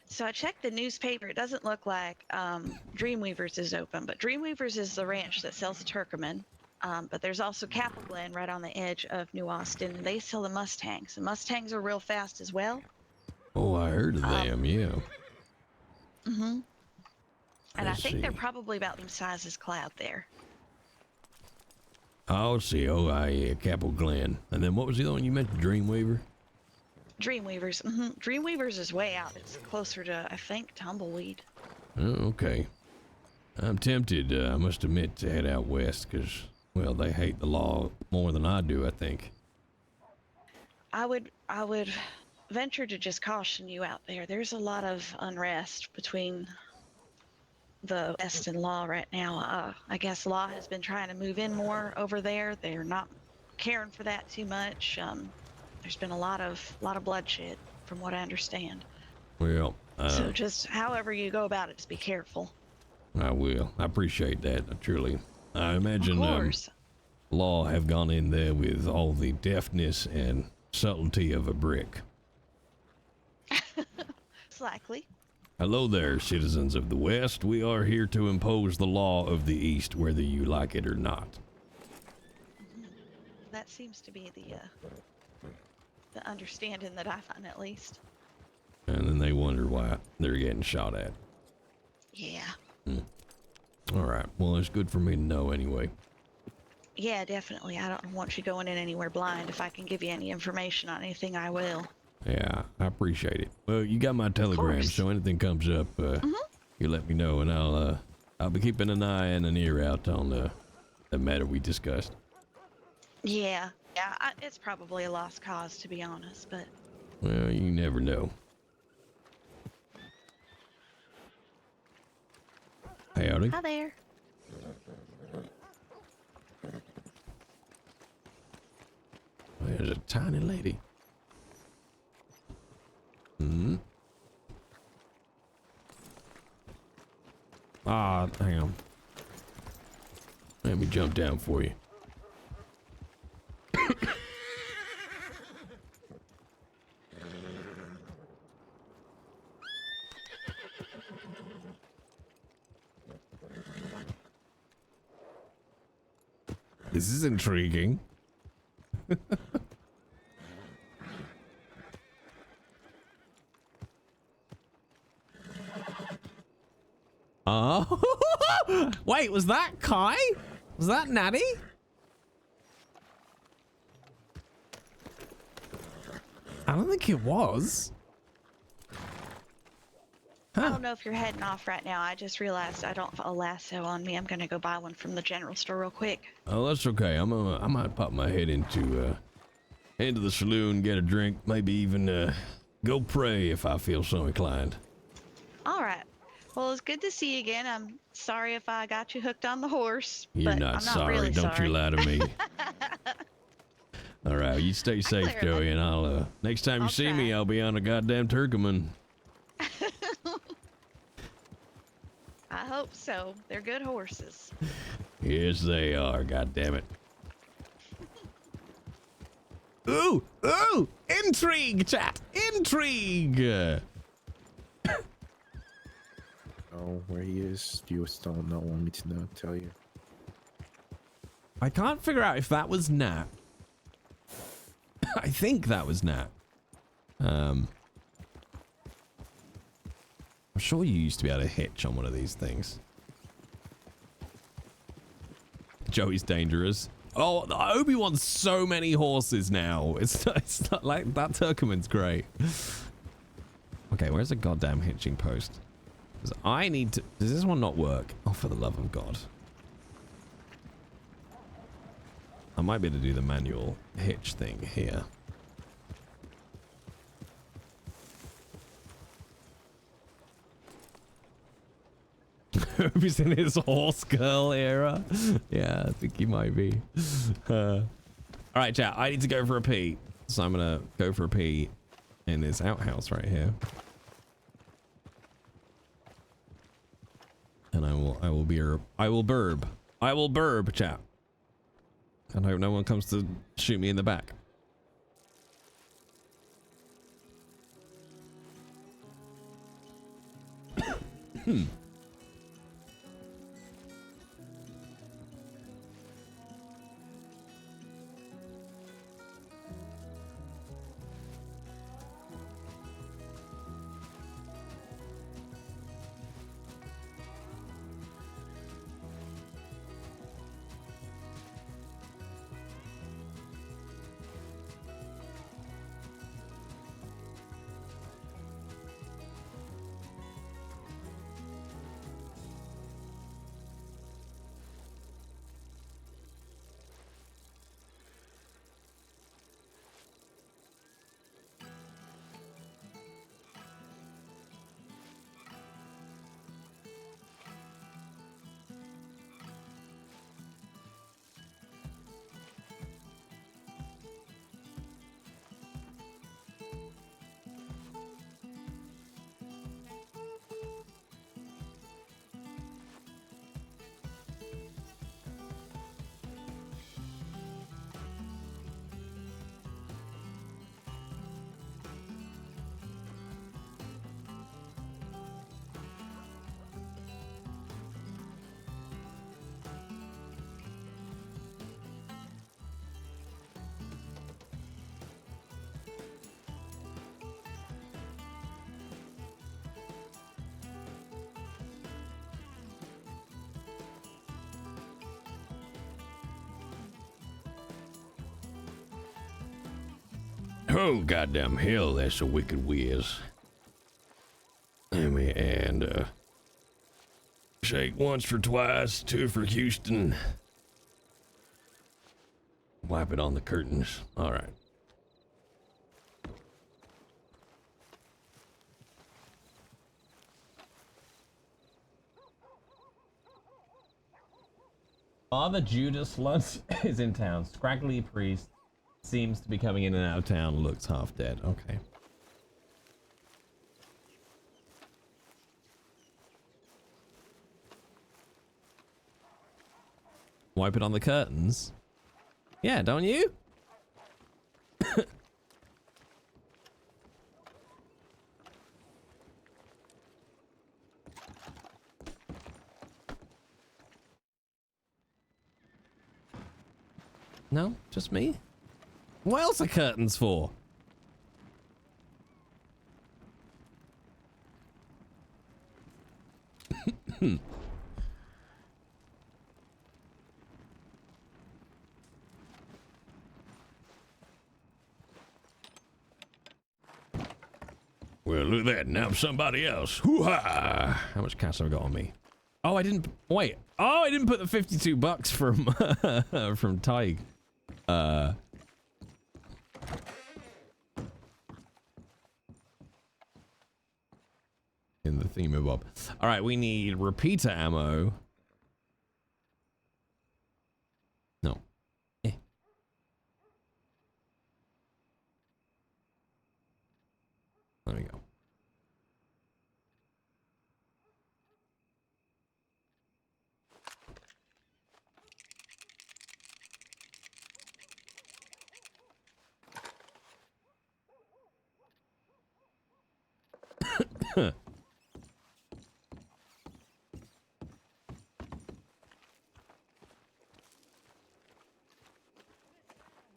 So I checked the newspaper. It doesn't look like Dreamweavers is open, but Dreamweavers is the ranch that sells the Turkoman. But there's also Capel Glen right on the edge of New Austin, and they sell the Mustangs. The Mustangs are real fast as well. Oh, I heard of them, yeah. Mm-hmm. And I Let's think they're see. probably about the same size as Cloud there. Oh, see. Oh, yeah, Capel Glen. And then what was the other one you mentioned? Dreamweaver? Dreamweavers. Mm-hmm. Dreamweavers is way out. It's closer to, I think, Tumbleweed. Oh, okay. I'm tempted, I must admit, to head out west because, well, they hate the law more than I do, I think. I would venture to just caution you out there. There's a lot of unrest between the West and Law right now. I guess Law has been trying to move in more over there. They're not caring for that too much. There's been a lot of bloodshed, from what I understand. Well, So just however you go about it, just be careful. I will. I appreciate that, truly. I imagine Of course. Law have gone in there with all the deftness and subtlety of a brick. It's likely. Hello there, citizens of the West. We are here to impose the law of the East, whether you like it or not. That seems to be the understanding that I find, at least. And then they wonder why they're getting shot at. Yeah. All right. Well, it's good for me to know anyway. Yeah, definitely. I don't want you going in anywhere blind. If I can give you any information on anything, I will. Yeah, I appreciate it. Well, you got my telegram, course. so anything comes up, you let me know, and I'll be keeping an eye and an ear out on the matter we discussed. Yeah. It's probably a lost cause, to be honest, but Well, you never know. Howdy. hi there. There's a tiny lady. Hmm. Ah, hang on. Let me jump down for you. This is intriguing. Oh, wait, was that Kai? Was that Natty? I don't think it was. I don't know if you're heading off right now. I just realized I don't have a lasso on me. I'm gonna go buy one from the general store real quick. Oh, that's okay. I might pop my head into the saloon, get a drink, maybe even go pray if I feel so inclined. All right. Well, it's good to see you again. I'm sorry if I got you hooked on the horse. You're but not I'm not sorry. Really Don't sorry. you lie to me. All right, you stay safe, clear it. Joey, and I'll next time you I'll see try. me, I'll be on a goddamn Turkoman. I hope so. They're good horses. Yes, they are. God damn it. Ooh, ooh, intrigue, chat, intrigue. Oh, where he is? You still don't want me to know, tell you. I can't figure out if that was Nat. I think that was Nat. I'm sure you used to be able to hitch on one of these things. Joey's dangerous. Oh, Obi wants so many horses now. It's not like that. Turkoman's great. Okay, where's the goddamn hitching post? Because I need to. Does this one not work? Oh, for the love of God. I might be able to do the manual hitch thing here. He's in his horse girl era. Yeah, I think he might be. All right, chat. I need to go for a pee, so I'm gonna go for a pee in this outhouse right here, and I will burb, chat. And I hope no one comes to shoot me in the back. Oh, goddamn hell, that's a wicked whiz. And, shake once for twice, two for Houston. Wipe it on the curtains. All right. Father Judas Luntz is in town. Scraggly priest seems to be coming in and out of town. Looks half dead. Okay. Wipe it on the curtains. Yeah, don't you? No, just me. What else are curtains for? Well, look at that. Now I'm somebody else. Hoo-ha! How much cash have I got on me? Oh, I didn't. Wait. Oh, I didn't put the $52 from from Tig. in the themabob. All right, we need repeater ammo. No. Eh. There we go.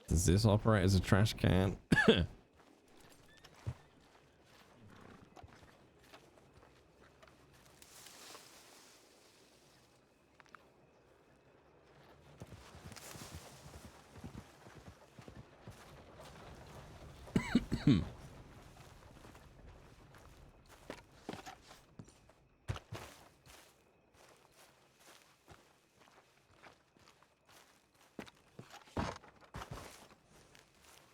Does this operate as a trash can?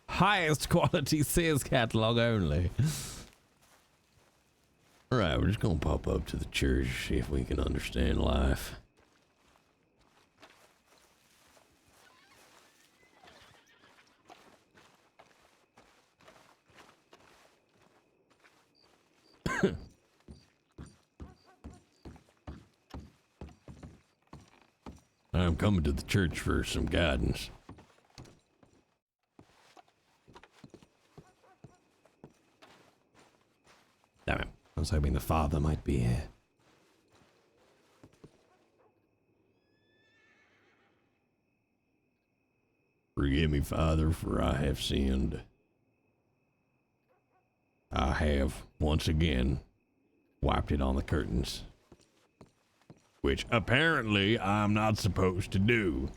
Highest quality Sears catalog only. Alright, we're just gonna pop up to the church, see if we can understand life. I'm coming to the church for some guidance. Damn it. I was hoping the father might be here. Forgive me, Father, for I have sinned. I have, once again, wiped it on the curtains. Which apparently I'm not supposed to do.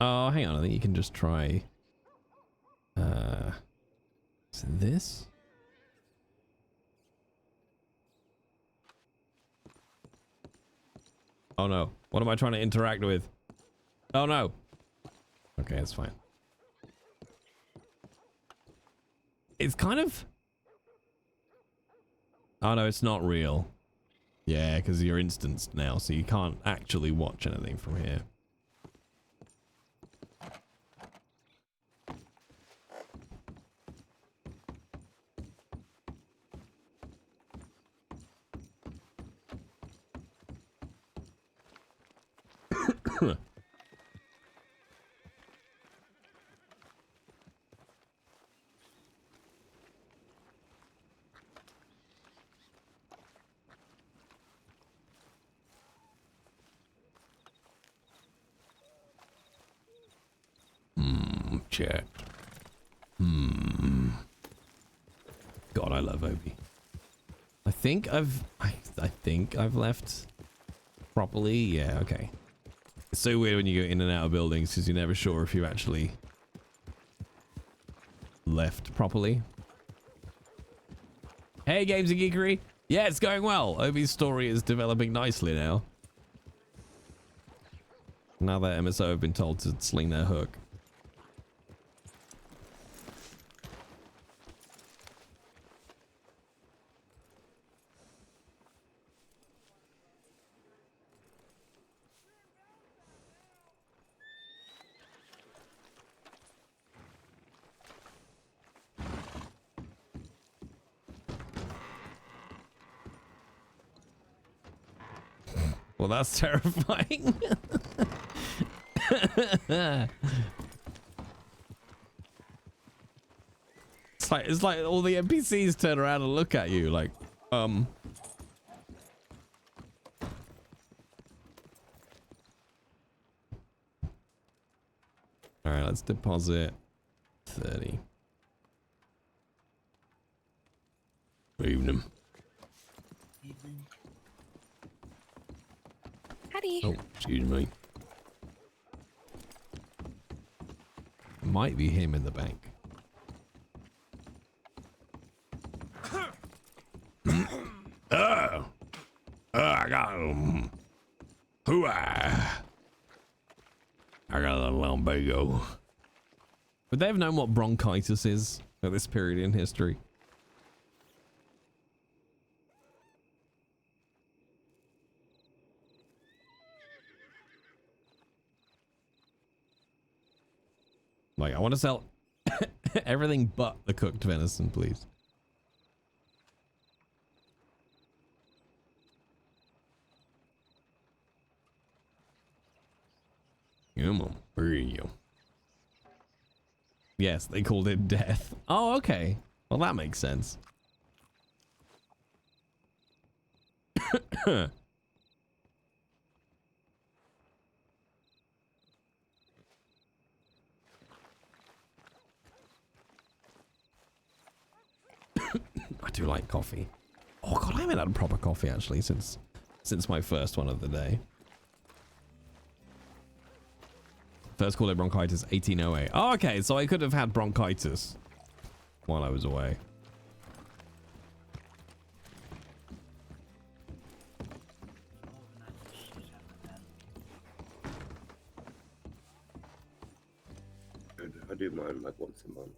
Oh, hang on. I think you can just try. Is it this? Oh no. What am I trying to interact with? Oh no. Okay, that's fine. It's kind of. Oh no, it's not real. Yeah, because you're instanced now, so you can't actually watch anything from here. Chat. God, I love Obi. I think I've left properly. Yeah, okay. It's so weird when you go in and out of buildings because you're never sure if you actually left properly. Hey, Games and Geekery. Yeah, it's going well. Obi's story is developing nicely now. Now that MSO have been told to sling their hook. Well, that's terrifying. It's like all the NPCs turn around and look at you like, All right, let's deposit 30. Evening. Howdy. Oh, excuse me. might be him in the bank. I got I got a lumbago. Would they have known what bronchitis is at this period in history? Like, I want to sell everything but the cooked venison, please. Come on, where are you? Yes, they called it death. Oh, okay. Well, that makes sense. I do like coffee. Oh god, I haven't had a proper coffee actually since my first one of the day. First call it bronchitis 1808. Oh, okay, so I could have had bronchitis while I was away. I do mine like once a month.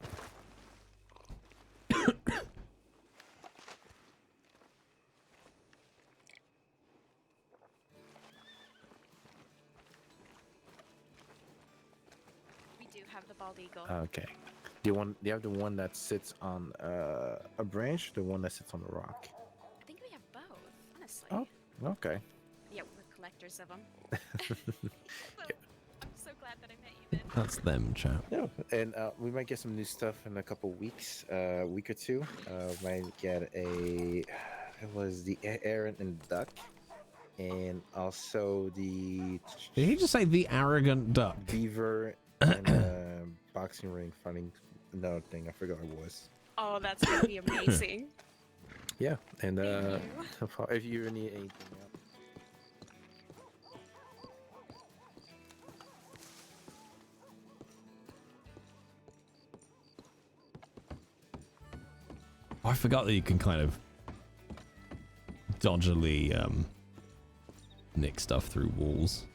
Bald eagle. Okay. Do you have the one that sits on a branch, the one that sits on a rock? I think we have both, honestly. Oh, okay. Yeah, we're collectors of them. I'm so glad that I met you, man. That's them, chap. Yeah, and we might get some new stuff in a couple weeks, week or two. Might get it was the Aaron and Duck, and also the. Did he just say the arrogant duck? Beaver and boxing ring fighting another thing. I forgot what it was. Oh, that's gonna be amazing. Yeah, and if you need anything else. I forgot that you can kind of dodgily nick stuff through walls.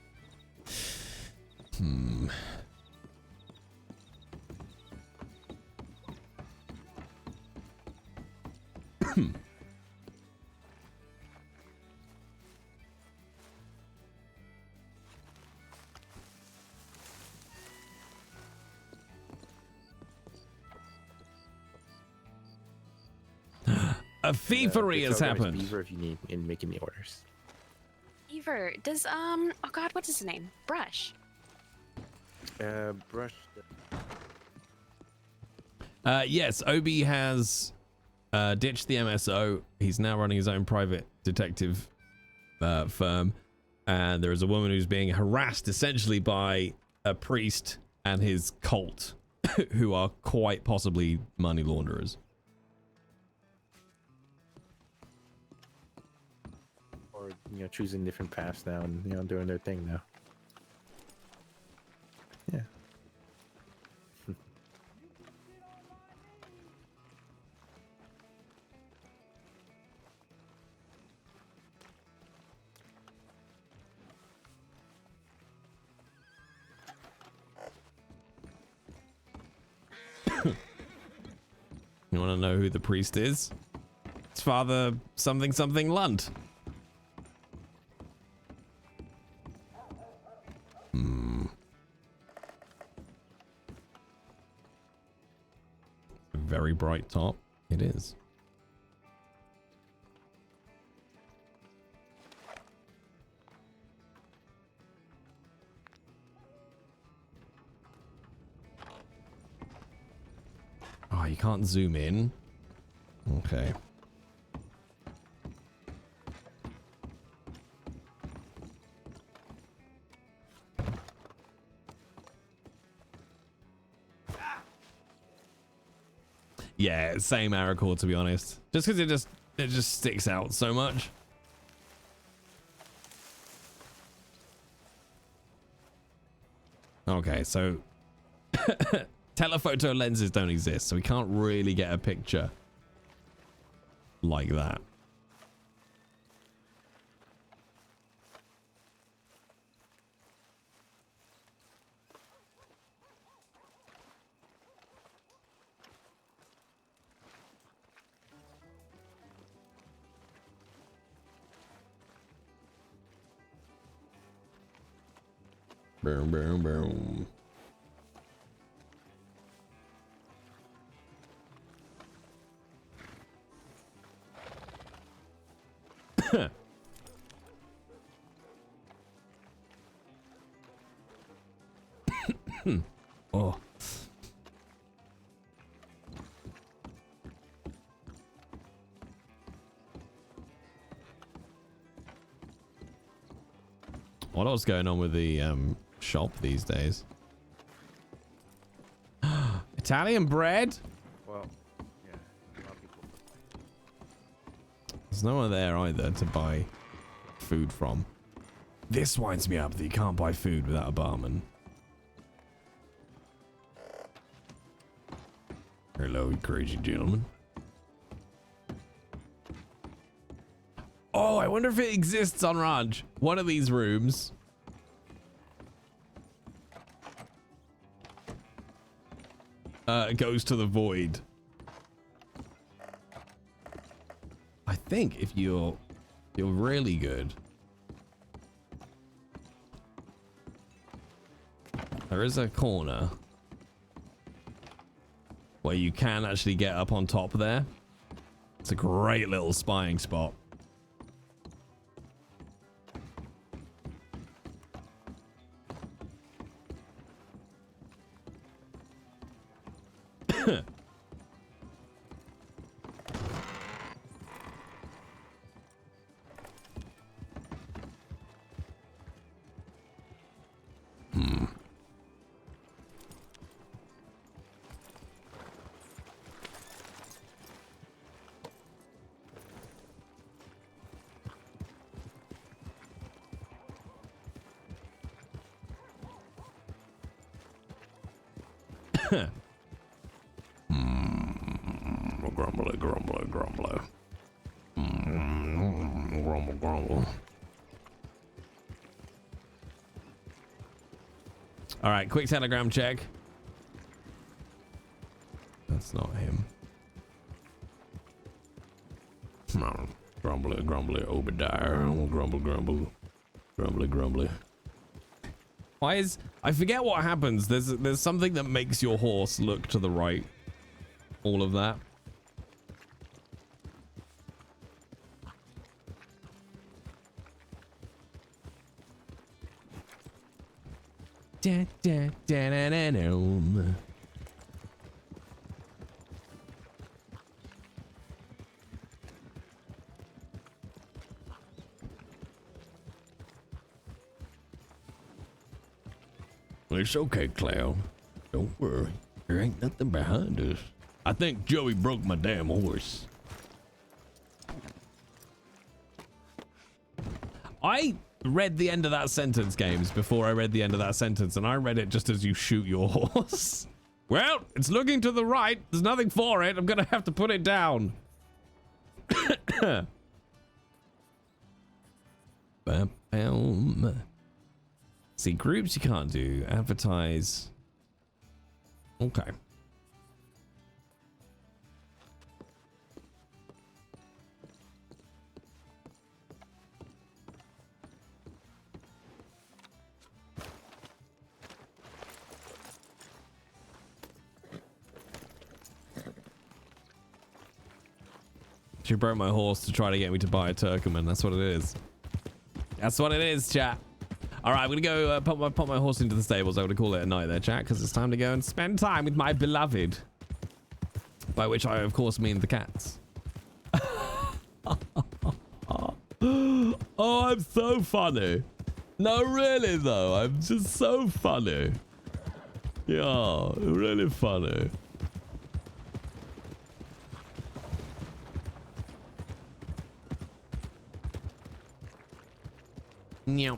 A thievery has happened. Beaver, if you need in making the orders. Beaver, does oh god, what's his name? Brush. Brush. Yes, Obi has ditched the MSO. He's now running his own private detective firm, and there is a woman who's being harassed essentially by a priest and his cult, who are quite possibly money launderers. Or choosing different paths now and doing their thing now. Yeah. You want to know who the priest is? It's Father something something Lunt. Very bright top. It is. Oh, you can't zoom in. Okay. Yeah, same arrow core, to be honest. Just because it just sticks out so much. Okay, so Telephoto lenses don't exist, so we can't really get a picture like that. Boom, boom, boom. Oh. What else going on with the shop these days? Italian bread? Well, yeah. A lot of people. There's no one there either to buy food from. This winds me up that you can't buy food without a barman. Hello, you crazy gentleman. Oh, I wonder if it exists on Ranch. One of these rooms. Goes to the void. I think if you're really good, there is a corner where you can actually get up on top there. It's a great little spying spot. Grumbly, grumbly, grumbly. Grumble, grumble. All right, quick telegram check. That's not him. Grumbly, grumbly, Obidiah. Grumble, grumble. Grumbly, grumbly. Why is... I forget what happens. There's something that makes your horse look to the right. All of that. Da, da, da, da, da, da. It's okay, Cloud. Don't worry. There ain't nothing behind us. I think Joey broke my damn horse. I read the end of that sentence, Games, before I read the end of that sentence, and I read it just as you shoot your horse. Well, it's looking to the right. There's nothing for it. I'm gonna have to put it down. Bam, bam. See, groups you can't do. Advertise. Okay. She broke my horse to try to get me to buy a Turkman. That's what it is. That's what it is, chat. All right, I'm going to go put my horse into the stables. I'm going to call it a night there, chat, because it's time to go and spend time with my beloved. By which I, of course, mean the cats. Oh, I'm so funny. No, really, though. I'm just so funny. Yeah, really funny. Meow.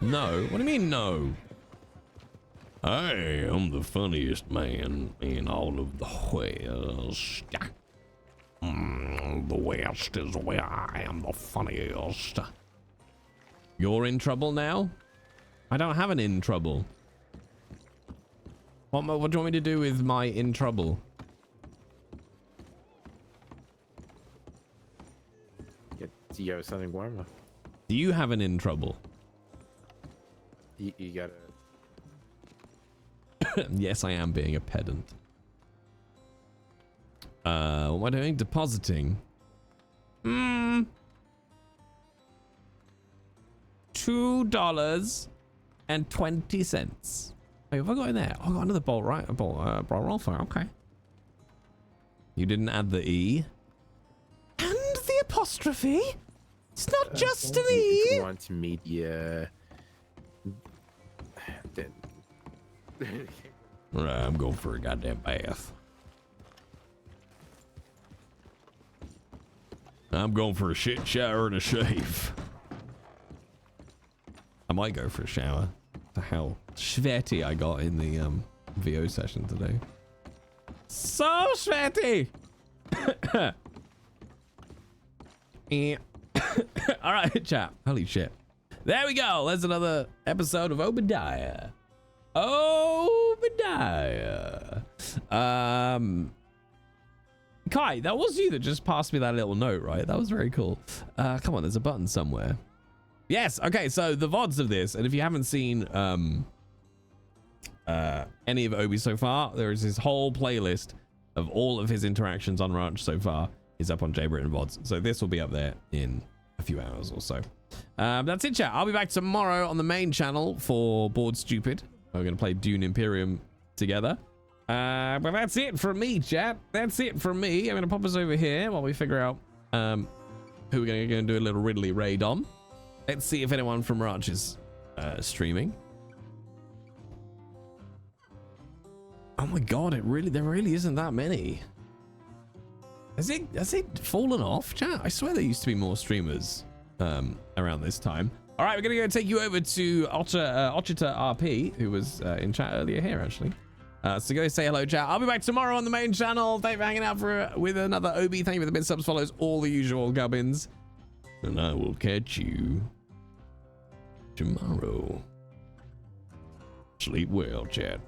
No? What do you mean no? I am the funniest man in all of the West. The West is where I am the funniest. You're in trouble now? I don't have an in trouble. What do you want me to do with my in trouble? You got something warmer. Do you have an in trouble? You gotta. Yes, I am being a pedant. What am I doing? Depositing. $2.20. Wait, have I got in there? Oh, I got another bolt, right? A bolt, roll fire. Okay. You didn't add the E. And the apostrophe. It's not just an E. If you want to meet the. Right, I'm going for a goddamn bath. I'm going for a shit shower and a shave. I might go for a shower. The hell sweaty I got in the VO session today. So sweaty. All right, chat. Holy shit. There we go. There's another episode of Obidiah. Obidiah. Kai, that was you that just passed me that little note, right? That was very cool. Come on, there's a button somewhere. Yes, okay, so the VODs of this, and if you haven't seen any of Obi so far, there is his whole playlist of all of his interactions on Ranch so far is up on JBritton VODs. So this will be up there in a few hours or so. That's it, chat. I'll be back tomorrow on the main channel for Bored Stupid. We're going to play Dune Imperium together. But that's it from me, chat. That's it from me. I'm going to pop us over here while we figure out who we're going to do a little Ridley raid on. Let's see if anyone from Ranch is streaming. Oh my god, there really isn't that many. Has it fallen off, chat? I swear there used to be more streamers around this time. All right, we're gonna go take you over to Ochita RP, who was in chat earlier here, actually. So go say hello, chat. I'll be back tomorrow on the main channel. Thank you for hanging out with another Obi. Thank you for the mid subs, follows, all the usual gubbins. And I will catch you tomorrow. Sleep well, chat.